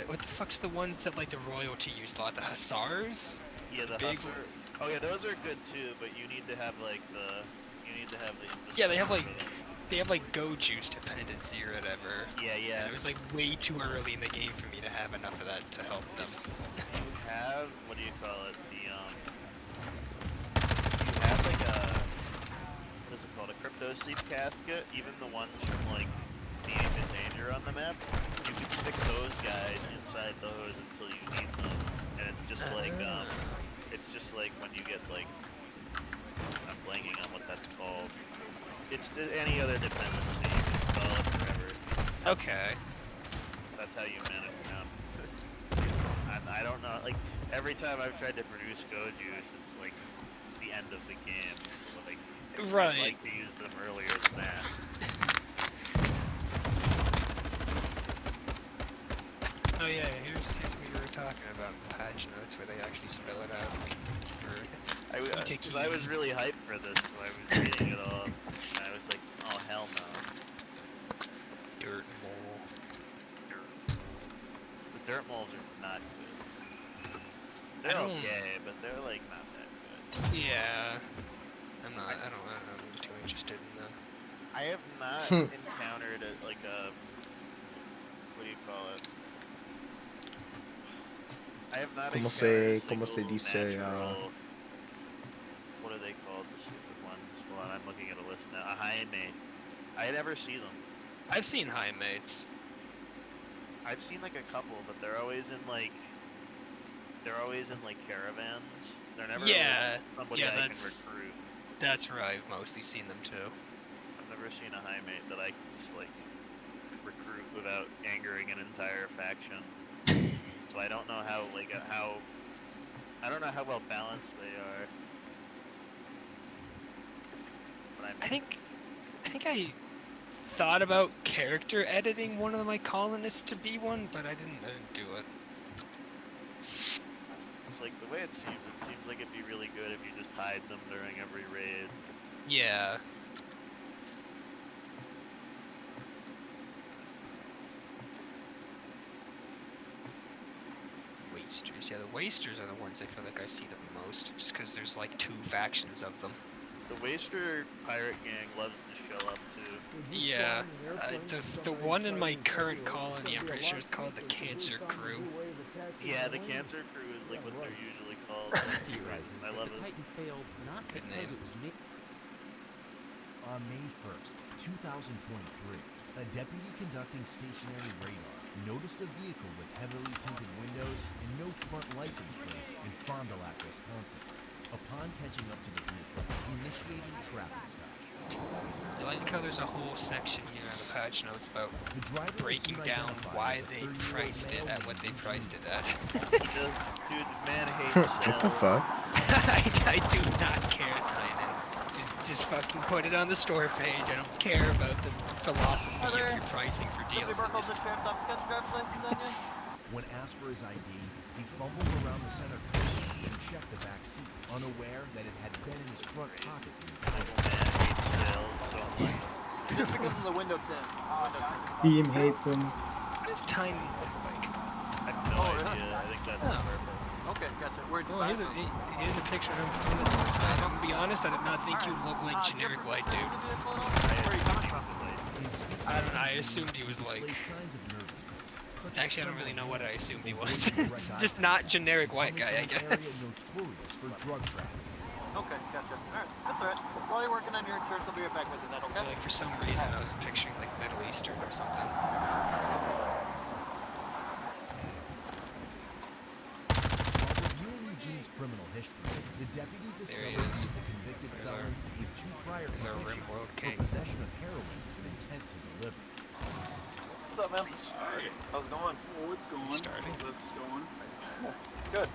S2: what the fuck's the ones that like the royalty used a lot? The Hussars?
S3: Yeah, the
S2: big
S3: Hussar. Oh yeah, those are good too, but you need to have like the
S2: yeah, they have like go juice dependency or whatever.
S3: Yeah, yeah.
S2: And it was like way too early in the game for me to have enough of that to help them.
S3: You have, what do you call it? You have like what is it called? A crypto sleep casket. Even the ones from like the Ancient Danger on the map, you can stick those guys inside those until you need them, and it's just like when you get like, I'm blanking on what that's called. It's any other dependency, you can spell it forever.
S2: Okay.
S3: That's how you manage them. I don't know, like, every time I've tried to produce Go Juice, it's like the end of the game. So, like,
S2: right.
S3: I'd like to use them earlier than that.
S2: Oh yeah, here's what you were talking about in patch notes where they actually spell it out.
S3: I was really hyped for this when I was reading it all. And I was like, oh hell no.
S2: Dirt mole.
S3: The dirt moles are not good. They're okay, but they're like not that good.
S2: Yeah. I don't know too interested in them.
S3: I have not encountered like a, what do you call it? I have not
S1: ¿Cómo
S3: encountered
S1: cómo se
S3: single
S1: dice?
S3: natural, what are they called, the stupid ones? Hold on, I'm looking at a list now. A Jaime. I never see them.
S2: I've seen high mates.
S3: I've seen like a couple, but they're always in like caravans. They're never somebody I can recruit.
S2: That's where I've mostly seen them too.
S3: I've never seen a high mate that I can just like recruit without angering an entire faction. So I don't know how how well balanced they are. But
S2: I think I thought about character editing one of my colonists to be one, but I didn't do it.
S3: It's like the way it seems like it'd be really good if you just hide them during every raid.
S2: Yeah. Wasters. Yeah, the Wasters are the ones I feel like I see the most, just because there's like 2 factions of them.
S3: The Waster pirate gang loves to show up too.
S2: Yeah, the one in my current colony, I'm pretty sure it's called the Cancer Crew.
S3: Yeah, the Cancer Crew is like what they're usually called. I love it.
S12: Titan failed not
S2: Good
S12: because
S2: name.
S12: it was made.
S13: On May 1st, 2023, a deputy conducting stationary radar noticed a vehicle with heavily tinted windows and no front license plate in Fond du Lac, Wisconsin. Upon catching up to the vehicle, he initiated a traffic stop.
S2: I like how there's a whole section here in the patch notes about
S13: The driver was
S2: breaking
S13: soon
S2: down
S13: identified
S2: why
S13: as a
S2: they
S13: 30-year-old
S2: priced it
S13: male
S2: at what
S13: named
S2: they
S13: Eugene.
S2: priced it at.
S3: Dude, man hates
S1: What the fuck?
S2: I do not care, Tynan. Just fucking put it on the store page. I don't care about the philosophy of your pricing for deals. in this.
S13: When asked for his ID, he fumbled around the center console and checked the back seat, unaware that it had been in his front pocket the entire time.
S14: Just because of the window tint.
S5: Beam hates him.
S2: What does Tynan look like?
S3: I have no idea. I think that's on purpose.
S14: Okay, gotcha. Where'd you
S2: Oh,
S14: buy
S2: here's
S14: from?
S2: here's a picture of him from this website. I'm gonna be honest, I did not think you looked like generic white dude.
S14: Where are you coming from?
S2: I don't know, I assumed he was like...
S13: Signs of nervousness, such as
S2: Actually, I don't really know what I assumed he was.
S13: avoiding
S2: It's
S13: direct
S2: just
S13: eye
S2: not
S13: contact,
S2: generic white
S13: coming
S2: guy, I
S13: from an area
S2: guess.
S13: notorious for drug trafficking.
S14: Okay, gotcha. Alright, that's alright. While you're working on your insurance, I'll be right back with you then, okay?
S2: Like, for some reason, I was picturing, like, Middle Eastern or something.
S13: While reviewing Eugene's criminal history, the deputy discovered he was a convicted felon with 2 prior
S2: There's our
S13: convictions
S2: Rimworld
S13: for
S2: King.
S13: possession of heroin with intent to deliver.
S14: What's up, man? Alright. How's it going? Oh, it's going.
S2: Starting.
S14: How's this going? Good.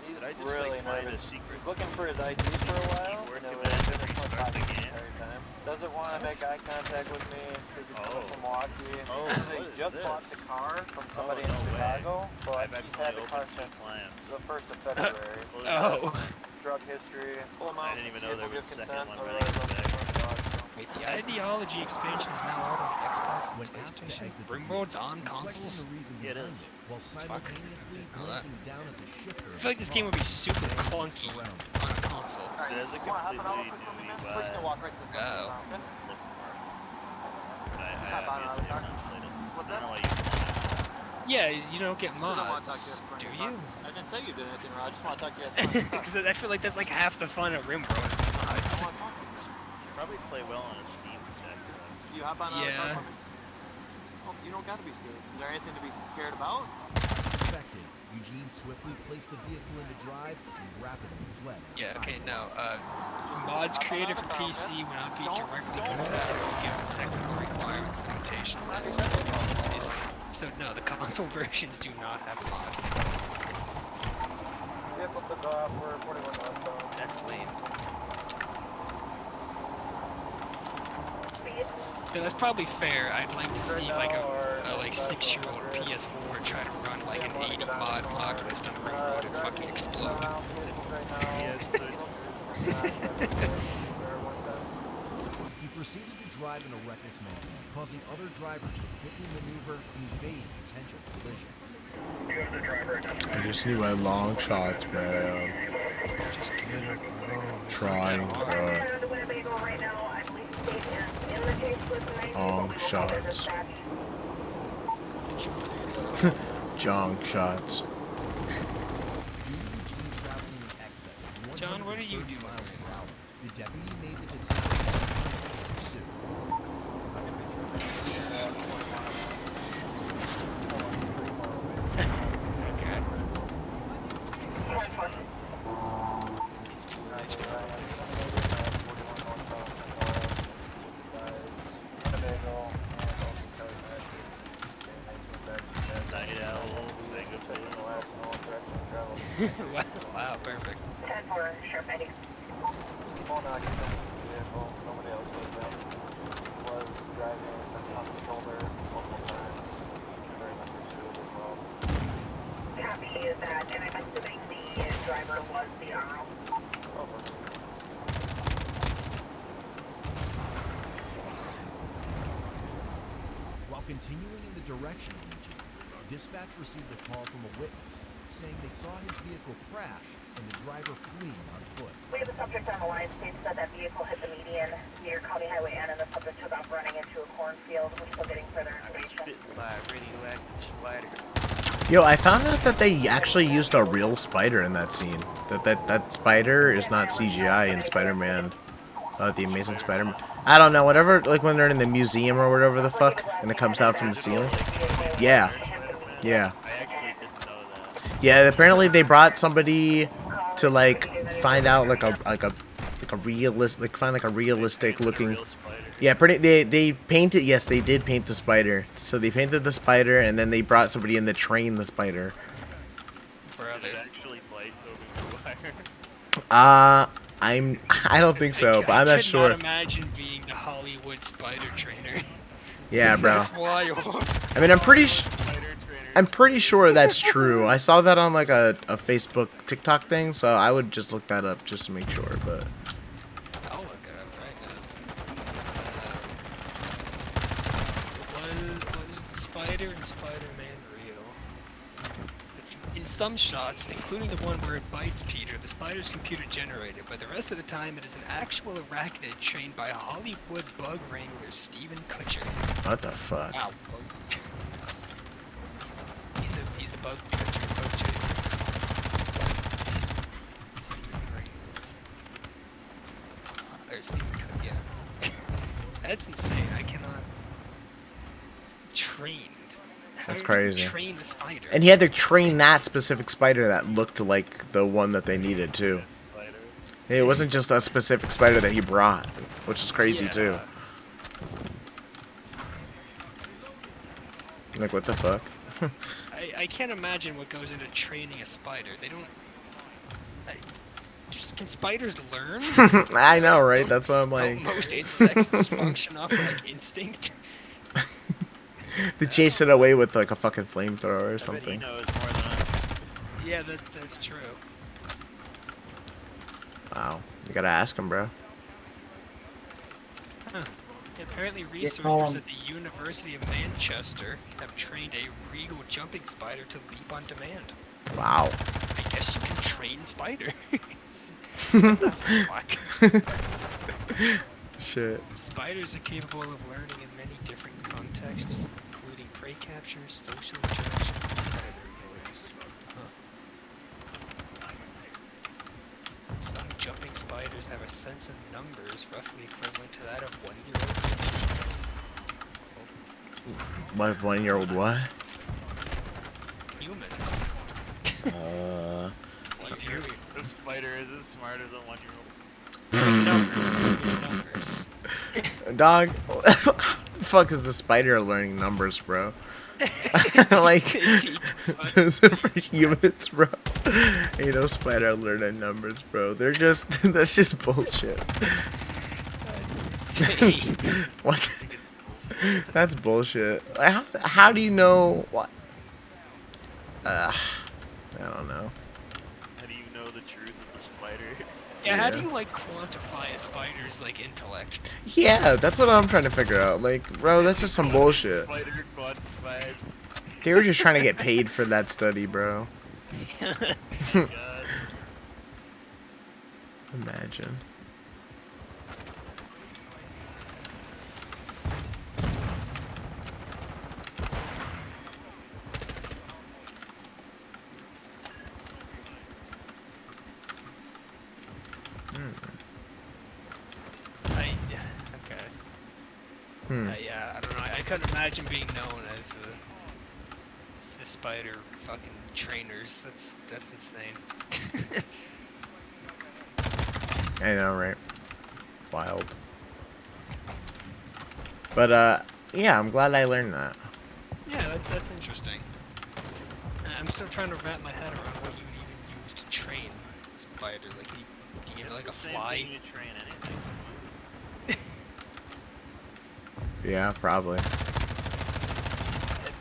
S14: He's
S3: Did I just,
S14: really
S3: like, find a
S14: nervous.
S3: secret
S14: He's looking for his ID for a while.
S3: keyword
S14: No,
S3: to
S14: it's
S3: mention
S14: been in his front
S3: restart the
S14: pocket the
S3: game?
S14: entire time. Doesn't want to make eye contact with me. Says he's coming
S3: Oh.
S14: from Milwaukee.
S3: Oh,
S14: They
S3: what is
S14: just
S3: this?
S14: bought the car from somebody
S3: no
S14: in
S3: way.
S14: Chicago, but
S3: I've
S14: he's had
S3: accidentally
S14: the car
S3: opened 2
S14: since
S3: plans.
S14: the 1st of February.
S2: Oh.
S14: Drug history, pull him out,
S3: I didn't even
S14: see
S3: know
S14: if
S3: there
S14: he'll
S3: was
S14: give
S3: a second
S14: consent,
S3: one
S14: otherwise
S3: ready
S14: I'll
S3: to
S14: give him a dog.
S2: Wait, the Ideology expansion is now out on Xbox and
S13: When asked to
S2: PlayStation?
S13: exit the
S2: Rimworld's
S13: vehicle,
S2: on
S13: he questioned
S2: consoles?
S13: the reason
S3: Yeah, it
S13: behind
S3: is.
S13: it, while simultaneously
S2: Know that.
S13: glancing down at the shifter
S2: I feel like this game would be super clunky on a console.
S14: Alright,
S3: There's a
S14: you wanna hop in all
S3: completely
S14: quick with me,
S3: new
S14: man? We're just gonna walk right to the front of the car, okay?
S3: I
S14: Hop on out of the car. What's that?
S2: Yeah, you don't get
S14: Just 'cause I wanna talk to
S2: mods,
S14: you at the front
S2: do
S14: of your
S2: you?
S14: car. I didn't tell you did anything wrong. I just want to talk to you at the front of the car.
S2: Because I feel like that's like half the fun of Rimworld is the mods.
S14: I want to talk to you.
S3: Probably play well on a Steam protector.
S14: Can you hop on out of the car
S2: Yeah.
S14: for me? Oh, you don't gotta be scared. Is there anything to be scared about?
S13: As expected, Eugene swiftly placed the vehicle into drive and rapidly fled.
S2: Yeah, okay, no, mods created for PC will not be directly compatible given technical requirements, limitations, and server policies. So no, the console versions do not have mods.
S14: Vehicle took off. We're 41 westbound.
S2: That's lame. So that's probably fair. I'd like to see like a like 6-year-old PS4 try to run like an 80 mod list on Rimworld and fucking explode.
S13: He proceeded to drive in a reckless manner, causing other drivers to quickly maneuver and evade potential collisions.
S1: I just need my long shots, man.
S2: Just get it, bro.
S1: Trying, bro.
S4: Winnebago right now. I believe
S1: Long shots. Jong shots.
S2: John, what are you doing?
S13: The deputy made the decision to pursue.
S2: Wow, perfect.
S15: 10-4, sharp 90.
S16: Somebody else was driving on the shoulder multiple times during the pursuit as well.
S15: Copy that, and I'm assuming the driver was the RO.
S13: While continuing in the direction of Eugene, dispatch received a call from a witness saying they saw his vehicle crash and the driver fleeing on foot.
S15: We have a subject on the line. States that that vehicle hit the median near County Highway N, and the subject took off running into a cornfield. We're still getting further information.
S1: Yo, I found out that they actually used a real spider in that scene. That spider is not CGI in Spider-Man, the Amazing Spider-Man. I don't know, whatever, like when they're in the museum or whatever the fuck, and it comes out from the ceiling. Yeah. Yeah. Yeah, apparently they brought somebody to like find out like a realistic, find like a realistic looking. Yeah, they painted. Yes, they did paint the spider. So they painted the spider, and then they brought somebody in to train the spider. I don't think so, but I'm not sure.
S2: I could not imagine being the Hollywood spider trainer.
S1: Yeah, bro.
S2: That's wild.
S1: I mean, I'm pretty sure that's true. I saw that on like a Facebook TikTok thing, so I would just look that up just to make sure, but
S2: I'll look it up right now. Was the spider and Spider-Man real? In some shots, including the one where it bites Peter, the spider's computer generated, but the rest of the time it is an actual arachnid trained by Hollywood bug wrangler Steven Kutcher.
S1: what the fuck?
S2: Wow. He's a bug chaser. Steven Or Steven Kutcher, yeah. That's insane. I cannot. Trained.
S1: That's crazy.
S2: Train the spider.
S1: And he had to train that specific spider that looked like the one that they needed too. It wasn't just a specific spider that he brought, which is crazy too. Like, what the fuck?
S2: I can't imagine what goes into training a spider. They don't. Can spiders learn?
S1: I know, right? That's what I'm like.
S2: Most insects just function off of like instinct.
S1: They chase it away with like a fucking flamethrower or something.
S2: Yeah, that's true.
S1: Wow, you gotta ask him, bro.
S2: Huh. Apparently, researchers at the University of Manchester have trained a regal jumping spider to leap on demand.
S1: Wow.
S2: I guess you can train spider. What the fuck?
S1: Shit.
S2: Spiders are capable of learning in many different contexts, including prey capture, social interactions, and predator avoidance. Some jumping spiders have a sense of numbers roughly equivalent to that of 1-year-old
S1: What if 1-year-old what?
S2: humans.
S3: This spider is as smart as a 1-year-old.
S2: Numbers.
S1: Dog, how the fuck is the spider learning numbers, bro? Like, those are for humans, bro. Ain't no spider learning numbers, bro. They're just, that's just bullshit.
S2: That's insane.
S1: What? That's bullshit. How do you know what? I don't know.
S3: How do you know the truth of the spider?
S2: Yeah, how do you like quantify a spider's like intellect?
S1: Yeah, that's what I'm trying to figure out. Like, bro, that's just some bullshit.
S3: Spider quantified.
S1: They were just trying to get paid for that study, bro.
S3: Oh
S1: Imagine.
S2: couldn't imagine being known as the spider fucking trainers. That's insane.
S1: I know, right? Wild. But yeah, I'm glad I learned that.
S2: Yeah, that's interesting. I'm still trying to wrap my head around what you would even use to train a spider. Like, do you get like a fly?
S3: You train anything.
S1: Yeah, probably.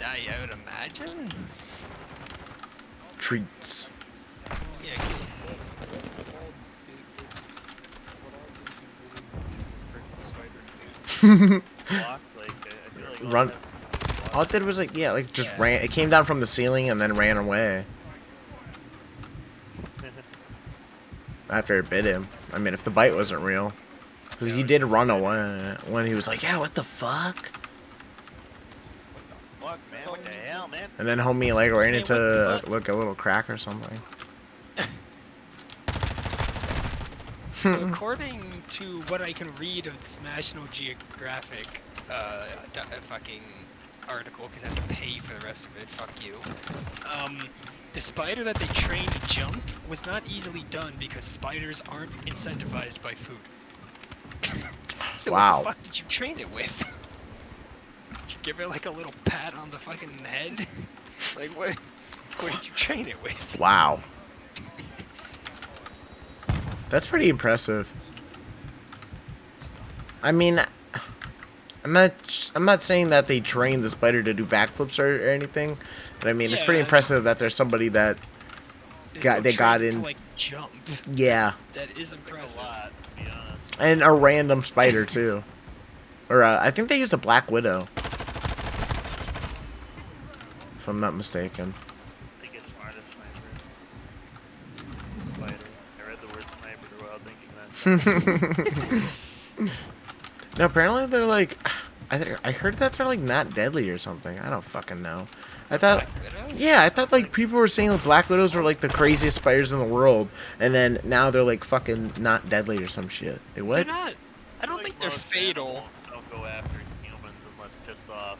S2: I would imagine.
S1: Treats.
S2: Yeah.
S1: Run. All it did was like, yeah, like just ran. It came down from the ceiling and then ran away. After it bit him. I mean, if the bite wasn't real. Because he did run away when he was like, yeah, what the fuck?
S3: Fuck, man, what the hell, man?
S1: And then homie like ran into like a little crack or something.
S2: So according to what I can read of this National Geographic fucking article, because I have to pay for the rest of it, fuck you. The spider that they trained to jump was not easily done because spiders aren't incentivized by food. So
S1: wow.
S2: What the fuck did you train it with? Did you give it like a little pat on the fucking head? Like what did you train it with?
S1: Wow. That's pretty impressive. I mean, I'm not saying that they trained the spider to do backflips or anything, but I mean it's pretty impressive that there's somebody that got in.
S2: To, like, jump.
S1: Yeah.
S2: That is impressive.
S1: And a random spider too, or I think they used a black widow, if I'm not mistaken.
S3: I think it's smartest sniper. Spider. I read the word sniper while thinking that.
S1: No, apparently they're like, I heard that they're like not deadly or something. I don't fucking know. I thought, yeah, I thought like people were saying that black widows were like the craziest spiders in the world, and then now they're like fucking not deadly or some shit. They what?
S2: They're not. I don't think they're fatal.
S3: Don't go after humans unless pissed off.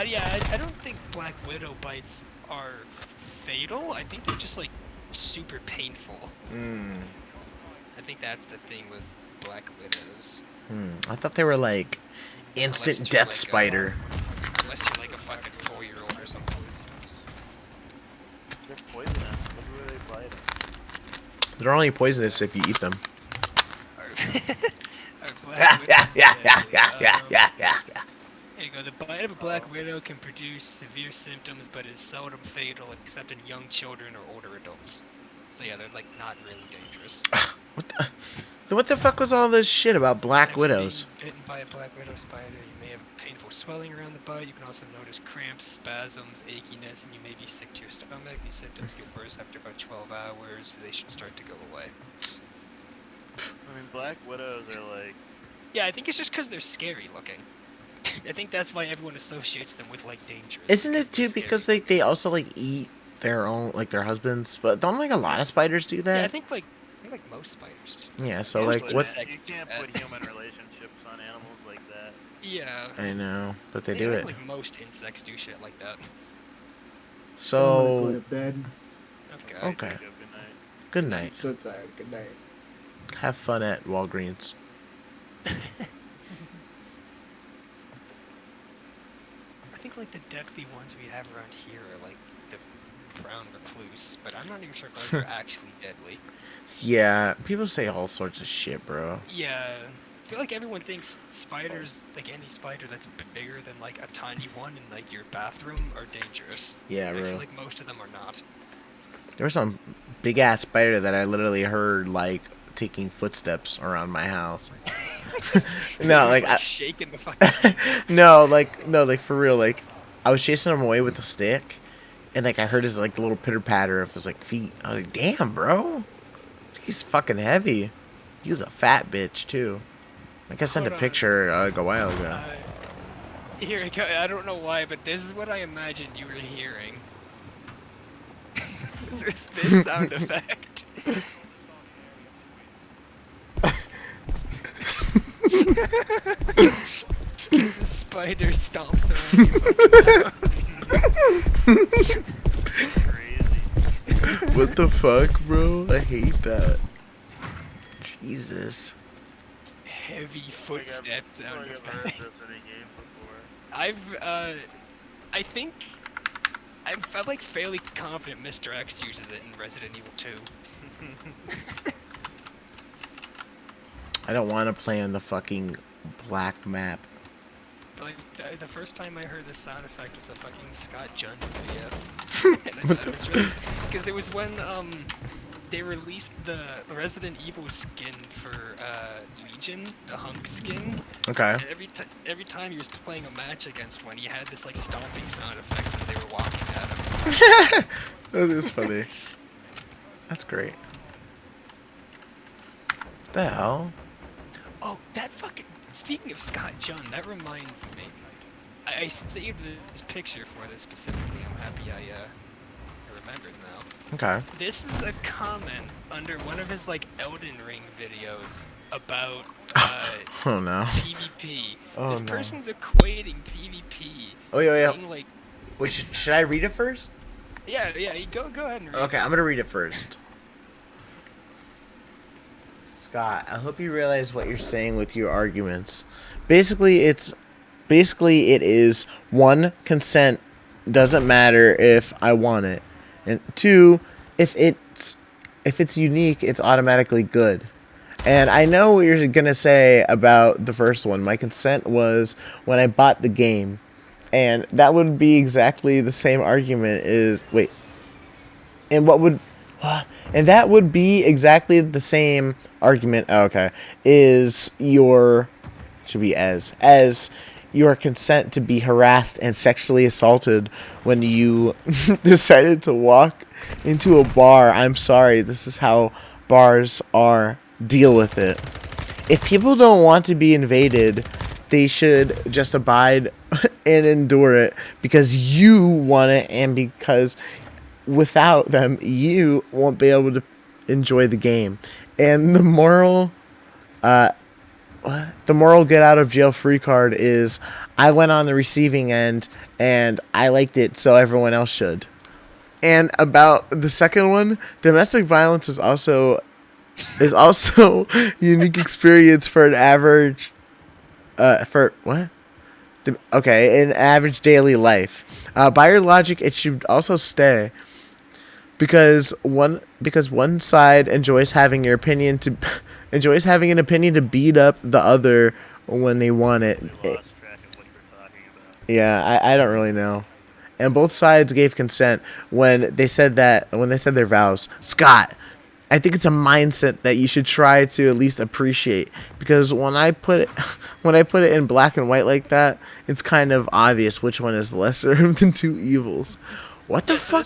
S2: Yeah, I don't think black widow bites are fatal. I think they're just like super painful. I think that's the thing with black widows.
S1: I thought they were like instant death
S2: like
S1: spider.
S2: Unless you're like a fucking 4-year-old or something.
S3: They're poisonous. What do they bite?
S1: They're only poisonous if you eat them.
S2: There you go. The bite of a black widow can produce severe symptoms, but is seldom fatal except in young children or older adults. So yeah, they're like not really dangerous.
S1: What the fuck was all this shit about black widows?
S2: Being bitten by a black widow spider, you may have painful swelling around the bite. You can also notice cramps, spasms, achiness, and you may be sick to your stomach. These symptoms get worse after about 12 hours, but they should start to go away.
S3: I mean, black widows are like...
S2: Yeah, I think it's just because they're scary looking. I think that's why everyone associates them with, like, dangerous.
S1: Isn't it too because like they also like eat their own, like their husbands? But don't like a lot of spiders do that?
S2: Yeah, I think like most spiders do.
S1: Yeah, so like what?
S3: You can't put human relationships on animals like that.
S2: Yeah.
S1: I know, but they
S2: I
S1: do
S2: think,
S1: it.
S2: Like most insects do shit like that.
S1: So.
S5: Go to bed.
S1: Okay. Good night.
S5: So tired. Good night.
S1: Have fun at Walgreens.
S2: I think like the deadly ones we have around here are like the brown recluse, but I'm not even sure if those are actually deadly.
S1: Yeah, people say all sorts of shit, bro.
S2: Yeah, I feel like everyone thinks spiders, like any spider that's bigger than like a tiny one in like your bathroom, are dangerous.
S1: Yeah,
S2: I
S1: bro.
S2: feel like most of them are not.
S1: There was some big ass spider that I literally heard like taking footsteps around my house. No, like
S2: shaking the fucking
S1: no, like for real, like I was chasing him away with a stick, and like I heard his like little pitter patter of his like feet. I was like, damn, bro, he's fucking heavy. He was a fat bitch too. Like I sent a picture like a while ago.
S2: Here we go. I don't know why, but this is what I imagined you were hearing. this sound effect. This is spider stomps around your fucking house.
S1: What the fuck, bro? I hate that. Jesus.
S2: Heavy footsteps
S3: I
S2: sound
S3: feel like I've heard
S2: effect.
S3: this in a game before.
S2: I think I'm like fairly confident Mr. X uses it in Resident Evil 2.
S1: I don't want to play on the fucking black map.
S2: Like the first time I heard this sound effect was a fucking Scott Jund video, and I thought it was really because it was when they released the Resident Evil skin for Legion, the hunk skin.
S1: Okay.
S2: And every time he was playing a match against one, he had this like stomping sound effect when they were walking at him.
S1: That is funny. That's great. The hell?
S2: Oh, that fucking. Speaking of Scott Jund, that reminds me. I saved this picture for this specifically. I'm happy I remembered now.
S1: Okay.
S2: This is a comment under one of his like Elden Ring videos about
S1: Oh no.
S2: PvP.
S1: Oh
S2: This
S1: no.
S2: person's equating PvP.
S1: Oh yeah.
S2: Being like,
S1: Wait, should I read it first?
S2: yeah, you go ahead and read
S1: Okay,
S2: it.
S1: I'm gonna read it first. Scott, I hope you realize what you're saying with your arguments. Basically, it is one, consent doesn't matter if I want it, and two, if it's unique, it's automatically good. And I know what you're gonna say about the first one. My consent was when I bought the game, and that would be exactly the same argument. And that would be exactly the same argument. Oh, okay, should be as your consent to be harassed and sexually assaulted when you decided to walk into a bar. I'm sorry, this is how bars are. Deal with it. If people don't want to be invaded, they should just abide and endure it because you want it, and because without them, you won't be able to enjoy the game. And the moral get out of jail free card is I went on the receiving end and I liked it, so everyone else should. And about the second one, domestic violence is also unique experience for an average an average daily life. By your logic, it should also stay because one side enjoys having an opinion to beat up the other when they want it. Yeah, I don't really know. And both sides gave consent when they said their vows. Scott, I think it's a mindset that you should try to at least appreciate, because when I put it in black and white like that, it's kind of obvious which one is lesser of the two evils. What the fuck?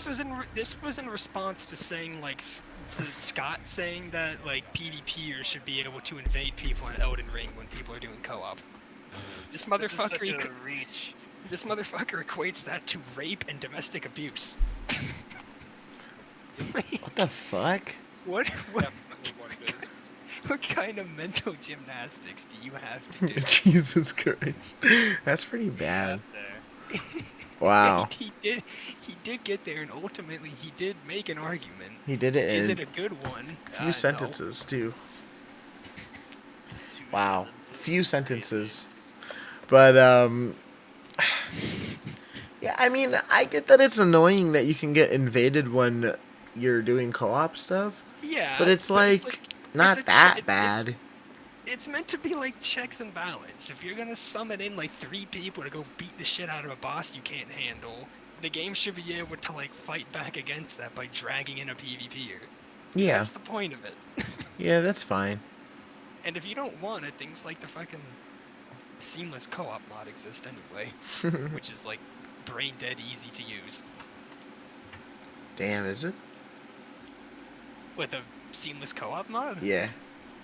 S2: This was in response to saying like Scott saying that like PvPers should be able to invade people in Elden Ring when people are doing co-op. This motherfucker equates that to rape and domestic abuse.
S1: What the fuck?
S2: What kind of mental gymnastics do you have to do?
S1: Jesus Christ, that's pretty bad. Wow.
S2: He did get there, and ultimately he did make an argument.
S1: He did it.
S2: Is it a good one?
S1: Few sentences too. Wow, few sentences. But yeah, I mean, I get that it's annoying that you can get invaded when you're doing co-op stuff.
S2: Yeah,
S1: but it's not that bad.
S2: It's meant to be like checks and balance. If you're gonna summon in like 3 people to go beat the shit out of a boss you can't handle, the game should be able to like fight back against that by dragging in a PvPer.
S1: Yeah.
S2: That's the point of it.
S1: Yeah, that's fine.
S2: And if you don't want it, things like the fucking seamless co-op mod exist anyway, which is like brain dead easy to use.
S1: Damn, is it?
S2: With a seamless co-op mod?
S1: Yeah.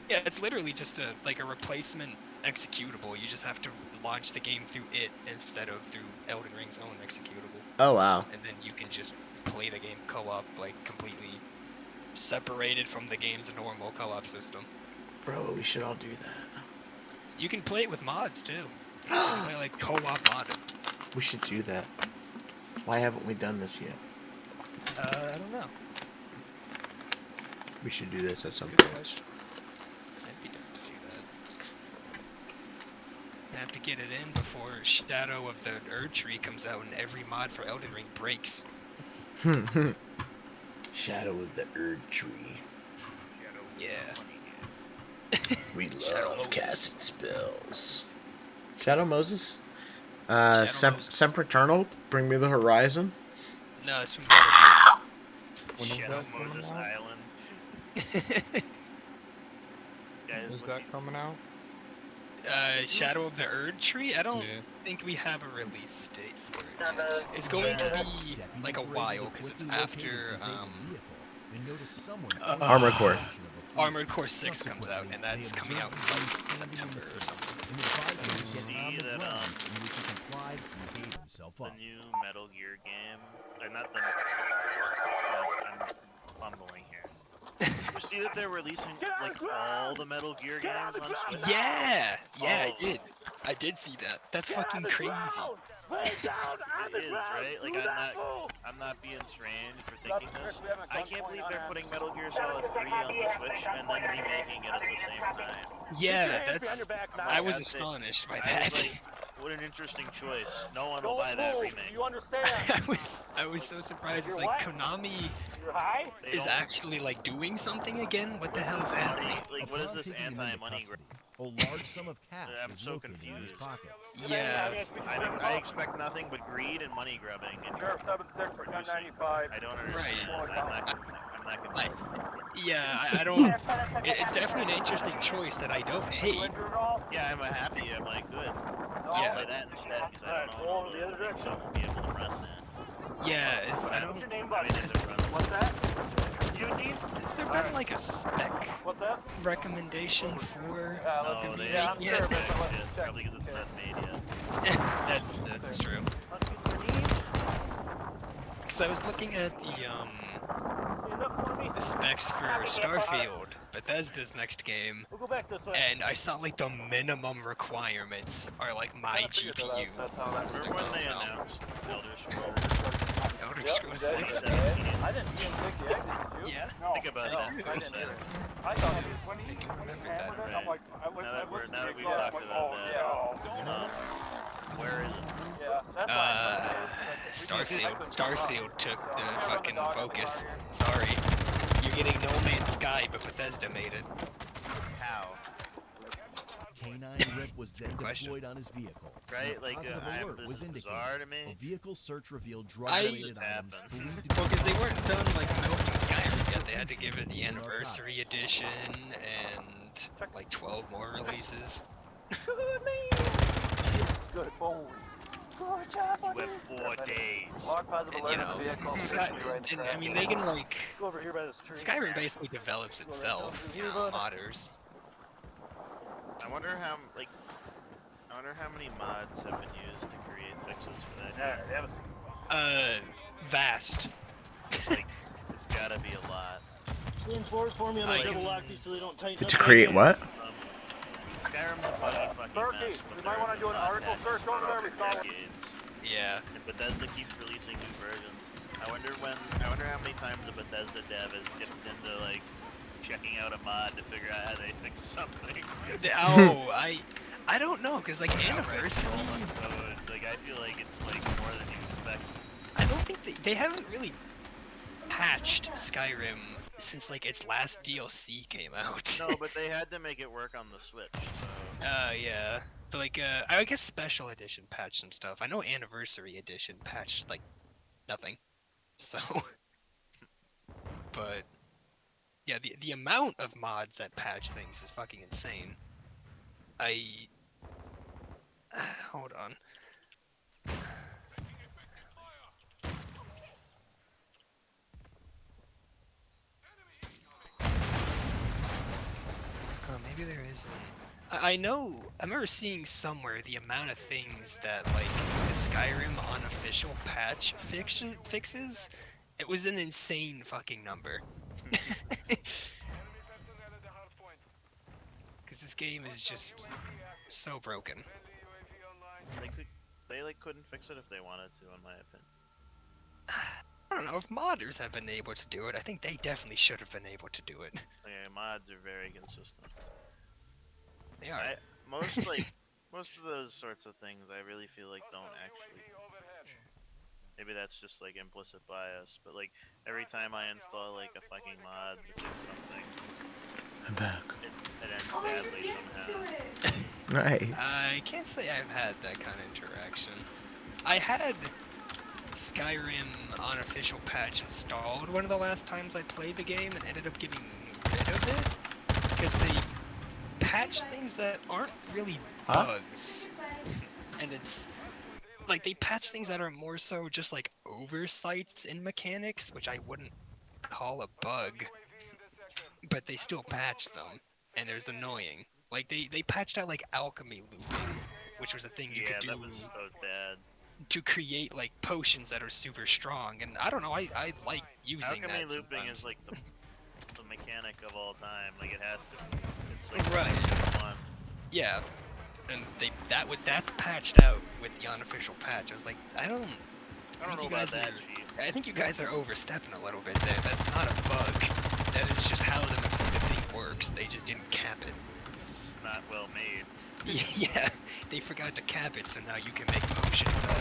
S2: Yeah, it's literally just a replacement executable. You just have to launch the game through it instead of through Elden Ring's own executable.
S1: Oh wow.
S2: And then you can just play the game co-op like completely separated from the game's normal co-op system.
S1: Bro, we should all do that.
S2: You can play it with mods too. We can play like co-op on it.
S1: We should do that. Why haven't we done this yet?
S2: I don't know.
S1: We should do this at some
S2: Good
S1: point.
S2: question. I'd be down to do that. I have to get it in before Shadow of the Erd Tree comes out and every mod for Elden Ring breaks.
S1: Shadow of the Erd Tree.
S2: Yeah.
S1: We
S2: Shadow
S1: love
S2: Moses.
S1: casting spells. Shadow Moses?
S2: Shadow Moses.
S1: Sempiternal? Bring me the horizon?
S2: No, it's from Metal Gear.
S6: When is
S3: Shadow
S6: that coming
S3: Moses
S6: out?
S3: Island. Guys,
S6: When is
S3: what's
S6: that
S3: he-
S6: coming out?
S2: Shadow of the Erd Tree? I don't
S6: Yeah.
S2: think we have a release date for it yet. It's going to be like a while because it's after
S1: Armored Core.
S2: Armored Core 6 comes out, and that's coming out in like September or something.
S3: See that the new Metal Gear game, or not the. I'm fumbling here. You see that they're releasing like all the Metal Gear games on Switch?
S2: Yeah,
S3: All of
S2: I did. I did see that. That's fucking crazy.
S3: It is, right? Like I'm not being strange for thinking this. I can't believe they're putting Metal Gear Solid 3 on the Switch and then remaking it at the same time.
S2: Yeah, that's. I was astonished by that.
S3: Like, what an interesting choice. No one will buy that remake.
S17: You understand?
S2: I was so surprised. It's like Konami is actually like doing something again. What the hell is happening?
S3: Like, what is this anti-money grab?
S13: A large sum of cash
S3: I'm
S13: was
S3: so
S13: located in his
S3: confused.
S13: pockets.
S2: Yeah.
S3: I expect nothing but greed and money grubbing. And
S17: Sheriff 76 for 1095.
S3: I don't understand.
S2: Right.
S3: I'm not convinced.
S2: Yeah, I don't. It's definitely an interesting choice that I don't hate.
S3: Yeah, I'm happy. I'm like, good.
S2: Yeah.
S3: Play that instead because I don't know
S17: the other direction.
S3: I'll be able to run that.
S2: Yeah, I don't.
S17: What's your name, buddy? What's that? Eugene?
S2: Has there been like a spec
S17: What's that?
S2: recommendation for
S3: No,
S2: the
S3: they
S2: remake
S3: haven't
S2: yet?
S3: probably because it's not made yet.
S2: That's true. Because I was looking at the specs for Starfield, Bethesda's next game,
S17: We'll go back this way.
S2: and I saw like the minimum requirements are like my GPU.
S3: Remember when they announced Elder Scrolls?
S2: Elder Scrolls 6?
S17: I didn't see him take the exit, did you?
S2: Yeah.
S3: Think about that.
S17: I didn't either. I thought he was when he hammered it, I'm like, I listened to the
S3: we've
S17: exhaust,
S3: talked
S17: like,
S3: about
S17: oh,
S3: that.
S17: yeah.
S3: Where is it?
S17: Yeah, that's why
S2: Starfield took the fucking focus. Sorry. You're getting No Man's Sky, but Bethesda made it.
S3: How?
S13: K9 Rip was then deployed on his vehicle.
S3: Right?
S13: A
S3: Like,
S13: positive alert
S3: this
S13: was
S3: is
S13: indicated.
S3: bizarre to me.
S13: A vehicle search revealed drug-related items believed to be...
S2: Well, because they weren't done like milking Skyrim yet. They had to give it the anniversary edition and like 12 more releases.
S17: good. Boom. Good job, buddy.
S3: With 4 days.
S17: Log positive
S2: And, you
S17: alert of the
S2: know,
S17: vehicle.
S2: and I mean they can like
S17: Go over here by this tree.
S2: Skyrim basically develops itself, you know, modders.
S3: I wonder how many mods have been used to create fixes for that.
S2: Vast.
S3: Like, it's gotta be a lot.
S14: Lean forward for me, I'm gonna
S2: Like-
S14: double lock these so they don't tighten up.
S1: To create what?
S3: Skyrim's a fucking mess.
S17: Berkey, we might want to do an article search over there. We saw it.
S2: Yeah.
S3: And Bethesda keeps releasing new versions. I wonder how many times a Bethesda dev has dipped into like checking out a mod to figure out how they fix something.
S2: Oh, I don't know, cause like Anniversary.
S3: Like I feel like it's like more than you expect.
S2: I don't think they haven't really patched Skyrim since like its last DLC came out.
S3: No, but they had to make it work on the Switch. So.
S2: Yeah. But like, I guess Special Edition patched some stuff. I know Anniversary Edition patched like nothing. So, but yeah, the amount of mods that patch things is fucking insane. Hold on. Oh, maybe there isn't. I know, I remember seeing somewhere the amount of things that, like, the Skyrim unofficial patch fixes. It was an insane fucking number. Because this game is just so broken.
S3: They like couldn't fix it if they wanted to, in my opinion.
S2: I don't know if modders have been able to do it. I think they definitely should have been able to do it.
S3: Yeah, mods are very consistent.
S2: They are.
S3: Most of those sorts of things, I really feel like don't actually. Maybe that's just like implicit bias, but like every time I install like a fucking mod to fix something,
S1: I'm back.
S3: It ends badly somehow.
S1: Nice.
S2: I can't say I've had that kind of interaction. I had Skyrim unofficial patch installed one of the last times I played the game and ended up getting rid of it because they patch things that aren't really bugs. And it's like they patch things that are more so just like oversights in mechanics, which I wouldn't call a bug, but they still patch them, and it was annoying. Like they patched out like alchemy looping, which was a thing you could do
S3: that was so bad.
S2: to create like potions that are super strong. And I don't know, I like using
S3: alchemy
S2: that
S3: looping
S2: sometimes.
S3: is like the mechanic of all time. Like it has to be. It's like
S2: right.
S3: One.
S2: Yeah, and that's patched out with the unofficial patch. I was like, I think you guys are. I think you guys are overstepping a little bit there. That's not a bug. That is just how the thing works. They just didn't cap it.
S3: It's not well made.
S2: Yeah, they forgot to cap it, so now you can make potions that,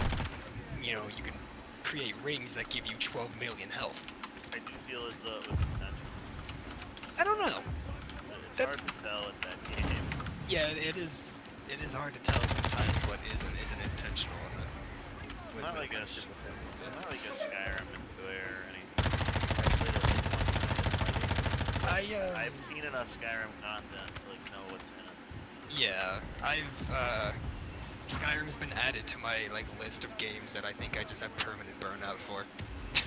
S2: you can create rings that give you 12 million health.
S3: I do feel as though it was intentional.
S2: I don't know.
S3: It's hard to tell in that game.
S2: Yeah, it is hard to tell sometimes what is and isn't intentional.
S3: Not like a Skyrim and Square or anything. I've seen enough Skyrim content to like know what's in it.
S2: Yeah, Skyrim's been added to my like list of games that I think I just have permanent burnout for.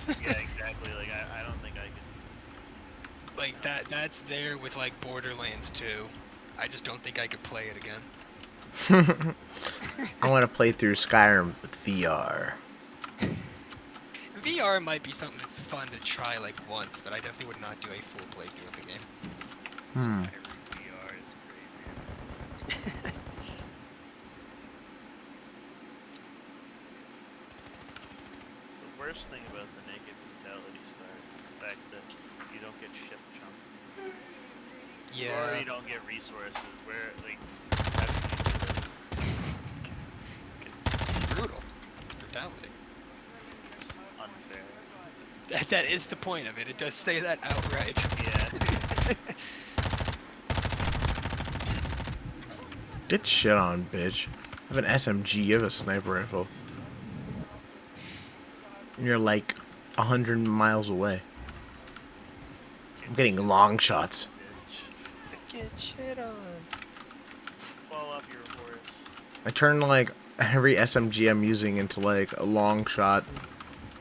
S3: Yeah, exactly. Like I don't think I could.
S2: Like that's there with like Borderlands 2. I just don't think I could play it again.
S1: I want to play through Skyrim with VR.
S2: VR might be something fun to try like once, but I definitely would not do a full playthrough of the game.
S3: VR is crazy. The worst thing about the naked brutality start is the fact that you don't get ship chunk.
S2: Yeah.
S3: Or you don't get resources where like
S2: it's brutal. Brutality.
S3: Unfair.
S2: That is the point of it. It does say that outright.
S3: Yeah.
S1: Get shit on, bitch. I have an SMG, you have a sniper rifle. And you're like 100 miles away. I'm getting long shots.
S2: Get shit on.
S3: Fall off your horse.
S1: I turn like every SMG I'm using into like a long shot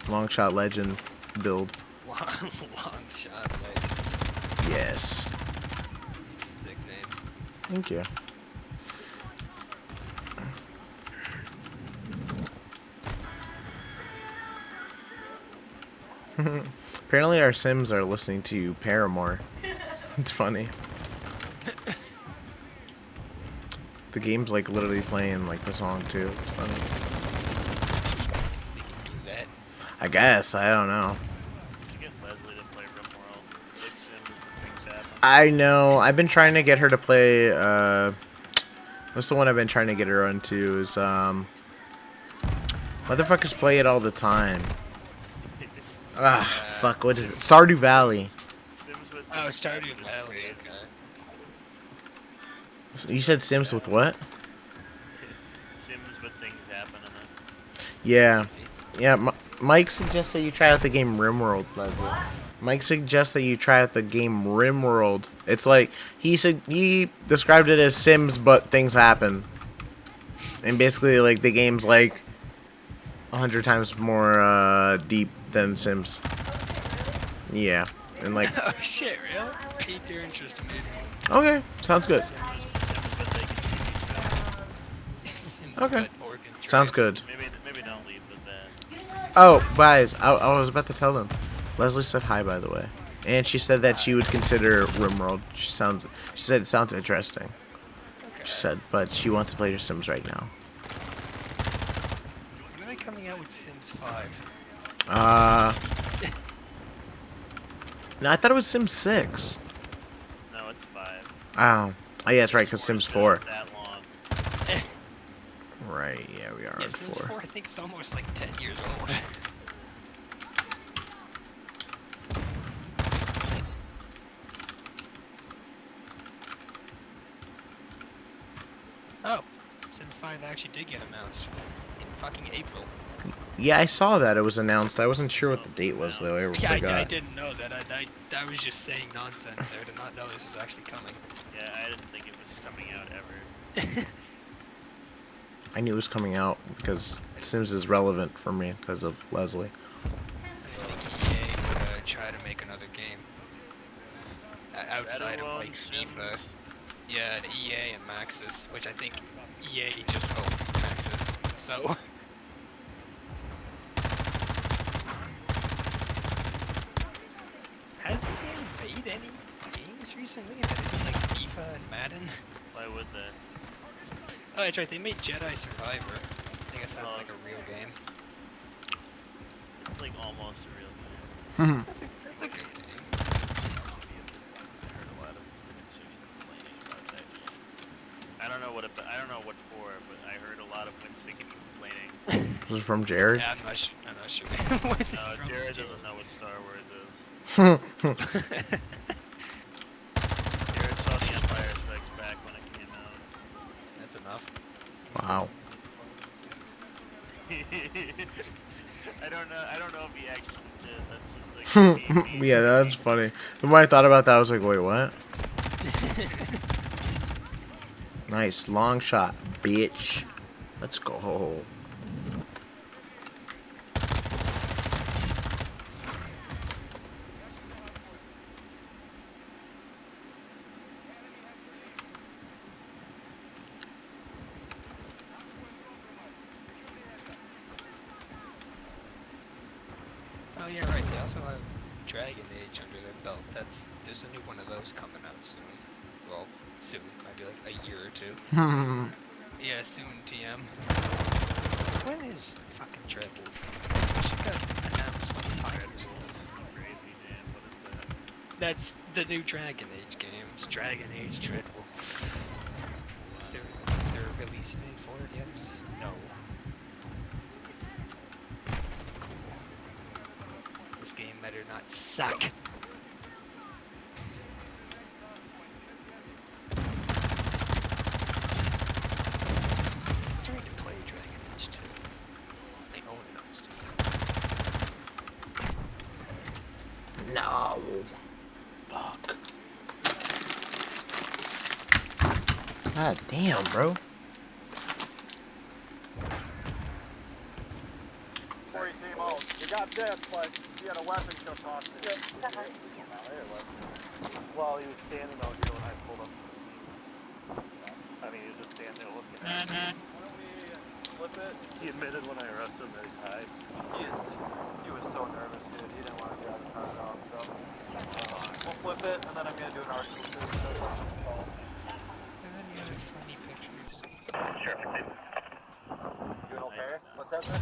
S1: legend build.
S2: Long shot legend.
S1: Yes.
S2: It's a sick name.
S1: Thank you. Apparently our Sims are listening to Paramore. It's funny. The game's like literally playing like the song too. It's funny.
S2: They can do that.
S1: I guess. I don't know.
S3: You get Leslie to play RimWorld. Like Sims and things happen.
S1: I know. I've been trying to get her to play. What's the one I've been trying to get her onto? Is motherfuckers play it all the time. Fuck. What is it? Stardew Valley.
S2: Oh, Stardew Valley. Okay.
S1: You said Sims with what?
S3: Sims with things happen in it.
S1: Yeah. Yeah. Mike suggests that you try out the game RimWorld, Leslie. Mike suggests that you try out the game RimWorld. It's like he described it as Sims, but things happen. And basically, like the game's like 100 times more deep than Sims. Yeah, and like.
S2: Oh shit! Really? Piqued your interest in me.
S1: Okay, sounds good. Okay, sounds good.
S3: Maybe don't leave with that.
S1: Oh, guys, I was about to tell them. Leslie said hi, by the way, and she said that she would consider RimWorld. She said it sounds interesting. She said, but she wants to play her Sims right now.
S2: know it's Sims 5?
S1: No, I thought it was Sims 6.
S3: No, it's 5.
S1: Oh. Oh, yeah, that's right, because Sims 4.
S3: That long.
S1: Right, yeah, we are
S2: Yeah,
S1: on
S2: Sims
S1: 4.
S2: 4 I think is almost like 10 years old. Oh, Sims 5 actually did get announced in fucking April.
S1: Yeah, I saw that it was announced. I wasn't sure what the date was, though. I
S2: Yeah,
S1: forgot.
S2: I didn't know that. I was just saying nonsense there. Did not know this was actually coming.
S3: Yeah, I didn't think it was coming out ever.
S1: I knew it was coming out because Sims is relevant for me because of Leslie.
S2: I think EA would try to make another game outside of like FIFA. Yeah, EA and Maxis, which I think EA just owns Maxis. So. Has EA made any games recently that isn't like FIFA and Madden?
S3: Why would they?
S2: Oh, that's right. They made Jedi Survivor. I guess that's like a real game.
S3: It's like almost a real game.
S2: That's a good game.
S3: I heard a lot of Winston complaining about that game. I don't know what for, but I heard a lot of Winston complaining.
S1: This is from Jared?
S2: Yeah, I'm not sure.
S3: No, Jared doesn't know what Star Wars is. Jared saw The Empire Strikes Back when it came out.
S2: That's enough.
S1: Wow.
S3: I don't know if he actually did. That's just like
S1: Yeah, that's funny. The more I thought about that, I was like, wait, what? Nice. Long shot, bitch. Let's go.
S2: Oh yeah, right. They also have Dragon Age under their belt. There's a new one of those coming out soon. Well, soon. Might be like a year or two. Yeah, soon. TM. When is fucking Dreadwolf? She got announced like 5 years ago. That's the new Dragon Age game. It's Dragon Age Dreadwolf. Is there a release date for it yet? No. This game better not suck. I'm starting to play Dragon Age 2. I own it on Steam.
S1: No. Fuck. God damn, bro.
S16: Before he came out, you got this, but he had a weapon to toss it. Well, he was standing out here when I pulled up to see him. I mean, he was just standing there looking at me. Why don't we flip it? He admitted when I arrested him that he's high. He was so nervous, dude. He didn't want to get out of the car at all, so we'll flip it, and then I'm going to do an article too.
S2: Any other funny pictures?
S16: Sure. Doing okay? What's that, sir?
S2: I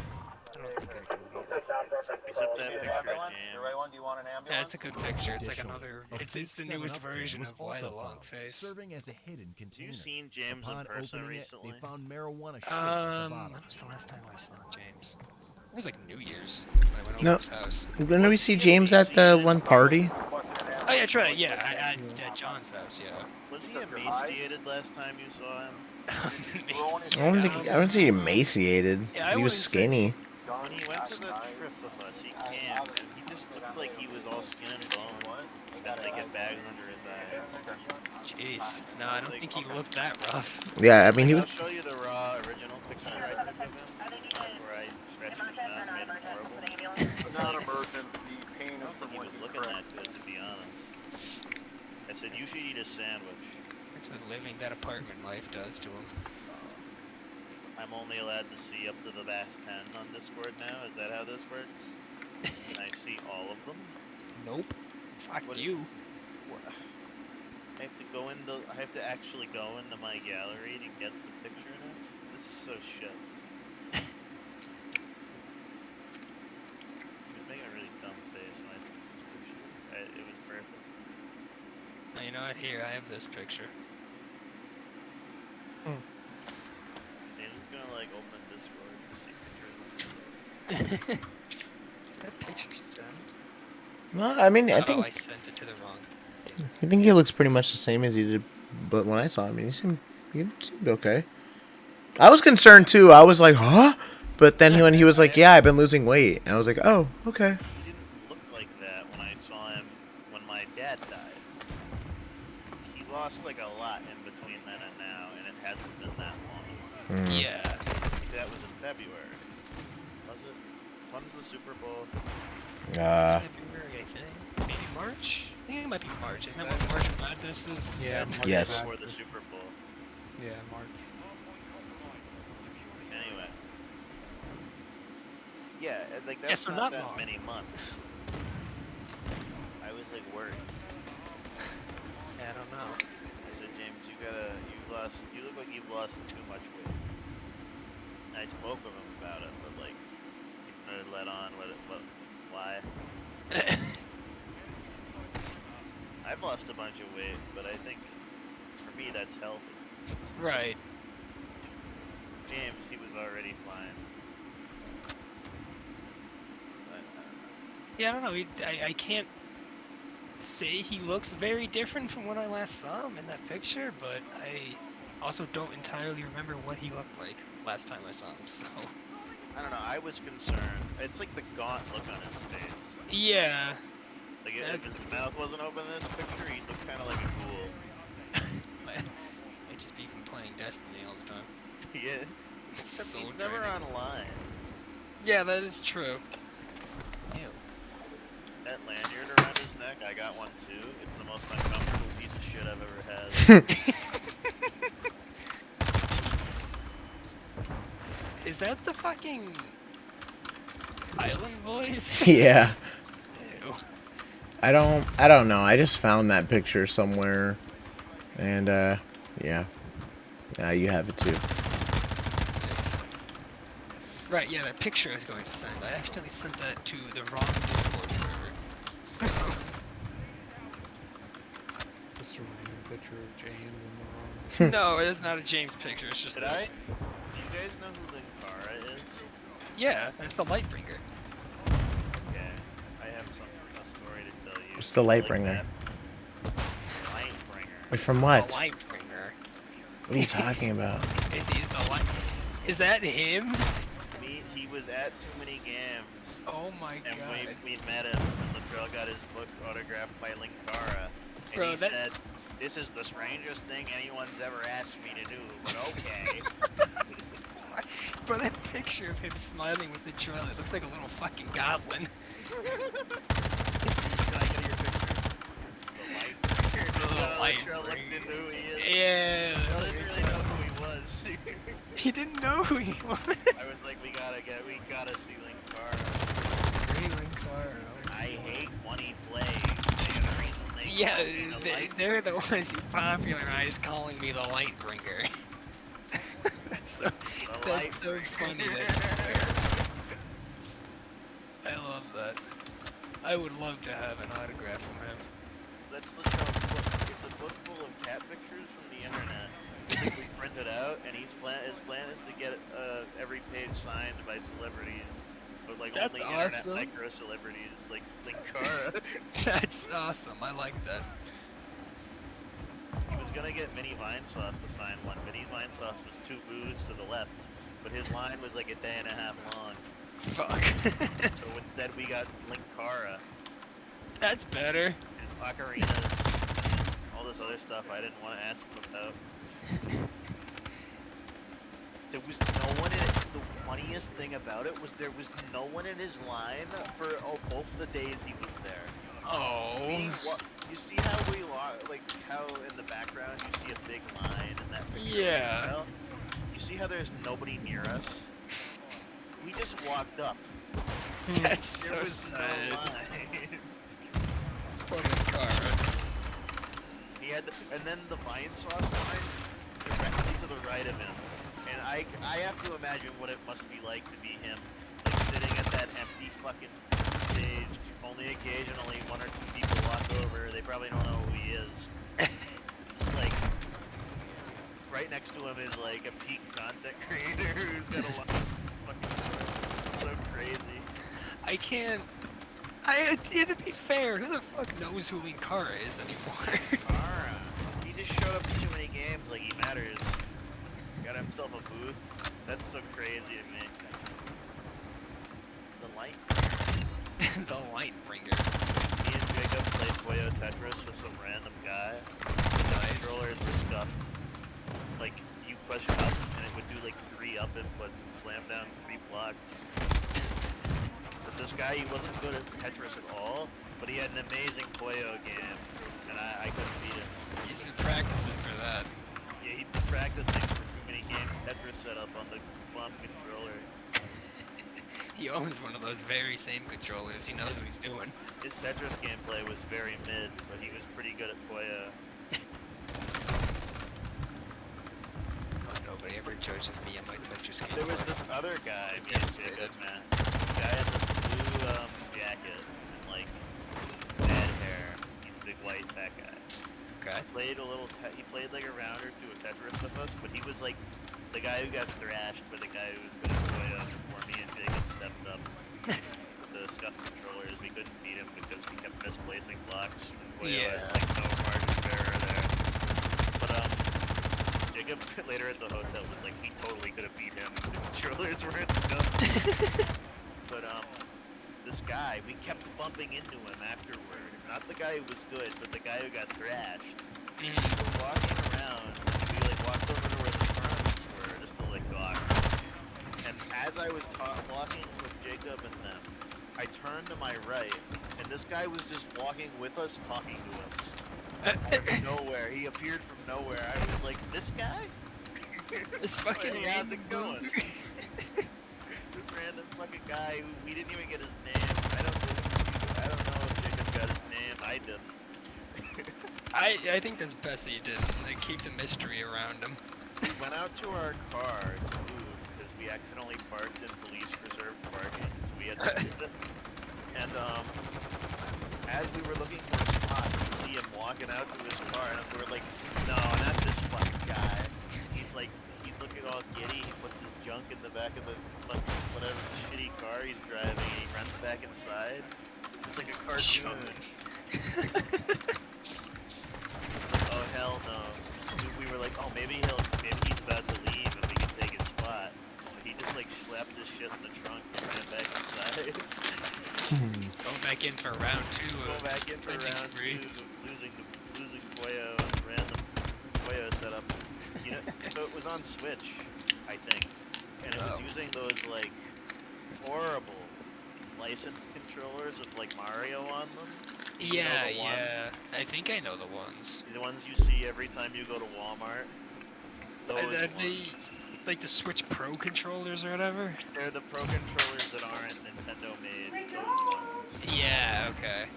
S2: don't think I can read it.
S3: Except that
S16: An
S3: picture
S16: ambulance?
S3: again.
S16: The right one? Do you want an ambulance?
S2: Yeah, it's a good picture. It's like
S13: Additionally,
S2: another.
S13: a
S2: It's
S13: fake
S2: the newest
S13: 7-Up can
S2: version
S13: was
S2: of Why
S13: also
S2: the Long
S13: found,
S2: Face.
S13: serving as a hidden container.
S3: Have you seen James
S13: Upon
S3: in person
S13: opening
S3: recently?
S13: it, they found marijuana shake at the bottom.
S2: When was the last time I saw James? It was like New Year's when I went over
S1: No.
S2: his house.
S1: Didn't we see James at the one party?
S2: Oh yeah, that's right. Yeah, at John's house. Yeah.
S3: Was he emaciated last time you saw him?
S1: I don't say emaciated.
S2: Yeah, I
S1: He was
S2: wouldn't say-
S1: skinny.
S3: When he went to the trip with us, he camped, and he just looked like he was all skin and bone. He got like a bag under his eyes.
S2: Jeez. No, I don't think he looked that rough.
S1: Yeah, I mean, he was.
S3: I'll show you the raw original picture I took of him, where I stretched his mouth and made him horrible.
S16: Not emergent. The pain
S3: I
S16: is
S3: don't think
S16: from
S3: he
S16: what
S3: was
S16: you
S3: looking
S16: correct.
S3: that good, to be honest. I said, you should eat a sandwich.
S2: That's what living that apartment life does to him.
S3: I'm only allowed to see up to the last 10 on Discord now. Is that how this works? Can I see all of them?
S2: Nope. Fuck
S3: What
S2: you.
S3: What? I have to go into. I have to actually go into my gallery to get the picture now. This is so shit.
S2: Oh, you know what? Here, I have this picture.
S3: James is gonna like open Discord to see pictures of himself.
S2: That picture sent.
S1: No, I mean, I
S2: Oh,
S1: think
S2: I sent it to the wrong.
S1: I think he looks pretty much the same as he did, but when I saw him, he seemed okay. I was concerned too. I was like, huh? But then when he was like, yeah, I've been losing weight, and I was like, oh, okay.
S3: He didn't look like that when I saw him when my dad died. He lost like a lot in between then and now, and it hasn't been that long.
S2: Yeah.
S3: That was in February. Was it? When's the Super Bowl?
S2: February, I think. Maybe March? I think it might be March. Isn't that what March Madness is?
S6: Yeah.
S3: March
S1: Yes.
S3: Before the Super Bowl.
S6: Yeah, March.
S3: Anyway. Yeah, like
S2: Yeah,
S3: that's
S2: so
S3: not
S2: not
S3: that
S2: long.
S3: many months. I was like worried.
S2: Yeah, I don't know.
S3: I said, James, you look like you've lost too much weight. And I spoke with him about it, but like, he wanted to why? I've lost a bunch of weight, but I think, for me, that's healthy.
S2: Right.
S3: James, he was already fine.
S2: Yeah, I don't know. I can't say he looks very different from when I last saw him in that picture, but I also don't entirely remember what he looked like last time I saw him, so...
S3: I don't know, I was concerned. It's like the gaunt look on his face.
S2: Yeah.
S3: Like, if his mouth wasn't open in this picture, he'd look kind of like a ghoul.
S2: Might just be from playing Destiny all the time.
S3: Yeah.
S2: It's
S3: Except
S2: so
S3: he's never
S2: draining.
S3: online.
S2: Yeah, that is true. Ew.
S3: That lanyard around his neck, I got one too. It's the most uncomfortable piece of shit I've ever had.
S2: Is that the fucking island voice?
S1: Yeah.
S2: Ew.
S1: I don't know. I just found that picture somewhere, and yeah. You have it too.
S2: Thanks. Right, yeah, that picture I was going to send. I accidentally sent that to the wrong Discord server. So.
S6: Just a random picture of James in the wrong.
S2: No, it's not a James picture. It's just
S3: Did
S2: this.
S3: Do you guys know who Linkara is?
S2: Yeah, that's the Lightbringer.
S3: Okay, I have a story to tell you.
S1: It's the Lightbringer.
S3: Lightbringer.
S1: Wait, from what?
S2: The Lightbringer.
S1: What are you talking about?
S2: Is he the light? Is that him?
S3: He was at Too Many Games.
S2: Oh my god.
S3: And we met him, and Latrell got his book autographed by Linkara. And
S2: Bro,
S3: he said, "This is the strangest thing anyone's ever asked me to do, but okay."
S2: Bro, that picture of him smiling with the trail, it looks like a little fucking goblin.
S3: The Latrell looked into who he is.
S2: Yeah.
S3: Latrell didn't really know who he was.
S2: He didn't know who he was.
S3: I was like, we gotta see Linkara.
S2: Free Linkara.
S3: I hate when he plays.
S2: Yeah, they're the ones who popularized calling me the Lightbringer. That's so funny. I love that. I would love to have an autograph from him.
S3: That's Latrell's book. It's a book full of cat pictures from the internet. We print it out, and his plan is to get every page signed by celebrities, but like
S2: That's
S3: only
S2: awesome.
S3: internet micro celebrities like Linkara.
S2: That's awesome. I like that.
S3: He was gonna get Minnie Vinesauce to sign one. Minnie Vinesauce was 2 booths to the left, but his line was like a day and a half long.
S2: Fuck.
S3: So instead, we got Linkara.
S2: That's better.
S3: His ocarinas, all this other stuff I didn't want to ask him about. There was no one in it. The funniest thing about it was there was no one in his line for both the days he was there.
S2: Oh.
S3: You see how how in the background you see a big line in that picture?
S2: Yeah.
S3: Well, you see how there's nobody near us? We just walked up.
S2: That's so
S3: there was
S2: sad.
S3: no line.
S2: Poor Linkara.
S3: He had, and then the Vinesauce line directly to the right of him. And I have to imagine what it must be like to be him, like sitting at that empty fucking stage. Only occasionally 1 or 2 people walk over. They probably don't know who he is. right next to him is like a peak content creator who's got a lot of fucking so crazy.
S2: I can't. To be fair, who the fuck knows who Linkara is anymore?
S3: Kara. He just showed up to too many games like he matters. Got himself a booth. That's so crazy to me. The light.
S2: The light bringer.
S3: Me and Jacob played Puyo Tetris with some random guy. The controllers were scuffed. Like, you push up and it would do like 3 up inputs and slam down 3 blocks. But this guy, he wasn't good at Tetris at all, but he had an amazing Puyo game, and I couldn't beat him.
S2: He's been practicing for that.
S3: Yeah, he'd been practicing for too many games Tetris set up on the bum controller.
S2: He owns one of those very same controllers. He knows what he's doing.
S3: His Tetris gameplay was very mid, but he was pretty good at Puyo.
S2: Nobody ever judges me on my Tetris game.
S3: There was this other guy, me and Jacob, man. This guy had this blue jacket and like bad hair. He's a big white fat guy.
S2: Okay.
S3: He played like a round or two of Tetris with us, but he was like the guy who got thrashed by the guy who was good at Puyo before me and Jacob stepped up. With the scuff controllers, we couldn't beat him because he kept misplacing blocks. Puyo had like no margin of error there. But Jacob later at the hotel was like, he totally could have beat him. The controllers weren't scuffed. But this guy, we kept bumping into him afterwards. Not the guy who was good, but the guy who got thrashed. We were walking around, and we like walked over to where the tournaments were, just to like talk. And as I was walking with Jacob and them, I turned to my right, and this guy was just walking with us, talking to us. Out of nowhere, he appeared from nowhere. I was like, this guy?
S2: This fucking
S3: hey, how's it going? This random fucking guy who we didn't even get his name. I don't know if Jacob got his name. I didn't.
S2: I think that's best that you didn't. Like, keep the mystery around him.
S3: We went out to our car to move because we accidentally parked in police preserved parking, so we had to move it. And as we were looking for a spot, we see him walking out to his car, and we were like, no, not this fucking guy. He's looking all giddy. He puts his junk in the back of the whatever shitty car he's driving, and he runs back inside. It's like a cartoon. Oh hell no. We were like, oh maybe he's about to leave and we can take his spot. But he just like slapped his shit in the trunk and ran back inside.
S2: He's going back in for round 2.
S3: Go back in for round 2, losing Puyo and random Puyo setup. You know, so it was on Switch, I think. And it was using those like horrible licensed controllers with like Mario on them.
S2: Yeah, yeah. I think I know the ones.
S3: The ones you see every time you go to Walmart. Those ones.
S2: Like the Switch Pro controllers or whatever?
S3: They're the Pro controllers that aren't Nintendo made. Those ones.
S2: Yeah, okay.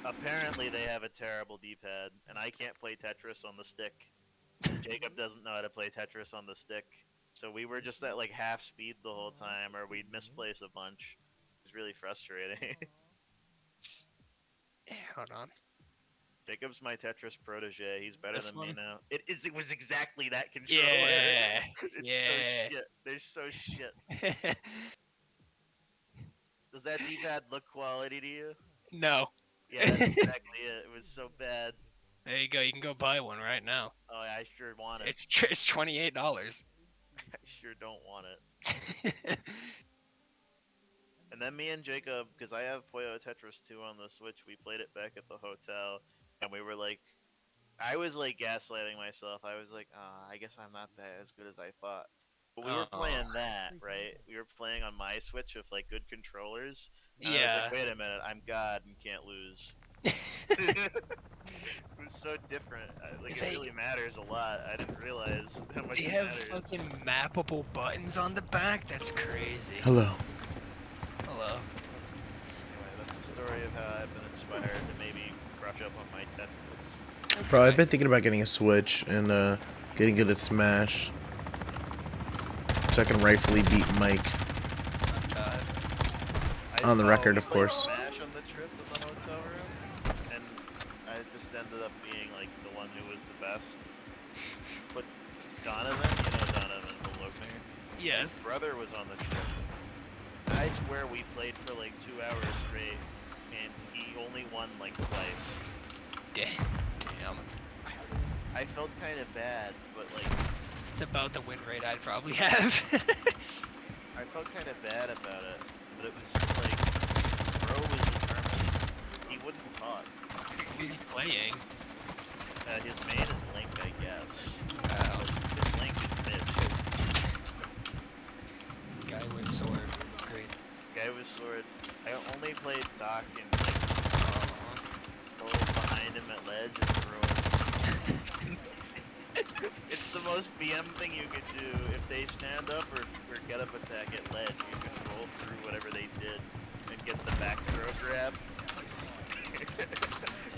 S3: Apparently they have a terrible D-pad, and I can't play Tetris on the stick. Jacob doesn't know how to play Tetris on the stick. So we were just at like half speed the whole time, or we'd misplace a bunch. It was really frustrating.
S2: Hold on.
S3: Jacob's my Tetris protege. He's better
S2: This
S3: than
S2: one?
S3: me now. It was exactly that controller.
S2: Yeah.
S3: It's
S2: Yeah.
S3: so shit. They're so shit. Does that D-pad look quality to you?
S2: No.
S3: Yeah, that's exactly it. It was so bad.
S2: There you go. You can go buy one right now.
S3: Oh, I sure want it.
S2: It's $28.
S3: I sure don't want it. And then me and Jacob, because I have Puyo Tetris 2 on the Switch, we played it back at the hotel, and we were like, I was like gaslighting myself. I was like, I guess I'm not that as good as I thought. But we were playing that, right? We were playing on my Switch with like good controllers. And I was like, wait a minute, I'm God and can't lose. It was so different. Like, it really matters a lot. I didn't realize how much
S2: They
S3: it
S2: have
S3: matters.
S2: fucking mappable buttons on the back? That's crazy.
S1: Hello.
S2: Hello.
S3: Anyway, that's the story of how I've been inspired to maybe brush up on my Tetris.
S1: Bro, I've been thinking about getting a Switch and getting good at Smash. So I can rightfully beat Mike. On the record, of course.
S3: Smash on the trip in the hotel room, and I just ended up being like the one who was the best. But Donovan, you know Donovan Bologna?
S2: Yes.
S3: His brother was on the trip. I swear we played for like 2 hours straight, and he only won like twice.
S2: Damn.
S3: I felt kind of bad, but like...
S2: It's about the win rate I'd probably have.
S3: I felt kind of bad about it, but it was just like, bro was determined. He wouldn't talk.
S2: Who's he playing?
S3: His main is Link, I guess.
S2: Oh.
S3: His Link is Mitch.
S2: Guy with sword. Great.
S3: Guy with sword. I only played Doc and like, go behind him at ledge and throw him. It's the most BM thing you could do. If they stand up or get up attack at ledge, you can roll through whatever they did and get the back throw grab.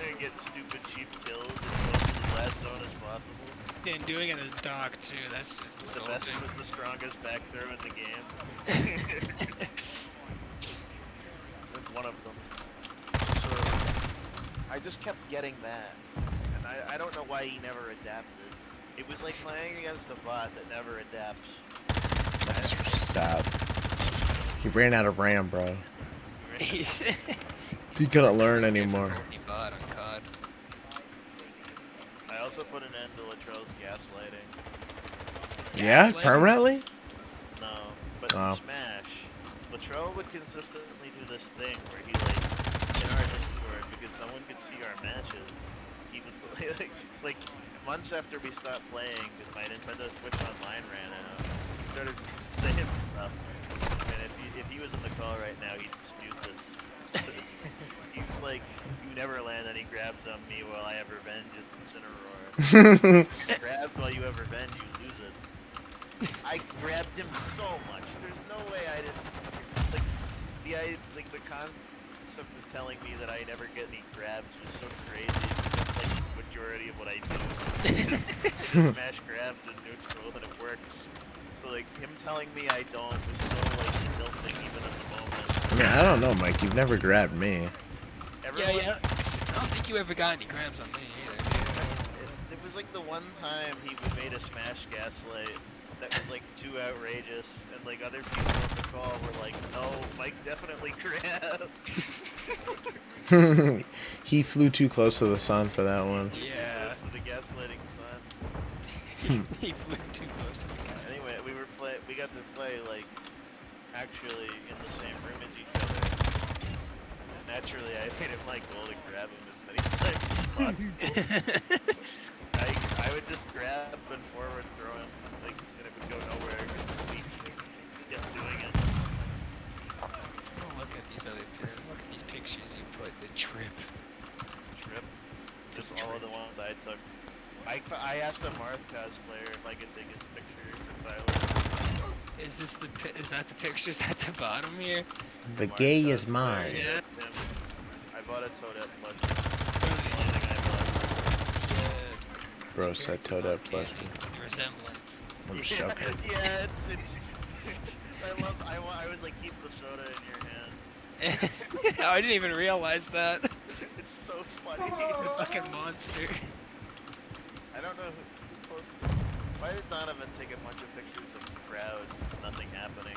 S3: And get stupid cheap kills as close to the last zone as possible.
S2: And doing it as Doc too, that's just insulting.
S3: The best with the strongest back throw in the game. With one of them. So I just kept getting that. And I don't know why he never adapted. It was like playing against a bot that never adapts.
S1: That's sad. He ran out of RAM, bro. He couldn't learn anymore.
S2: Bot on COD.
S3: I also put an end to Latrell's gaslighting.
S1: Yeah, permanently?
S3: No, but in Smash, Latrell would consistently do this thing where he like in our Discord, because no one could see our matches. He would like months after we stopped playing, because my Nintendo Switch Online ran out, he started saying stuff. And if he was in the call right now, he'd dispute this. He was like, "You never land any grabs on me while I have revenge in Incineroar. Grab while you have revenge, you lose it." I grabbed him so much. There's no way I didn't. Like the concept of telling me that I never get any grabs was so crazy. That's like the majority of what I do. Smash grabs in neutral and it works. So like him telling me I don't was so like tilting even at the moment.
S1: I mean, I don't know, Mike. You've never grabbed me.
S2: Yeah. I don't think you ever got any grabs on me either.
S3: It was like the one time he made a Smash gaslight that was like too outrageous, and like other people on the call were like, "No, Mike definitely grabbed."
S1: He flew too close to the sun for that one.
S3: Yeah. To the gaslighting sun.
S2: He flew too close to the gas.
S3: Anyway, we got to play like actually in the same room as each other. Naturally, I made it my goal to grab him as many times as possible. I would just grab and forward throw him, like, and it would go nowhere. He kept doing it.
S2: Oh, look at these pictures you put. The trip.
S3: Just all of the ones I took. I asked a Marth cosplayer if I could take his picture for Tyler.
S2: Is that the pictures at the bottom here?
S1: The gay is mine.
S3: Yeah. I bought a Toadette plushie.
S1: Bro said Toadette plushie.
S2: The resemblance.
S1: I'm just joking.
S3: Yeah, it's I was like, keep the soda in your hand.
S2: Oh, I didn't even realize that.
S3: It's so funny.
S2: The fucking monster.
S3: I don't know who posted. Why did Donovan take a bunch of pictures of crowds with nothing happening?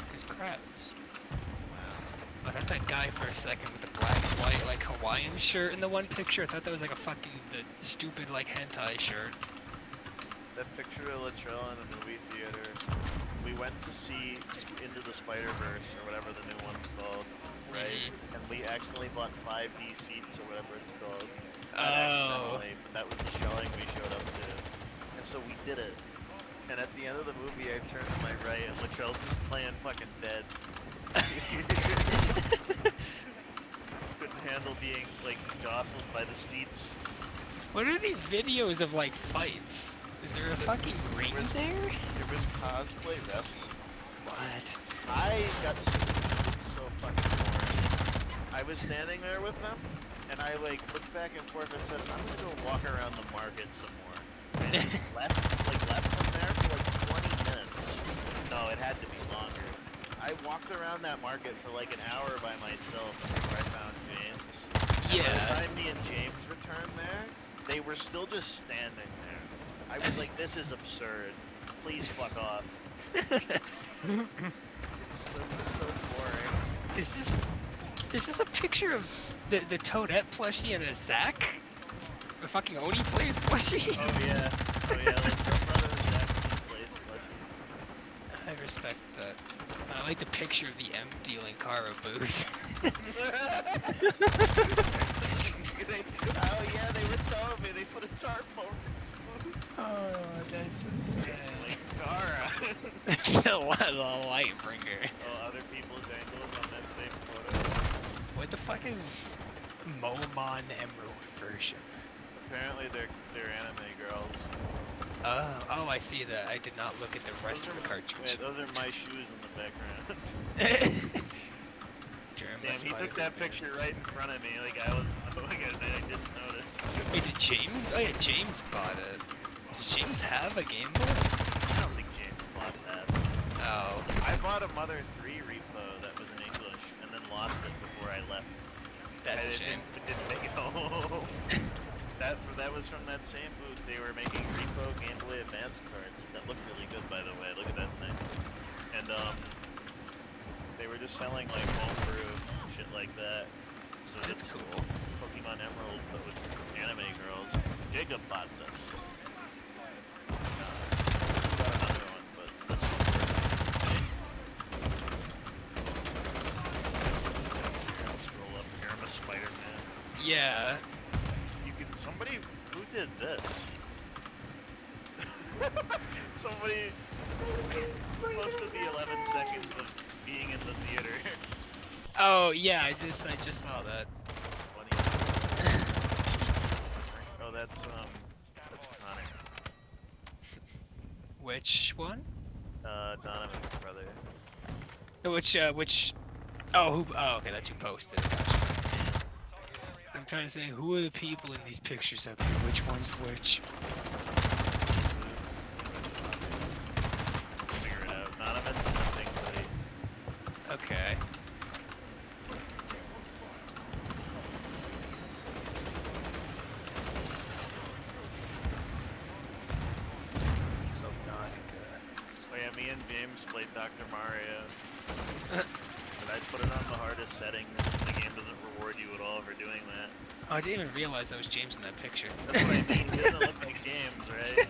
S2: There's crowds. Wow. I thought that guy for a second with the black and white like Hawaiian shirt in the one picture. I thought that was like the stupid like hentai shirt.
S3: That picture of Latrell in the movie theater. We went to see Into the Spider-Verse or whatever the new one's called, right? And we accidentally bought 5D seats or whatever it's called.
S2: Oh.
S3: But that was the showing we showed up to. And so we did it. And at the end of the movie, I turned to my right and Latrell's just playing fucking dead. Couldn't handle being, like, jostled by the seats.
S2: What are these videos of like fights? Is there a fucking ring there?
S3: It was cosplay wrestling.
S2: What?
S3: I got so fucking boring. I was standing there with them, and I like looked back and forth and said, I'm gonna go walk around the market some more. And just left them there for like 20 minutes. No, it had to be longer. I walked around that market for like an hour by myself before I found James. And by the time me and James returned there, they were still just standing there. I was like, this is absurd. Please fuck off. It's so boring.
S2: Is this a picture of the Toadette plushie in a sack? A fucking Oni plays plushie?
S3: Oh yeah. Like my brother was actually plays plushie.
S2: I respect that. I like the picture of the empty Linkara booth.
S3: Oh yeah, they were telling me they put a tarp over it.
S2: Oh, that's so sad.
S3: Linkara.
S2: The light bringer.
S3: Oh, other people's angles on that same photo.
S2: What the fuck is Momon Emerald version?
S3: Apparently they're anime girls.
S2: Oh, I see that. I did not look at the rest of the cartridge.
S3: Wait, those are my shoes in the background. Damn, he took that picture right in front of me. Like I didn't notice.
S2: Wait, did James? Oh yeah, James bought it. Does James have a Game Boy?
S3: I don't think James bought that.
S2: Oh.
S3: I bought a Mother 3 repo that was in English, and then lost it before I left.
S2: That's a shame.
S3: It didn't make it home. That was from that same booth. They were making repo Game Boy Advance cards that looked really good, by the way. Look at that thing. And they were just selling like homebrew shit like that. So
S2: that's cool.
S3: Pokemon Emerald, but with anime girls. Jacob bought this. Got another one, but this one's scroll up here. I'm a Spider-Man.
S2: Yeah.
S3: Somebody who did this? Somebody posted the 11 seconds of being in the theater.
S2: Oh yeah, I just saw that.
S3: Oh, that's Connor.
S2: Which one?
S3: Donovan's brother.
S2: Which? Oh, okay, that's who posted. Gotcha. I'm trying to say, who are the people in these pictures up here? Which one's which?
S3: Figure it out. None of it's distinctly.
S2: Okay. Subnautica.
S3: Oh yeah, me and James played Dr. Mario. But I put it on the hardest setting. The game doesn't reward you at all for doing that.
S2: Oh, I didn't even realize that was James in that picture.
S3: That's what I mean. He doesn't look like James, right?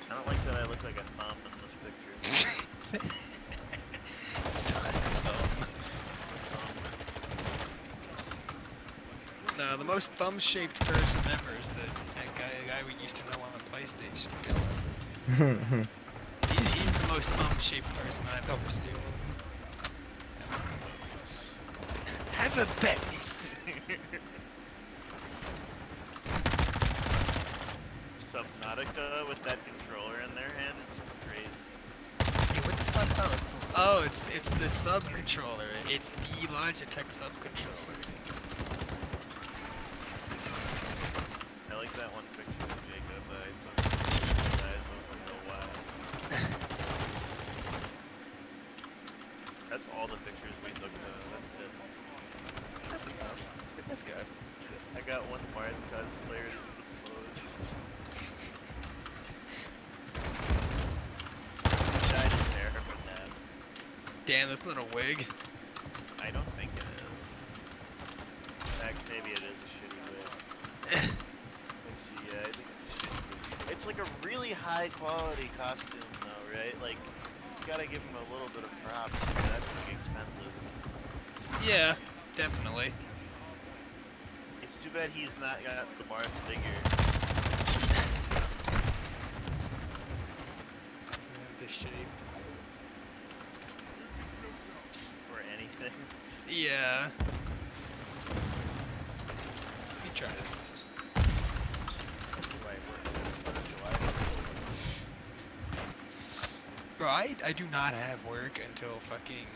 S3: I don't like that I look like a thumb in this picture.
S2: No, the most thumb-shaped person ever is the guy we used to know on PlayStation. Dylan. He's the most thumb-shaped person I've ever seen. Have a bet.
S3: Subnautica with that controller in their hand is crazy.
S2: Hey, what the fuck? Oh, it's the sub controller. It's the Logitech sub controller.
S3: I like that one picture of Jacob. I took guys over a little while. That's all the pictures we took. That's it.
S2: That's enough. That's good.
S3: I got one Mario cosplayer in the clothes. Dyed his hair from that.
S2: Damn, that's not a wig.
S3: I don't think it is. In fact, maybe it is a shitty wig. Let's see, yeah, I think it's a shitty wig. It's like a really high quality costume though, right? Like, you gotta give him a little bit of props. That's like expensive.
S2: Yeah, definitely.
S3: It's too bad he's not got the Marth figure.
S2: Doesn't have this shape.
S3: Or anything.
S2: Yeah. Let me try this. Bro, I do not have work until fucking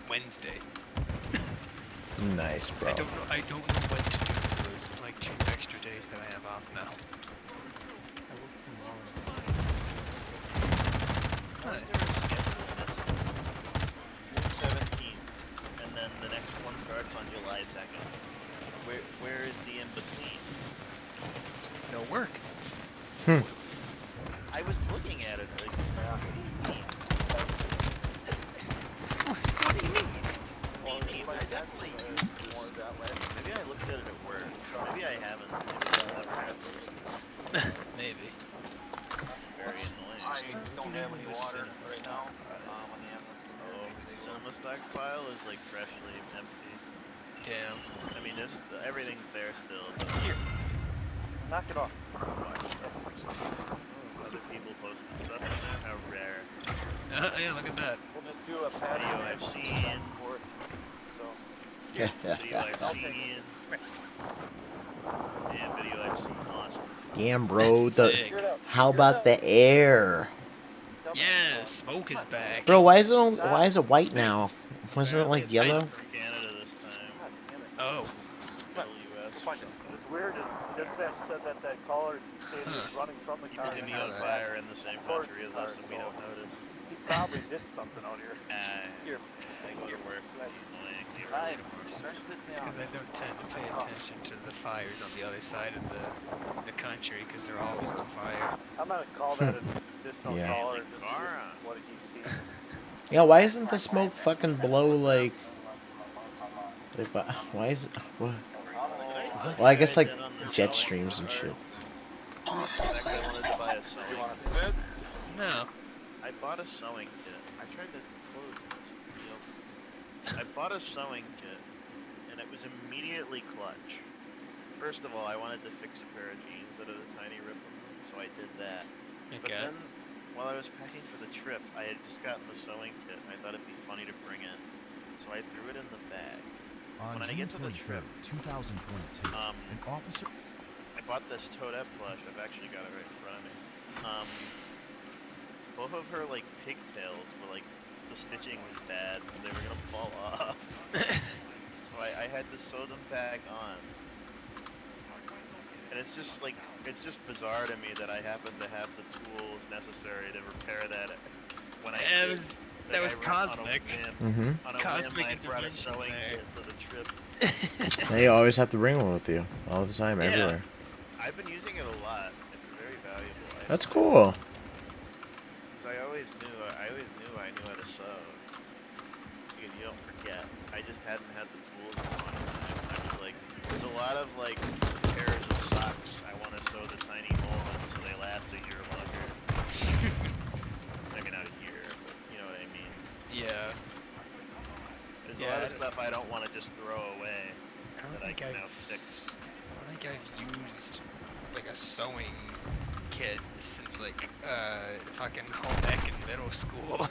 S2: Wednesday.
S1: Nice, bro.
S2: I don't know what to do for those like 2 extra days that I have off now. Nice.
S3: 17th, and then the next one starts on July 2nd. Where is the in between? More that way. Maybe I looked at it at work. Maybe I haven't. Maybe that never happened.
S2: Maybe.
S3: Very annoying.
S14: I don't have any water right now. When the ambulance come here, maybe they will.
S3: Cinema stockpile is like freshly empty.
S2: Damn.
S3: I mean, there's everything's there still. But
S14: Here. Knock it off.
S3: Other people posting stuff in there. How rare.
S2: Yeah, look at that.
S14: We'll just do a pattern.
S3: Video I've seen.
S14: So.
S3: Video I've seen. And video I've seen. Awesome.
S1: Damn, bro.
S2: Sick.
S1: How about the air?
S2: Yeah, smoke is back.
S1: Bro, why is it white now? Wasn't it like yellow?
S3: From Canada this time.
S2: Oh.
S16: What's weird is dispatch said that caller is running from the car.
S3: Didn't on fire in the same country as us, and we don't notice.
S16: He probably did something out here.
S3: Here, I go to work.
S14: Right. Starting to piss me off.
S2: Because I don't tend to pay attention to the fires on the other side of the country, because they're always on fire.
S16: I'm gonna call that an additional
S1: Yeah.
S16: caller to see what he sees.
S1: Yeah, why isn't the smoke fucking below like? Why is it? What? Well, I guess like jet streams and shit.
S3: I wanted to buy a sewing kit.
S2: No.
S3: I bought a sewing kit. I tried to close this. I bought a sewing kit, and it was immediately clutch. First of all, I wanted to fix a pair of jeans that had a tiny rip in them, so I did that. But
S2: Okay.
S3: then, while I was packing for the trip, I had just gotten the sewing kit, and I thought it'd be funny to bring it. So I threw it in the bag.
S13: On
S3: When I
S13: June
S3: get to the
S13: 23rd,
S3: trip,
S13: 2022, an officer...
S3: I bought this Toadette plush. I've actually got it right in front of me. Both of her, like, pigtails were, like, the stitching was bad. They were gonna fall off. So I had to sew them back on. And it's just, like, it's just bizarre to me that I happen to have the tools necessary to repair that when I
S2: Yeah,
S3: did.
S2: that was cosmic.
S3: On a
S2: Cosmic
S3: whim, I brought a
S2: intervention
S3: sewing
S2: there.
S3: kit for the trip.
S1: Now you always have to bring one with you all the time, everywhere.
S3: I've been using it a lot. It's very valuable.
S1: That's cool.
S3: I always knew I knew how to sew. You don't forget. I just hadn't had the tools in a long time. I was like, there's a lot of like pairs of socks I want to sew the tiny hole in so they last a year longer. Maybe not a year, but you know what I mean.
S2: Yeah.
S3: There's a lot of stuff I don't want to just throw away that I can now fix.
S2: I don't think I've used like a sewing kit since like fucking home ec in middle school.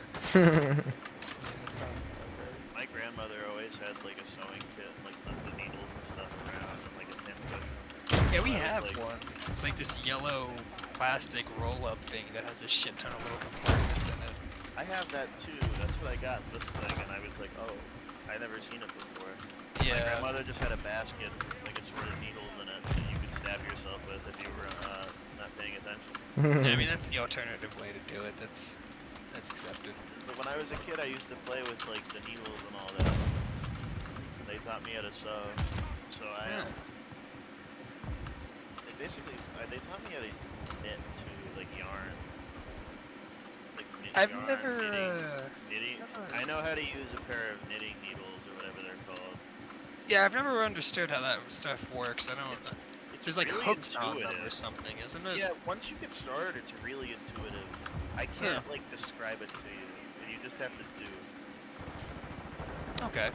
S3: My grandmother always had like a sewing kit, like tons of needles and stuff around, and like a pin cushion.
S2: Yeah, we
S3: I was
S2: have
S3: like,
S2: one. It's like this yellow plastic roll-up thing that has a shit ton of little compartments in it.
S3: I have that too. That's what I got this thing, and I was like, oh, I never seen it before.
S2: Yeah.
S3: My grandmother just had a basket, like a sort of needles in it, that you could stab yourself with if you were not paying attention.
S2: Yeah, I mean that's the alternative way to do it. That's accepted.
S3: But when I was a kid, I used to play with like the needles and all that. They taught me how to sew, so they taught me how to knit too, like yarn.
S2: I've
S3: yarn,
S2: never
S3: knitting. I know how to use a pair of knitting needles or whatever they're called.
S2: Yeah, I've never understood how that stuff works. I don't. There's like
S3: really
S2: hooks on them
S3: intuitive.
S2: or something, isn't it?
S3: Yeah, once you get started, it's really intuitive. I can't like describe it to you. You just have to do.
S2: Okay.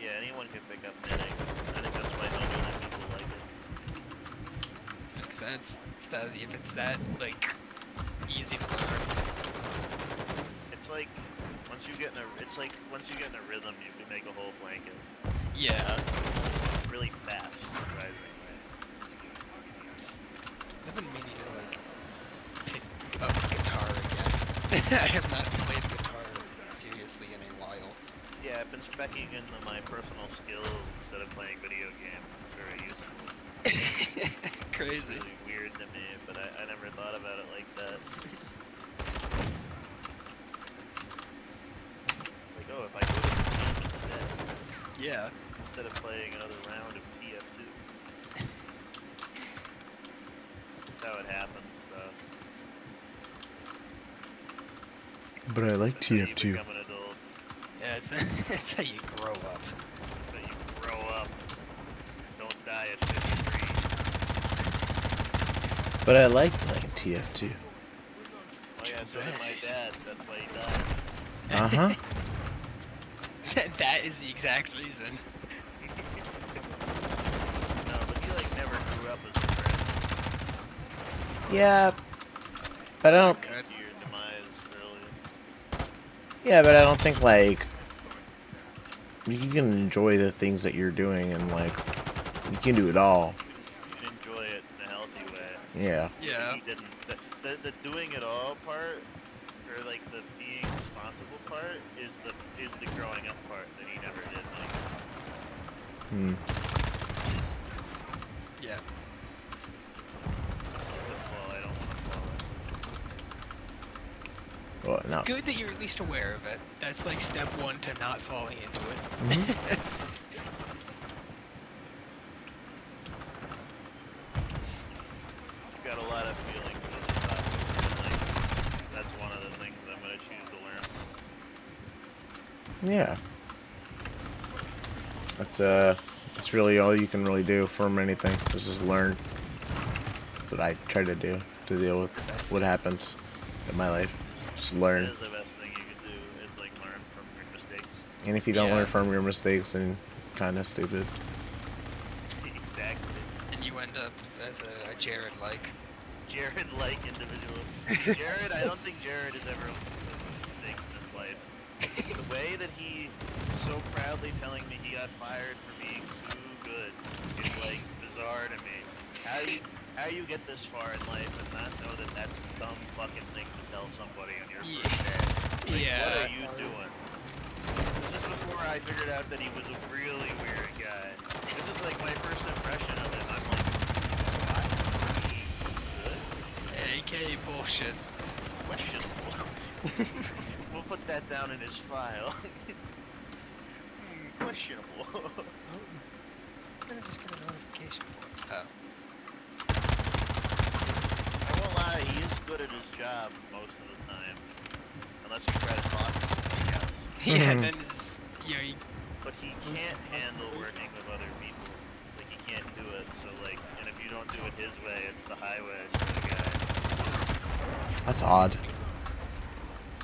S3: Yeah, anyone can pick up knitting. I think that's why so many people like it.
S2: Makes sense. If it's that like easy to learn.
S3: It's like once you get in a rhythm, you can make a whole blanket.
S2: Yeah.
S3: Really fast, surprisingly.
S2: I've been meaning to like pick up guitar again. I have not played guitar seriously in a while.
S3: Yeah, I've been specking into my personal skills instead of playing video games. It's very useful.
S2: Crazy.
S3: It's really weird to me, but I never thought about it like that. Like, oh, if I go to the game instead.
S2: Yeah.
S3: Instead of playing another round of TF2. That's how it happened, so.
S1: But I like
S3: That's how you
S1: TF2.
S3: become an adult.
S2: Yeah, that's that's how you grow up.
S3: So you grow up. Don't die at 53.
S1: But I like playing TF2.
S3: Oh yeah, so did my dad. That's why he died.
S1: Uh-huh.
S2: That is the exact reason.
S3: No, but he like never grew up as a friend.
S1: Yeah. But I don't...
S3: To your demise early.
S1: Yeah, but I don't think, like... You can enjoy the things that you're doing and, like... You can do it all.
S3: You can enjoy it in a healthy way.
S1: Yeah.
S2: Yeah.
S3: He didn't. The doing it all part, or like the being responsible part, is the growing up part that he never did. Like.
S1: Hmm.
S2: Yeah.
S3: Well, I don't want to follow it.
S1: Well,
S2: It's
S1: no.
S2: good that you're at least aware of it. That's like step one to not falling into it.
S3: I've got a lot of feelings for this topic. Like, that's one of the things I'm gonna choose to learn.
S1: Yeah. That's really all you can really do from anything. Is just learn. That's what I try to do to deal with what happens in my life. Just learn.
S3: That is the best thing you can do, is like learn from your mistakes.
S1: And if you don't learn from your mistakes, then kind of stupid.
S3: Exactly.
S2: And you end up as a Jared-like.
S3: Jared-like individual. See, Jared, I don't think Jared has ever made mistakes in his life. The way that he is so proudly telling me he got fired for being too good is like bizarre to me. How you get this far in life and not know that that's a dumb fucking thing to tell somebody on your first day? Like, what are you doing? This is before I figured out that he was a really weird guy. This is like my first impression of him. I'm like, what? Good?
S2: AKA bullshit.
S3: Questionable. We'll put that down in his file. Questionable.
S2: I just got a notification for it. Oh.
S3: I won't lie, he is good at his job most of the time. Unless you try to talk to him, I guess.
S2: Yeah, then it's... Yeah,
S3: But he can't handle working with other people. Like, he can't do it, so like, and if you don't do it his way, it's the highway sort of guy.
S1: That's odd.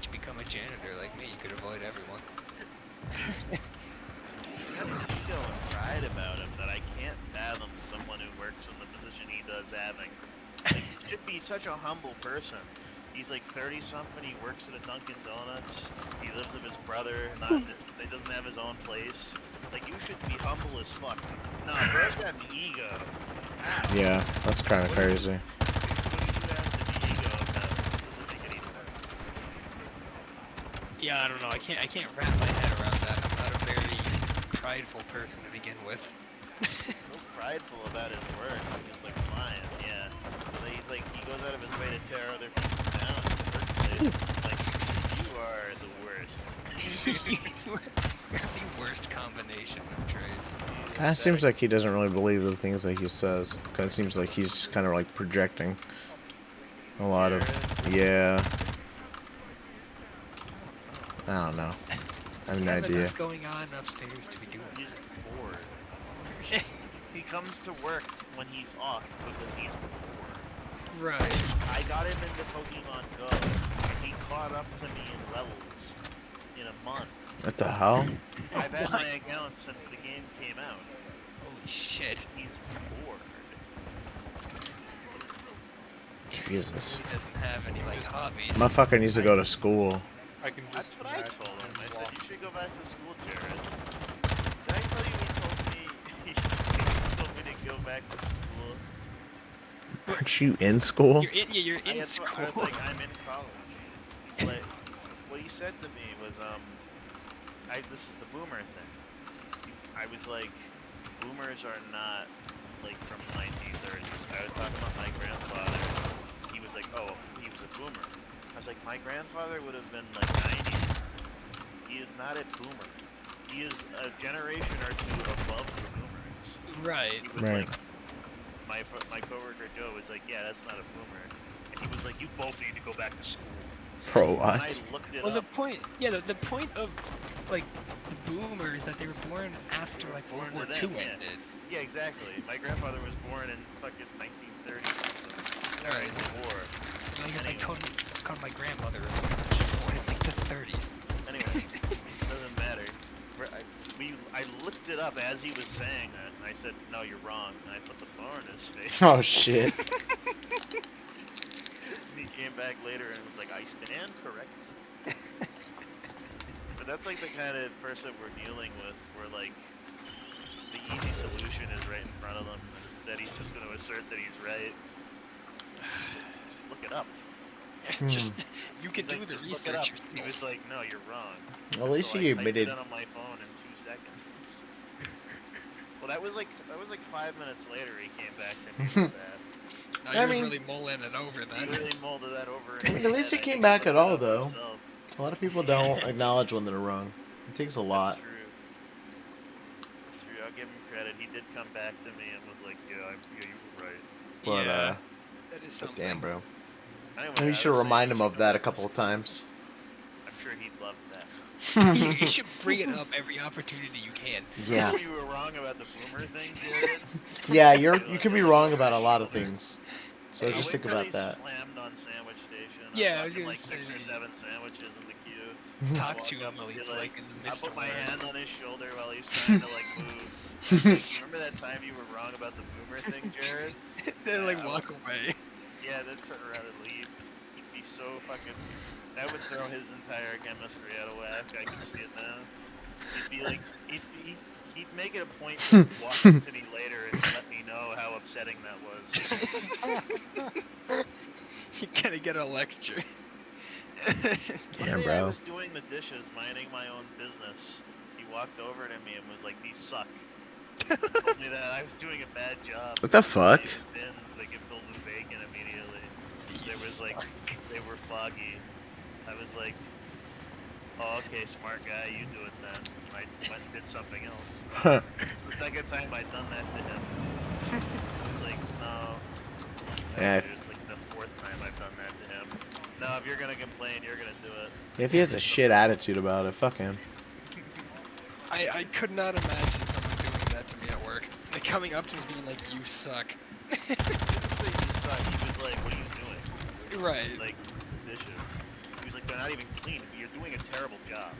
S2: To become a janitor like me, you could avoid everyone.
S3: He's got this ego and pride about him that I can't fathom someone who works in the position he does having. Like, he should be such a humble person. He's like 30-something, he works at a Dunkin' Donuts, he lives with his brother, he doesn't have his own place. Like, you should be humble as fuck. No, bro's got an ego. How?
S1: Yeah, that's kind of crazy.
S3: What do you have to be ego about? Doesn't make any sense.
S2: Yeah, I don't know. I can't wrap my head around that. I'm not a very prideful person to begin with.
S3: So prideful about his work. He's just like, fine, yeah. But he's like, he goes out of his way to tear other people down in the first place. Like, you are the worst.
S2: You're the worst combination of traits.
S1: It seems like he doesn't really believe the things that he says. It seems like he's just kind of like projecting a lot of... Yeah. I don't know. I have no idea.
S2: Enough going on upstairs to be doing
S3: He's bored. He comes to work when he's off because he's bored.
S2: Right.
S3: I got him into Pokemon Go, and he caught up to me in levels in a month.
S1: What the hell?
S3: I've had my account since the game came out.
S2: Holy shit.
S3: He's bored.
S1: Jesus.
S2: He doesn't have any like hobbies.
S1: Motherfucker needs to go to school.
S6: I can
S3: That's
S6: just
S3: what I told him. I said, you should go back to school, Jared. Did I tell you he told me to go back to school?
S1: Aren't you in school?
S2: You're in school.
S3: I was like, I'm in college. He's like, what he said to me was, this is the boomer thing. I was like, boomers are not, like, from the 1930s. I was talking about my grandfather. He was like, oh, he was a boomer. I was like, my grandfather would have been, like, 90s. He is not a boomer. He is a generation or two above the boomers.
S2: Right.
S3: He was
S1: Right.
S3: like, my coworker Joe was like, yeah, that's not a boomer. And he was like, you both need to go back to school.
S1: Bro,
S3: When I
S1: what?
S3: looked it
S2: Well,
S3: up,
S2: the point of like the boomers that they were born after like World War II ended.
S3: Yeah, exactly. My grandfather was born in fucking 1930 something.
S2: Alright.
S3: The war.
S2: I guess
S3: Anyway.
S2: I called my grandmother. She was born in like the 30s.
S3: Anyway, doesn't matter. I looked it up as he was saying that, and I said, "No, you're wrong." And I put the phone in his face.
S1: Oh shit.
S3: He came back later and was like, "I stand corrected." But that's like the kind of person we're dealing with, where like the easy solution is right in front of them, and that he's just going to assert that he's right. Look it up.
S2: Just you can do
S3: like,
S2: the
S3: just look it up.
S2: research.
S3: He was like, "No, you're wrong."
S1: At least
S3: so
S1: he
S3: I typed
S1: admitted.
S3: it on my phone in 2 seconds. Well, that was like 5 minutes later. He came back to me with that.
S2: No, you was really mulling it over then.
S3: He really molded that over.
S1: I mean, at least he came back at all, though. A lot of people don't acknowledge when they're wrong. It takes a lot.
S3: That's true. That's true. I'll give him credit. He did come back to me and was like, "Yeah, you were right."
S1: But
S2: that is something.
S1: damn, bro.
S3: Anyway,
S1: Maybe you should remind him of that a couple of times.
S3: I'm sure he'd love that.
S2: You should bring it up every opportunity you can.
S1: Yeah.
S3: You were wrong about the boomer thing, Jared.
S1: Yeah, you can be wrong about a lot of things. So just think about that.
S3: Slammed on sandwich station.
S2: Yeah, I was gonna
S3: like
S2: say.
S3: 6 or 7 sandwiches in the queue.
S2: Talk to him while he's like in the midst
S3: I
S2: of
S3: put my
S2: work.
S3: hand on his shoulder while he's trying to like move. Remember that time you were wrong about the boomer thing, Jared?
S2: Then like walk away.
S3: Yeah, then turn around and leave. He'd be so fucking. That would throw his entire chemistry out of whack. I can see it now. He'd be like, he'd make it a point to walk up to me later and let me know how upsetting that was.
S2: You gotta get a lecture.
S1: Damn,
S3: One day I
S1: bro.
S3: was doing the dishes, minding my own business. He walked over to me and was like, "These suck." Told me that I was doing a bad job.
S1: What the fuck?
S3: They bins, they get filled with bacon immediately. There was like, they were foggy. I was like, "Oh, okay, smart guy, you do it then." And I went and did something else.
S1: Huh.
S3: It's the second time I'd done that to him. I was like, "No."
S1: Yeah.
S3: It's like the 4th time I've done that to him. No, if you're gonna complain, you're gonna do it.
S1: If he has a shit attitude about it, fuck him.
S2: I could not imagine someone doing that to me at work. Like coming up to me being like, "You suck."
S3: He didn't say you suck. He was like, "What are you doing?"
S2: Right.
S3: Like, dishes. He was like, "They're not even clean. You're doing a terrible job."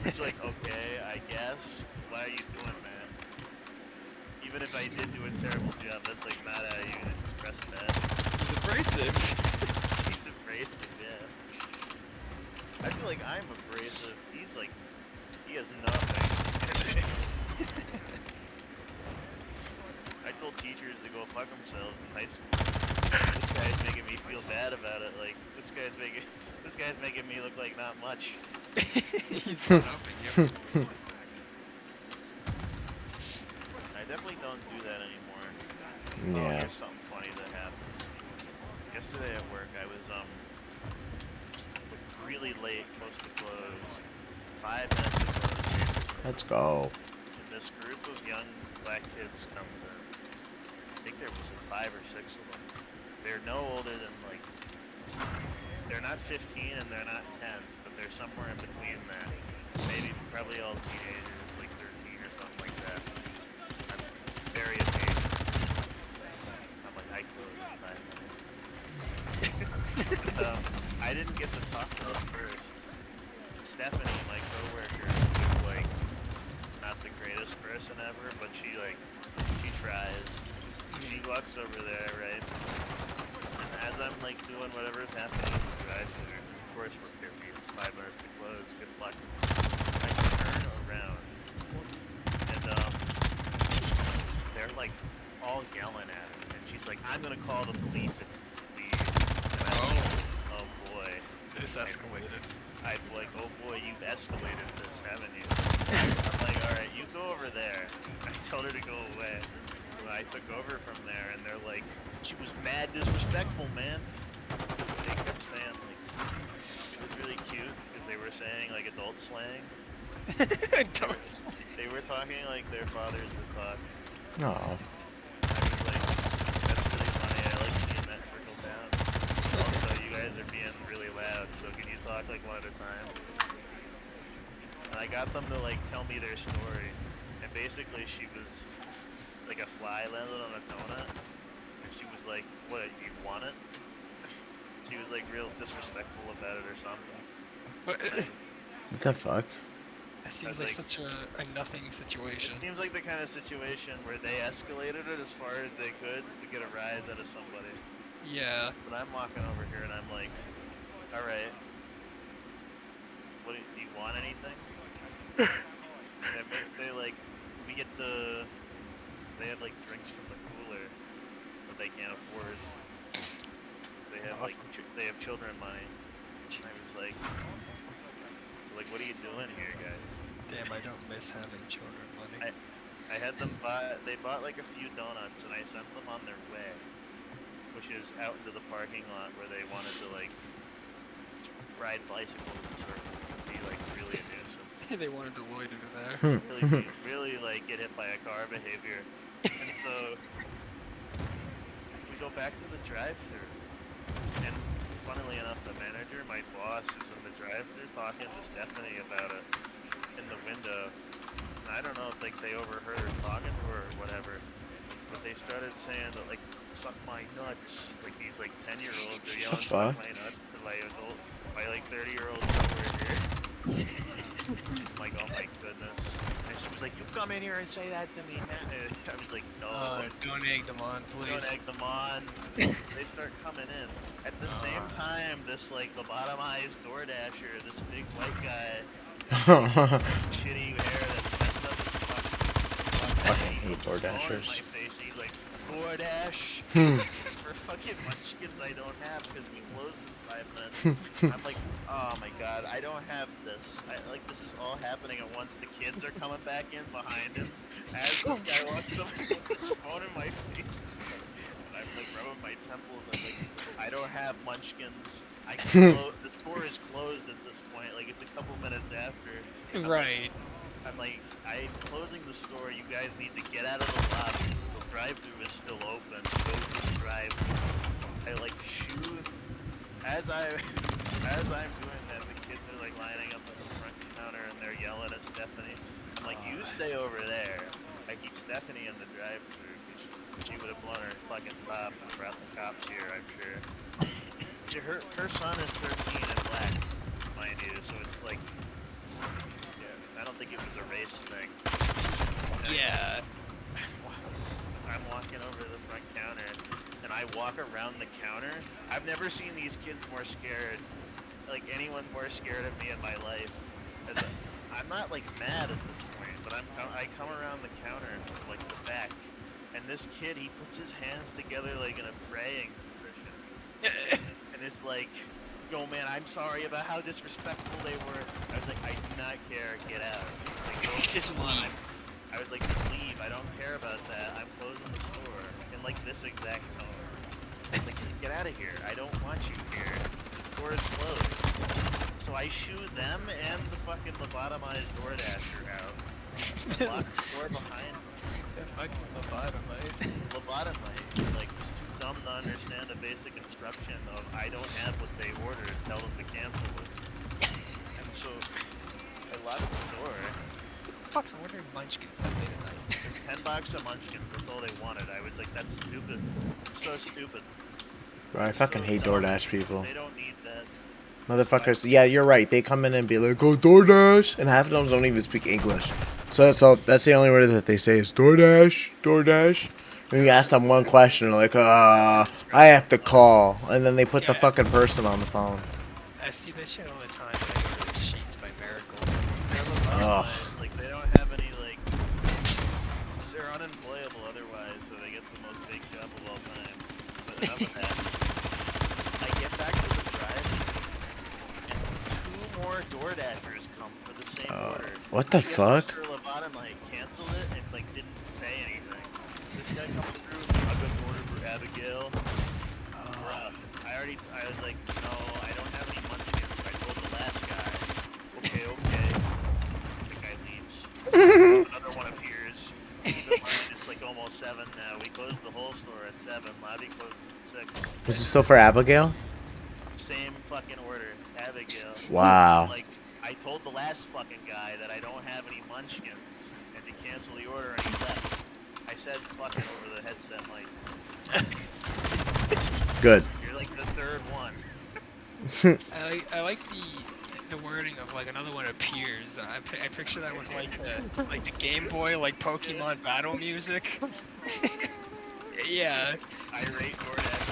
S3: He's like, "Okay, I guess. Why are you doing that?" Even if I did do a terrible job, that's like not how you express that.
S2: He's abrasive.
S3: He's abrasive, yeah. I feel like I'm abrasive. He's like, he has nothing. I told teachers to go fuck themselves in high school. This guy's making me feel bad about it. Like, this guy's making me look like not much.
S2: He's one upping you.
S3: I definitely don't do that anymore.
S1: Yeah.
S3: Oh, here's something funny that happened. Yesterday at work, I was really late, close to close. 5 minutes to close.
S1: Let's go.
S3: And this group of young black kids comes in. I think there was 5 or 6 of them. They're no older than like, they're not 15 and they're not 10, but they're somewhere in between that. Maybe probably all teenagers, like 13 or something like that. I'm very impatient. I'm like, I close in 5 minutes. I didn't get to talk to them first. Stephanie, my coworker, is like not the greatest person ever, but she tries. She walks over there, right? And as I'm like doing whatever's happening in the drive-thru, of course we're 5 minutes to close. Good luck. I turn around, and they're like all yelling at her, and she's like, "I'm gonna call the police if you leave." And I'm like, "Oh boy."
S2: This escalated.
S3: I'm like, "Oh boy, you've escalated this, haven't you?" I'm like, "Alright, you go over there." I told her to go away. So I took over from there, and they're like, "She was mad disrespectful, man." They kept saying, like, it was really cute, because they were saying, like, adult slang.
S2: Adult slang.
S3: They were talking like their fathers would talk.
S1: No.
S3: I was like, that's really funny. I like seeing that trickle down. talk like one at a time. And I got them to like tell me their story. And basically she was like a fly landed on a donut. And she was like, what, you want it? She was like real disrespectful about it or something.
S1: What the fuck?
S2: That seems like such a nothing situation.
S3: It seems like the kind of situation where they escalated it as far as they could to get a rise out of somebody.
S2: Yeah.
S3: But I'm walking over here and I'm like, all right, what do you want anything? they like, we get they have like drinks from the cooler that they can't afford. They have like, they have children money. And I was like, so like, what are you doing here, guys?
S2: Damn, I don't miss having children money.
S3: I had them they bought like a few donuts and I sent them on their way, which is out into the parking lot where they wanted to like ride bicycles or be like really a nuisance.
S2: They wanted to loiter there.
S3: really like get hit by a car behavior. And so we go back to the drive-thru, and funnily enough, the manager, my boss, is in the drive-thru talking to Stephanie about it in the window. And I don't know if like they overheard her talking to her or whatever, but they started saying that like, suck my nuts. Like these like 10-year-olds are yelling suck my nuts to my adult, my like 30-year-olds over here. I'm like, oh my goodness. And she was like, you come in here and say that to me now. I was like, no.
S2: Don't egg them on, please.
S3: Don't egg them on. They start coming in. At the same time, this like lobotomized DoorDasher, this big white guy, shitty hair that's messed up as fuck.
S1: Fucking hate DoorDashers.
S3: In my face, he's like, DoorDash for fucking munchkins I don't have because we closed in 5 minutes. I'm like, oh my god, I don't have this. Like this is all happening at once. The kids are coming back in behind him as this guy walks up with his phone in my face. And I'm like rubbing my temples. I'm like, I don't have munchkins. The store is closed at this point. Like it's a couple minutes after.
S2: Right.
S3: I'm like, I'm closing the store. You guys need to get out of the lobby. The drive-thru is still open. Go to the drive-thru. I like shoo. As I'm doing that, the kids are like lining up at the front counter and they're yelling at Stephanie. I'm like, you stay over there. I keep Stephanie in the drive-thru. She would have blown her fucking top and brought the cops here, I'm sure. Her son is 13 and black, mind you, so it's like, yeah, I don't think it was a race thing.
S2: Yeah.
S3: I'm walking over to the front counter, and I walk around the counter. I've never seen these kids more scared, like anyone more scared of me in my life. I'm not like mad at this point, but I come around the counter from like the back, and this kid, he puts his hands together like in a praying position. And it's like, yo man, I'm sorry about how disrespectful they were. I was like, I do not care, get out. Like, go
S2: just leave.
S3: I was like, just leave, I don't care about that. I'm closing the store. In like this exact tone. I was like, just get out of here. I don't want you here. The store is closed. So I shoo them and the fucking lobotomized DoorDasher out. Lock the door behind them.
S2: Fucking lobotomite.
S3: Lobotomite. Like, just too dumb to understand the basic instruction of I don't have what they ordered, tell them to cancel it. And so I locked the door.
S2: Who the fuck's ordering munchkins that late at night?
S3: $10 a munchkin, that's all they wanted. I was like, that's stupid. It's so stupid.
S1: Bro, I fucking hate DoorDash people.
S3: They don't need that.
S1: Motherfuckers, yeah, you're right. They come in and be like, "Oh, DoorDash," and half of them don't even speak English. So that's the only word that they say is DoorDash, DoorDash. And you ask them one question, they're like, I have to call, and then they put the fucking person on the phone.
S2: I see this shit all the time when I order sheets by Miracle.
S1: Ugh.
S3: Like, they don't have any, like, they're unemployable otherwise, so they get the most fake job of all time. But enough of that. I get back to the drive, and 2 more DoorDashers come for the same order.
S1: What the fuck?
S3: Mr. Lobotomite canceled it and, like, didn't say anything. This guy comes through, I got an order for Abigail. Bruh, I was like, no, I don't have any munchkins. I told the last guy. Okay. The guy leaves. Another one appears. Keep in mind, it's like almost 7 now. We closed the whole store at 7. Lobby closed at 6.
S1: Is this still for Abigail?
S3: Same fucking order. Abigail.
S1: Wow.
S3: Like, I told the last fucking guy that I don't have any munchkins and to cancel the order, and he left. I said fucking over the headset mic.
S1: Good.
S3: You're like the third one.
S2: I like the wording of like another one appears. I picture that with like the Game Boy like Pokemon battle music. Yeah.
S3: Irate DoorDash.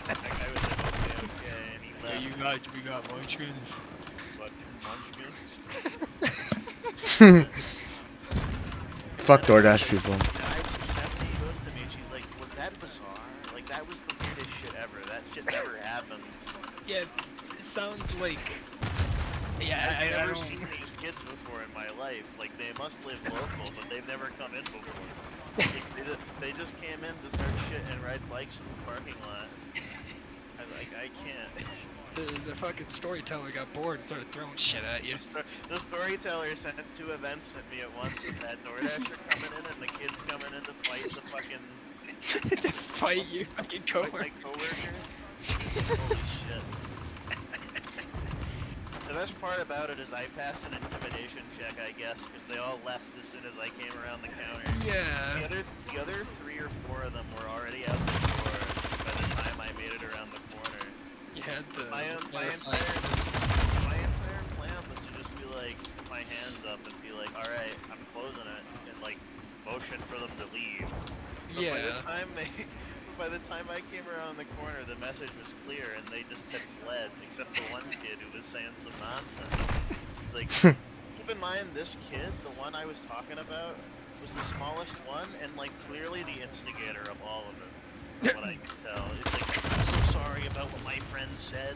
S3: That guy was like, okay, and he left.
S2: We got munchkins.
S3: Fucking munchkins.
S1: Fuck DoorDash people.
S3: Stephanie goes to me and she's like, was that bizarre? Like, that was the weirdest shit ever. That shit never happened.
S2: Yeah, it sounds like... Yeah,
S3: I've never
S2: don't...
S3: seen these kids before in my life. Like, they must live local, but they've never come in before. Like, they just came in to start shit and ride bikes in the parking lot. I can't.
S2: The fucking storyteller got bored and started throwing shit at you.
S3: The storyteller sent 2 events at me at once. That DoorDasher coming in and the kids coming in to fight the fucking...
S2: To fight your fucking coworker.
S3: My coworker. Holy shit. The best part about it is I passed an intimidation check, I guess, because they all left as soon as I came around the counter.
S2: Yeah.
S3: The other 3 or 4 of them were already out the door by the time I made it around the corner.
S2: You had the...
S3: My entire plan was to just be like, put my hands up and be like, alright, I'm closing it, and like, motion for them to leave. But
S2: yeah.
S3: By the time I came around the corner, the message was clear, and they just had fled, except the one kid who was saying some nonsense. It's like, keep in mind, this kid, the one I was talking about, was the smallest one, and like, clearly the instigator of all of it, from what I can tell. It's like, I'm so sorry about what my friend said.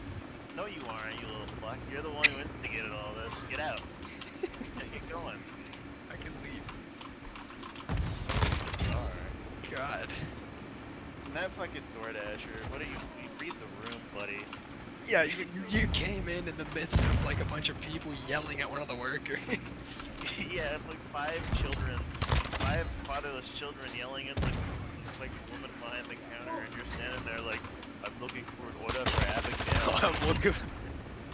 S3: No, you aren't, you little fuck. You're the one who instigated all this. Get out. Get going.
S2: I can leave.
S3: So bizarre.
S2: God.
S3: That fucking DoorDasher, what are you read the room, buddy.
S2: Yeah, you came in the midst of like a bunch of people yelling at one of the workers.
S3: Yeah, like 5 fatherless children yelling at the woman behind the counter, and you're standing there like, I'm looking for an order for Abigail.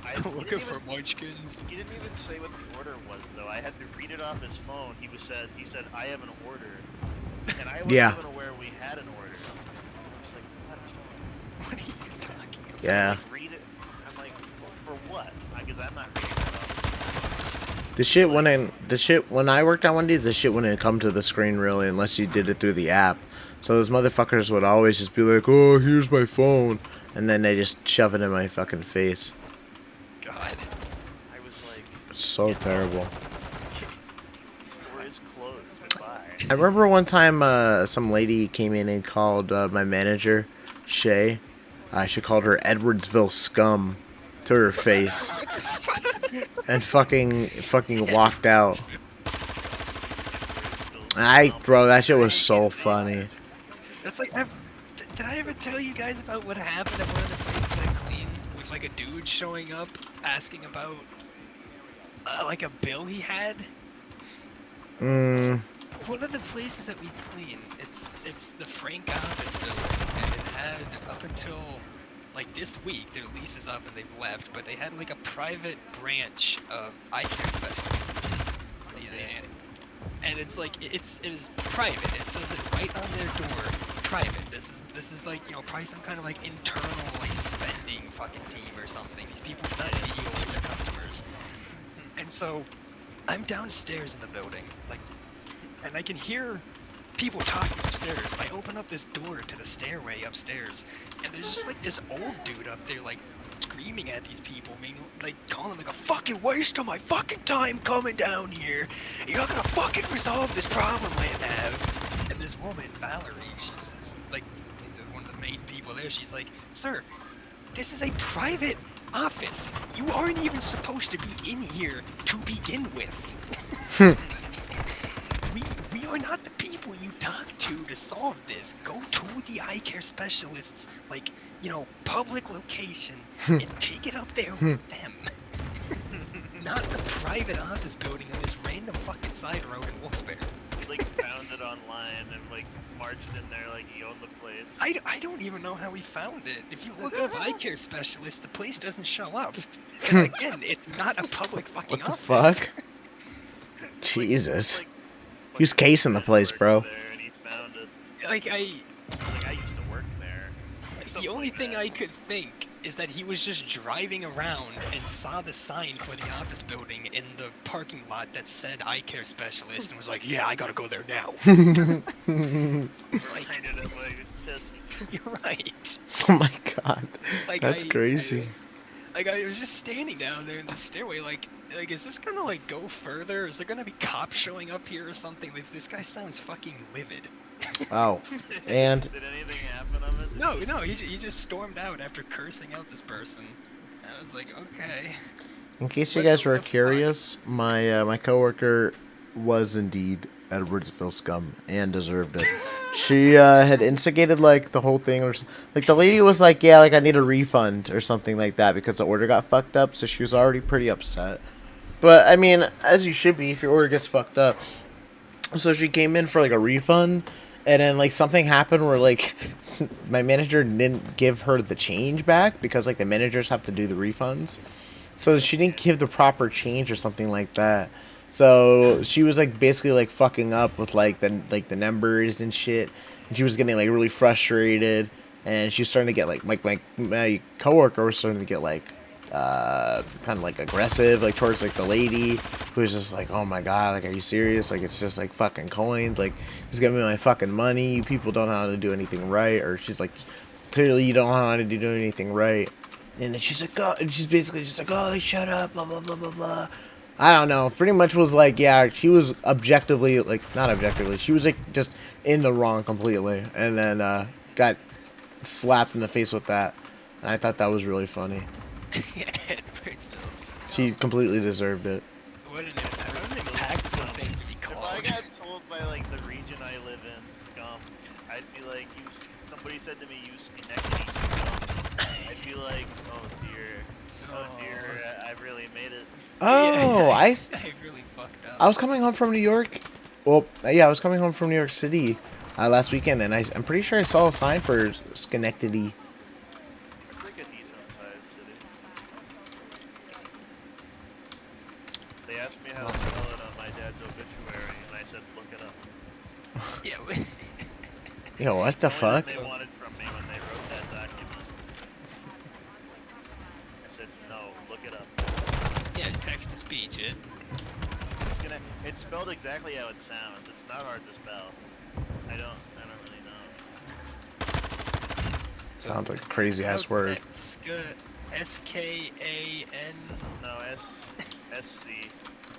S2: I'm looking for munchkins.
S3: He didn't even say what the order was though. I had to read it off his phone. He said I have an order, and I wasn't even aware we had an order. What are you talking about?
S1: Yeah.
S3: Like, read it. I'm like, for what? Because I'm not reading it off.
S1: The shit when I worked on Wendy's, the shit wouldn't come to the screen really unless you did it through the app. So those motherfuckers would always just be like, "Oh, here's my phone," and then they just shove it in my fucking face.
S2: God.
S3: I was like,
S1: It's so terrible.
S3: Store is closed. Goodbye.
S1: I remember one time some lady came in and called my manager, Shay. She called her Edwardsville scum to her face. And fucking walked out. Bro, that shit was so funny.
S2: That's like, did I ever tell you guys about what happened at one of the places I cleaned with like a dude showing up asking about like a bill he had? One of the places that we clean, it's the Frank office building, and it had up until like this week, their lease is up and they've left, but they had like a private branch of eye care specialists. So, and it's like it is private. It says it right on their door, private. This is like, you know, probably some kind of like internal like spending fucking team or something. These people do not deal with their customers. And so I'm downstairs in the building, like, and I can hear people talking upstairs. I open up this door to the stairway upstairs, and there's just like this old dude up there, like, screaming at these people, like, calling them like a fucking waste of my fucking time coming down here. You're not gonna fucking resolve this problem I have. And this woman, Valerie, she's like one of the main people there. She's like, "Sir, this is a private office. You aren't even supposed to be in here to begin with. We are not the people you talk to solve this. Go to the eye care specialists, like, you know, public location, and take it up there with them. Not the private office building on this random fucking side road in Wilkes-Barre."
S3: like found it online and like marched in there like he owned the place.
S2: I don't even know how he found it. If you look up eye care specialist, the place doesn't show up. Because again, it's not a public fucking
S1: What the
S2: office.
S1: fuck? Jesus. He was casing the place, bro.
S2: Like I
S3: used to work there.
S2: The only thing I could think is that he was just driving around and saw the sign for the office building in the parking lot that said eye care specialist and was like, yeah, I gotta go there now. You're right.
S1: Oh my god.
S2: Like,
S1: That's crazy.
S2: I was just standing down there in the stairway, like, is this gonna, like, go further? Is there gonna be cops showing up here or something? Like, this guy sounds fucking livid.
S1: Oh, and
S3: Did anything happen of it?
S2: No, he just stormed out after cursing out this person. I was like, okay.
S1: in case you guys were curious, my coworker was indeed Edwardsville scum and deserved it. She had instigated like the whole thing, or like the lady was like, yeah, like I need a refund or something like that because the order got fucked up. So she was already pretty upset. But I mean, as you should be if your order gets fucked up. So she came in for like a refund, and then like something happened where like my manager didn't give her the change back because like the managers have to do the refunds. So she didn't give the proper change or something like that. So she was like basically like fucking up with like the numbers and shit. And she was getting like really frustrated, and she was starting to get like my coworker was starting to get like kind of like aggressive like towards like the lady who was just like, oh my god, like are you serious? Like it's just like fucking coins, like just give me my fucking money. You people don't know how to do anything right. Or she's like, clearly you don't know how to do anything right. And then she's like, oh, and she's basically just like, oh, shut up, blah blah blah blah blah. I don't know. Pretty much was like, yeah, she was objectively like not objectively. She was like just in the wrong completely, and then got slapped in the face with that. And I thought that was really funny. She completely deserved it.
S2: What an impactful thing to be called.
S3: If I got told by like the region I live in, scum, I'd be like, somebody said to me, you Schenectady scum. I'd be like, oh dear, I really made it.
S1: Oh,
S2: yeah,
S1: I
S2: really fucked up.
S1: I was coming home from New York. Well, yeah, I was coming home from New York City last weekend, and I'm pretty sure I saw a sign for Schenectady.
S3: It's like a decent sized city. They asked me how to spell it on my dad's obituary, and I said, look it up.
S2: Yeah.
S1: Yo, what the fuck?
S3: They wanted from me when they wrote that document. I said, no, look it up.
S2: Yeah, text to speech it.
S3: It's spelled exactly how it sounds. It's not hard to spell. I don't really know.
S1: Sounds like a crazy ass word.
S2: S-K-A-N.
S3: No, S-C.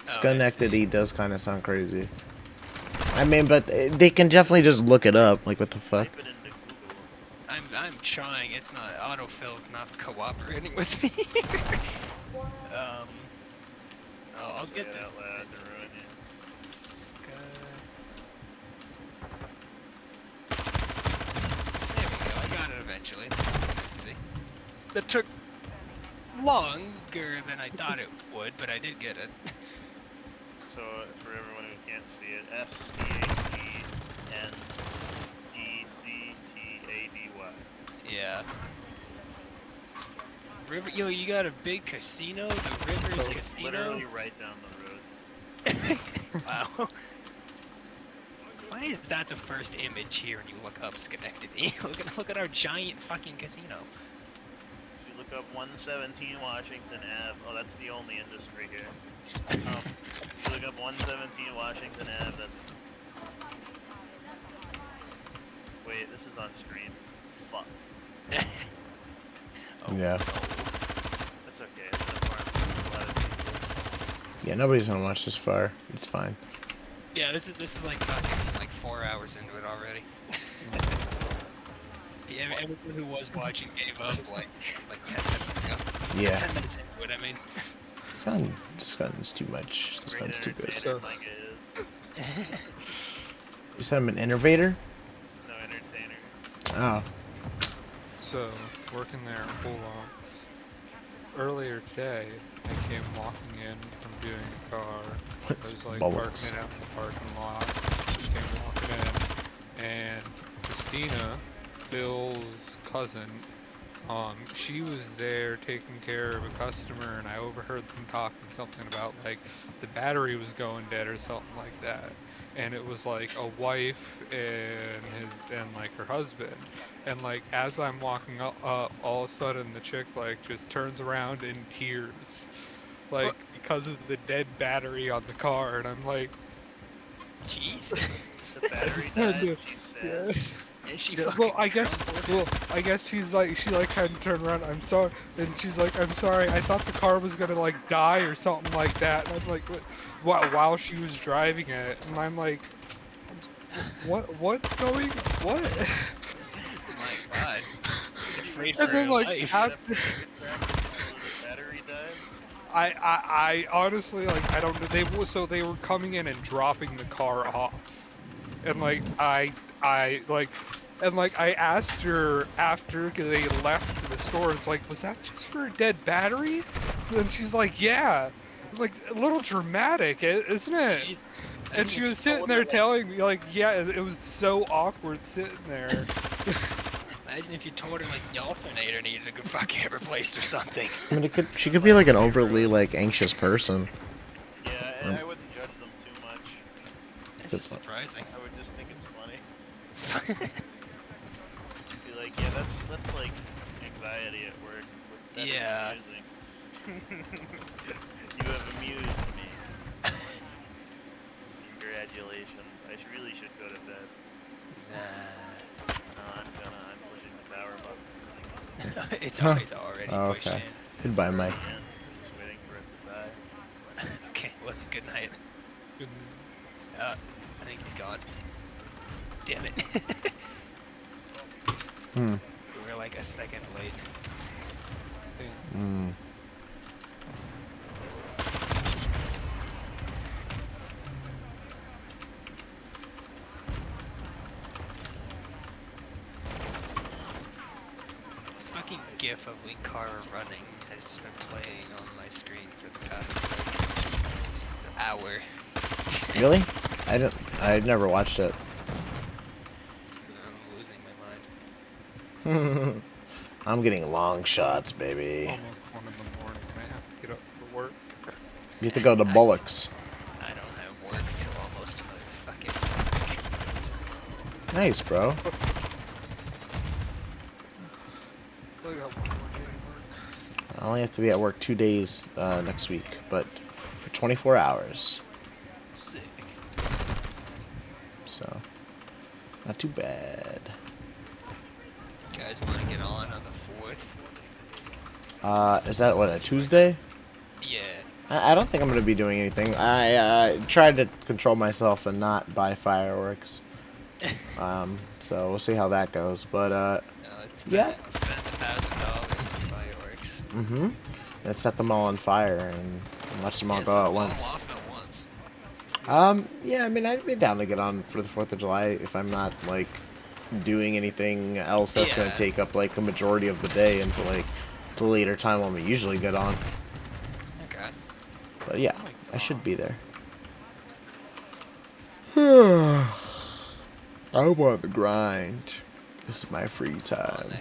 S1: Schenectady does kind of sound crazy. I mean, but they can definitely just look it up. Like, what the fuck?
S2: I'm trying. It's not. Autofill's not cooperating with me. I'll get this. There we go. I got it eventually. That took longer than I thought it would, but I did get it.
S3: So, for everyone who can't see it, S-C-H-E-N-E-C-T-A-D-Y.
S2: Yeah. River, yo, you got a big casino? The Rivers Casino?
S3: Literally right down the road.
S2: Wow. Why is that the first image here when you look up Schenectady? look at our giant fucking casino.
S3: If you look up 117 Washington Ave, oh, that's the only industry here. If you look up 117 Washington Ave, that's... Wait, this is on screen. Fuck.
S1: Yeah.
S3: That's okay. It's a farm.
S1: Yeah, nobody's gonna watch this far. It's fine.
S2: Yeah, this is like fucking like 4 hours into it already. Yeah, everyone who was watching gave up like 10 minutes ago.
S1: Yeah.
S2: 10 minutes into it, I mean.
S1: This gun's too much. This gun's too good.
S3: So...
S1: You said I'm an innovator?
S3: No, entertainer.
S1: Oh.
S6: So, working there in Bullocks. Earlier today, I came walking in from doing a car. I was like
S1: Bullocks?
S6: parking it out in the parking lot. came walking in, and Christina, Bill's cousin, she was there taking care of a customer, and I overheard them talking something about like the battery was going dead or something like that. And it was like a wife and like her husband. And like as I'm walking up, all of a sudden the chick like just turns around in tears, like because of the dead battery on the car, and I'm like,
S2: jeez.
S3: The battery died. She's sad.
S6: yeah.
S2: And she
S6: Yeah,
S2: fucking
S6: I guess she like kind of turned around. I'm sorry, and she's like, I'm sorry. I thought the car was gonna like die or something like that. And I'm like, while she was driving it, and I'm like, what's going, what?
S2: My God. She's afraid for
S6: And then
S2: her
S6: like
S2: life.
S6: after,
S3: The battery died.
S6: I honestly like I don't know. They were coming in and dropping the car off, and like I like. And like I asked her after they left the store, it's like, was that just for a dead battery? And she's like, yeah. Like a little dramatic, isn't it?
S2: Jeez.
S6: And she was sitting there telling me, like, yeah, it was so awkward sitting there.
S2: Imagine if you told her like the alternator needed to go fucking get replaced or something.
S1: I mean, she could be like an overly like anxious person.
S3: Yeah, I wouldn't judge them too much.
S2: This is surprising.
S3: I would just think it's funny. Be like, yeah, that's like anxiety at work. That is
S2: Yeah.
S3: amusing. You have amused me. Congratulations. I really should go to bed.
S2: Nah.
S3: No, I'm pushing the power button.
S2: It's
S1: Huh.
S2: already
S1: Oh,
S2: pushed
S1: okay.
S2: in.
S1: Goodbye, Mike.
S3: Just waiting for it to die.
S2: Okay, well, good night. I think he's gone. Damn it.
S1: Hmm.
S2: We were like a second late.
S1: Hmm.
S2: This fucking gif of Link Carver running has just been playing on my screen for the past like, hour.
S1: Really? I never watched it.
S2: I'm losing my mind.
S1: I'm getting long shots, baby.
S6: Almost 1 in the morning, and I have to get up for work.
S1: You have to go to Bullocks.
S2: I don't have work till almost another fucking.
S1: Nice, bro. I only have to be at work 2 days next week, but for 24 hours.
S2: Sick.
S1: So, not too bad.
S2: You guys want to get on the 4th?
S1: Is that what, a Tuesday?
S2: Yeah.
S1: I don't think I'm gonna be doing anything. I tried to control myself and not buy fireworks. So we'll see how that goes. But
S2: No,
S1: yeah.
S2: Spend $1,000 on fireworks.
S1: Mm-hmm. Let's set them all on fire and watch them all go at once. Yeah, I mean, I'd be down to get on for the 4th of July if I'm not, like, doing anything else that's going to take up, like, a majority of the day until, like, the later time when we usually get on.
S2: Okay.
S1: But, yeah, I should be there. I want the grind. This is my free time.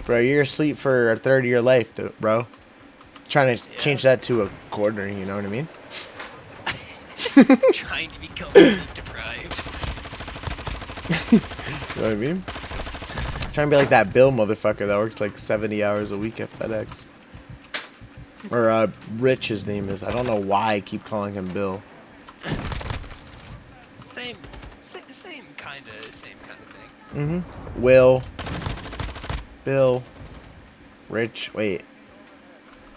S1: Bro, you're asleep for a third of your life, bro. Trying to change that to a quarter, you know what I mean?
S2: Trying to become sleep deprived.
S1: You know what I mean? Trying to be like that Bill motherfucker that works like 70 hours a week at FedEx. Or Rich, his name is. I don't know why I keep calling him Bill.
S2: Same kind of thing.
S1: Mm-hmm. Will. Bill. Rich. Wait.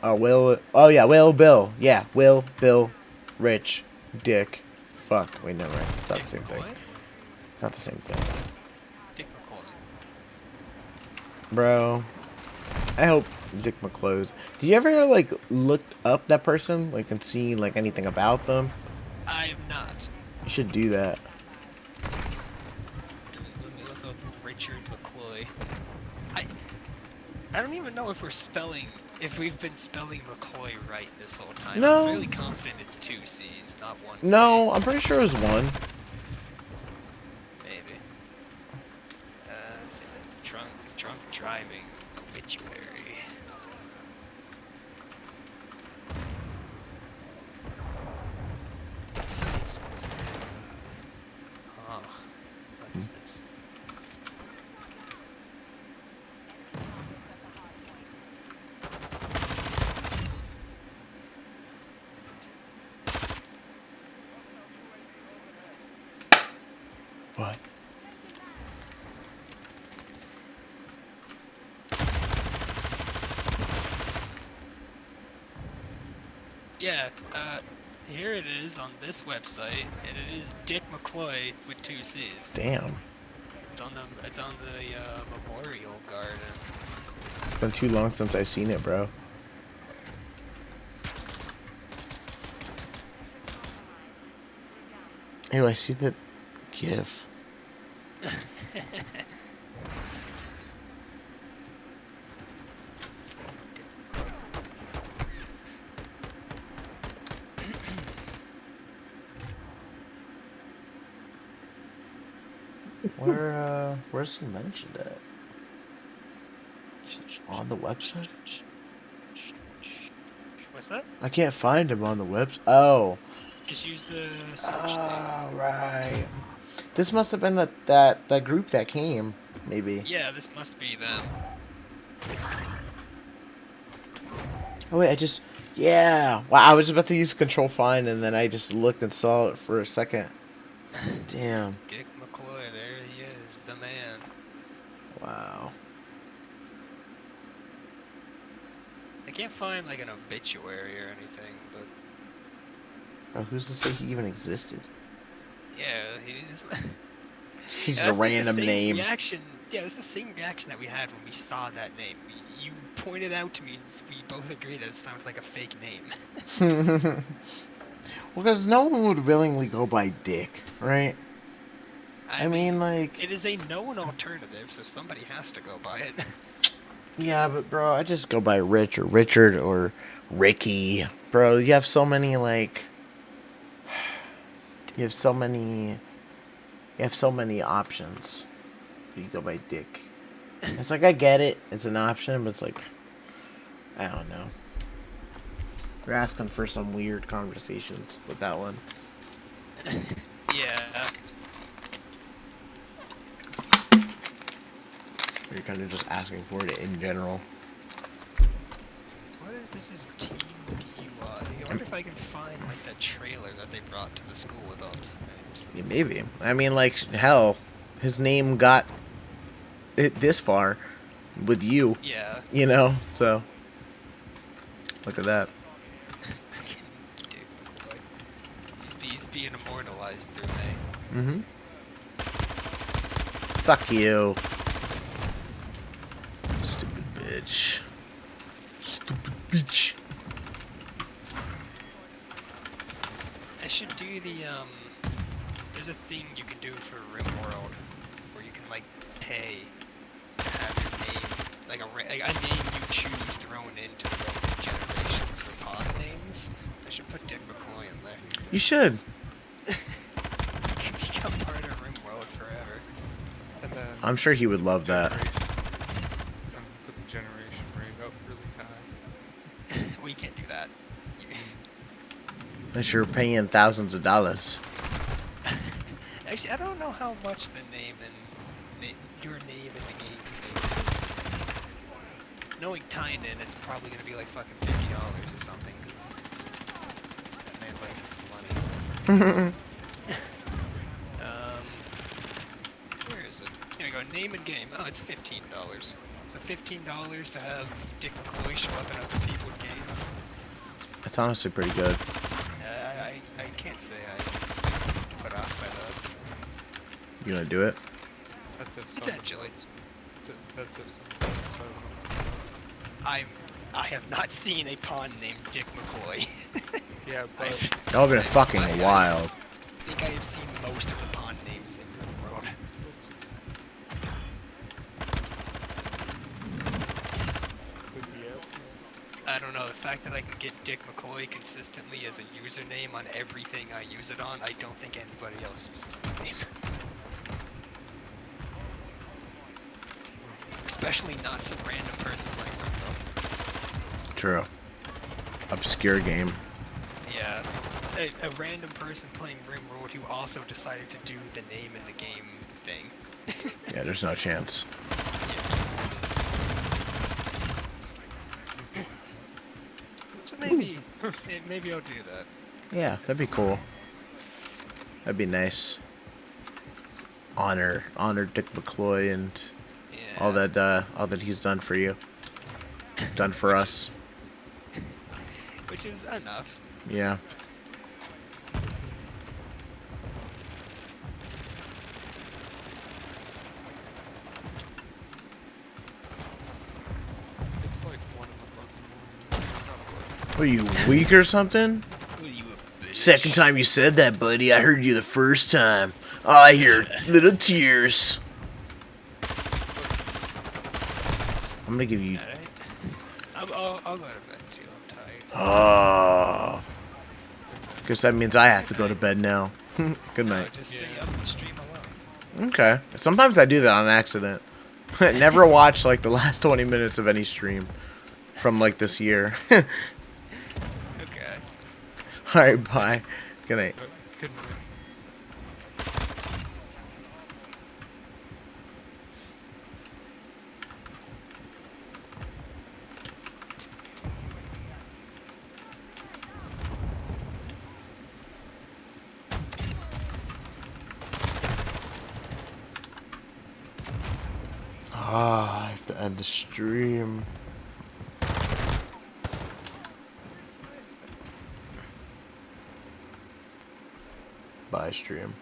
S1: Will. Oh, yeah. Will. Bill. Yeah. Will. Bill. Rich. Dick. Fuck. Wait, no, right. It's not the same thing. It's not the same thing.
S2: Dick McCoy.
S1: Bro. I hope Dick McClose. Did you ever, like, look up that person? Like, and see, like, anything about them?
S2: I am not.
S1: You should do that.
S2: Let me look up Richard McCloy. I don't even know if we've been spelling McCoy right this whole time.
S1: No.
S2: I'm fairly confident it's 2 C's, not 1 C.
S1: No, I'm pretty sure it was one.
S2: driving obituary. Huh. What is this?
S1: What?
S2: Yeah, here it is on this website, and it is Dick McCloy with 2 C's.
S1: Damn.
S2: It's on the memorial garden.
S1: It's been too long since I've seen it, bro. Ew, I see that GIF. Where's he mentioned it? On the website?
S2: What's that?
S1: I can't find him on the website. Oh.
S2: Just use the search
S1: Oh, right. This must have been that group that came, maybe.
S2: Yeah, this must be them.
S1: Oh wait, yeah. Wow, I was about to use Control Find, and then I just looked and saw it for a second. Damn.
S2: Dick McCloy, there he is, the man.
S1: Wow.
S2: I can't find like an obituary or anything, but
S1: Bro, who's to say he even existed?
S2: yeah, he's.
S1: He's a random name.
S2: Reaction. Yeah, it's the same reaction that we had when we saw that name. You pointed out to me, and we both agreed that it sounded like a fake name.
S1: Well, because no one would willingly go by Dick, right? I mean, like...
S2: It is a known alternative, so somebody has to go by it.
S1: Yeah, but bro, I just go by Rich or Richard or Ricky. Bro, you have so many, like... You have so many options. You go by Dick. It's like, I get it. It's an option, but it's like... I don't know. You're asking for some weird conversations with that one.
S2: Yeah.
S1: You're kind of just asking for it in general.
S2: What is this? Is Team DUI? I wonder if I can find like that trailer that they brought to the school with all these names.
S1: Yeah, maybe. I mean, like, hell, his name got it this far with you.
S2: Yeah.
S1: You know, so look at that.
S2: Dick McCloy. He's being immortalized through me.
S1: Mm-hmm. Fuck you. Stupid bitch. Stupid bitch.
S2: I should do the there's a thing you can do for RimWorld where you can like pay to have your name, like a name you choose thrown into the random generations for pod names. I should put Dick McCloy in there.
S1: You should.
S2: You can become part of RimWorld forever.
S6: And then
S1: I'm sure he would love that.
S6: Put the generation rate up really high.
S2: We can't do that.
S1: Unless you're paying thousands of dollars.
S2: Actually, I don't know how much the name and your name in the game thing is. Knowing Tynan, it's probably gonna be like fucking $50 or something, because that man likes his money. Where is it? Here we go. Name and game. Oh, it's $15. So $15 to have Dick McCloy show up in other people's games.
S1: That's honestly pretty good.
S2: I can't say I put off by that.
S1: You gonna do it?
S6: That's it.
S2: Potentially.
S6: That's it.
S2: I have not seen a pawn named Dick McCloy.
S6: Yeah, but
S1: That would've been fucking wild.
S2: I think I have seen most of the pawn names in RimWorld. I don't know, the fact that I can get Dick McCloy consistently as a username on everything I use it on, I don't think anybody else uses this name. Especially not some random person playing Room.
S1: True. Obscure game.
S2: Yeah, a random person playing RimWorld who also decided to do the name in the game thing.
S1: Yeah, there's no chance.
S2: So maybe, maybe I'll do that.
S1: Yeah, that'd be cool. That'd be nice. Honor Dick McCloy and all that he's done for you, done for us.
S2: Which is enough.
S1: Yeah.
S6: It's like 1 o'clock in the morning.
S1: What are you, weak or something?
S2: What are you, a bitch?
S1: Second time you said that, buddy. I heard you the first time. Oh, I hear little tears. I'm gonna give you.
S2: I'll go to bed too. I'm tired.
S1: Oh. Guess that means I have to go to bed now. Good night.
S2: Just stay up and stream alone.
S1: Okay. Sometimes I do that on accident. Never watch like the last 20 minutes of any stream from like this year.
S2: Okay.
S1: Alright, bye. Good night.
S6: Good night.
S1: Ah, I have to end the stream. Bye, stream.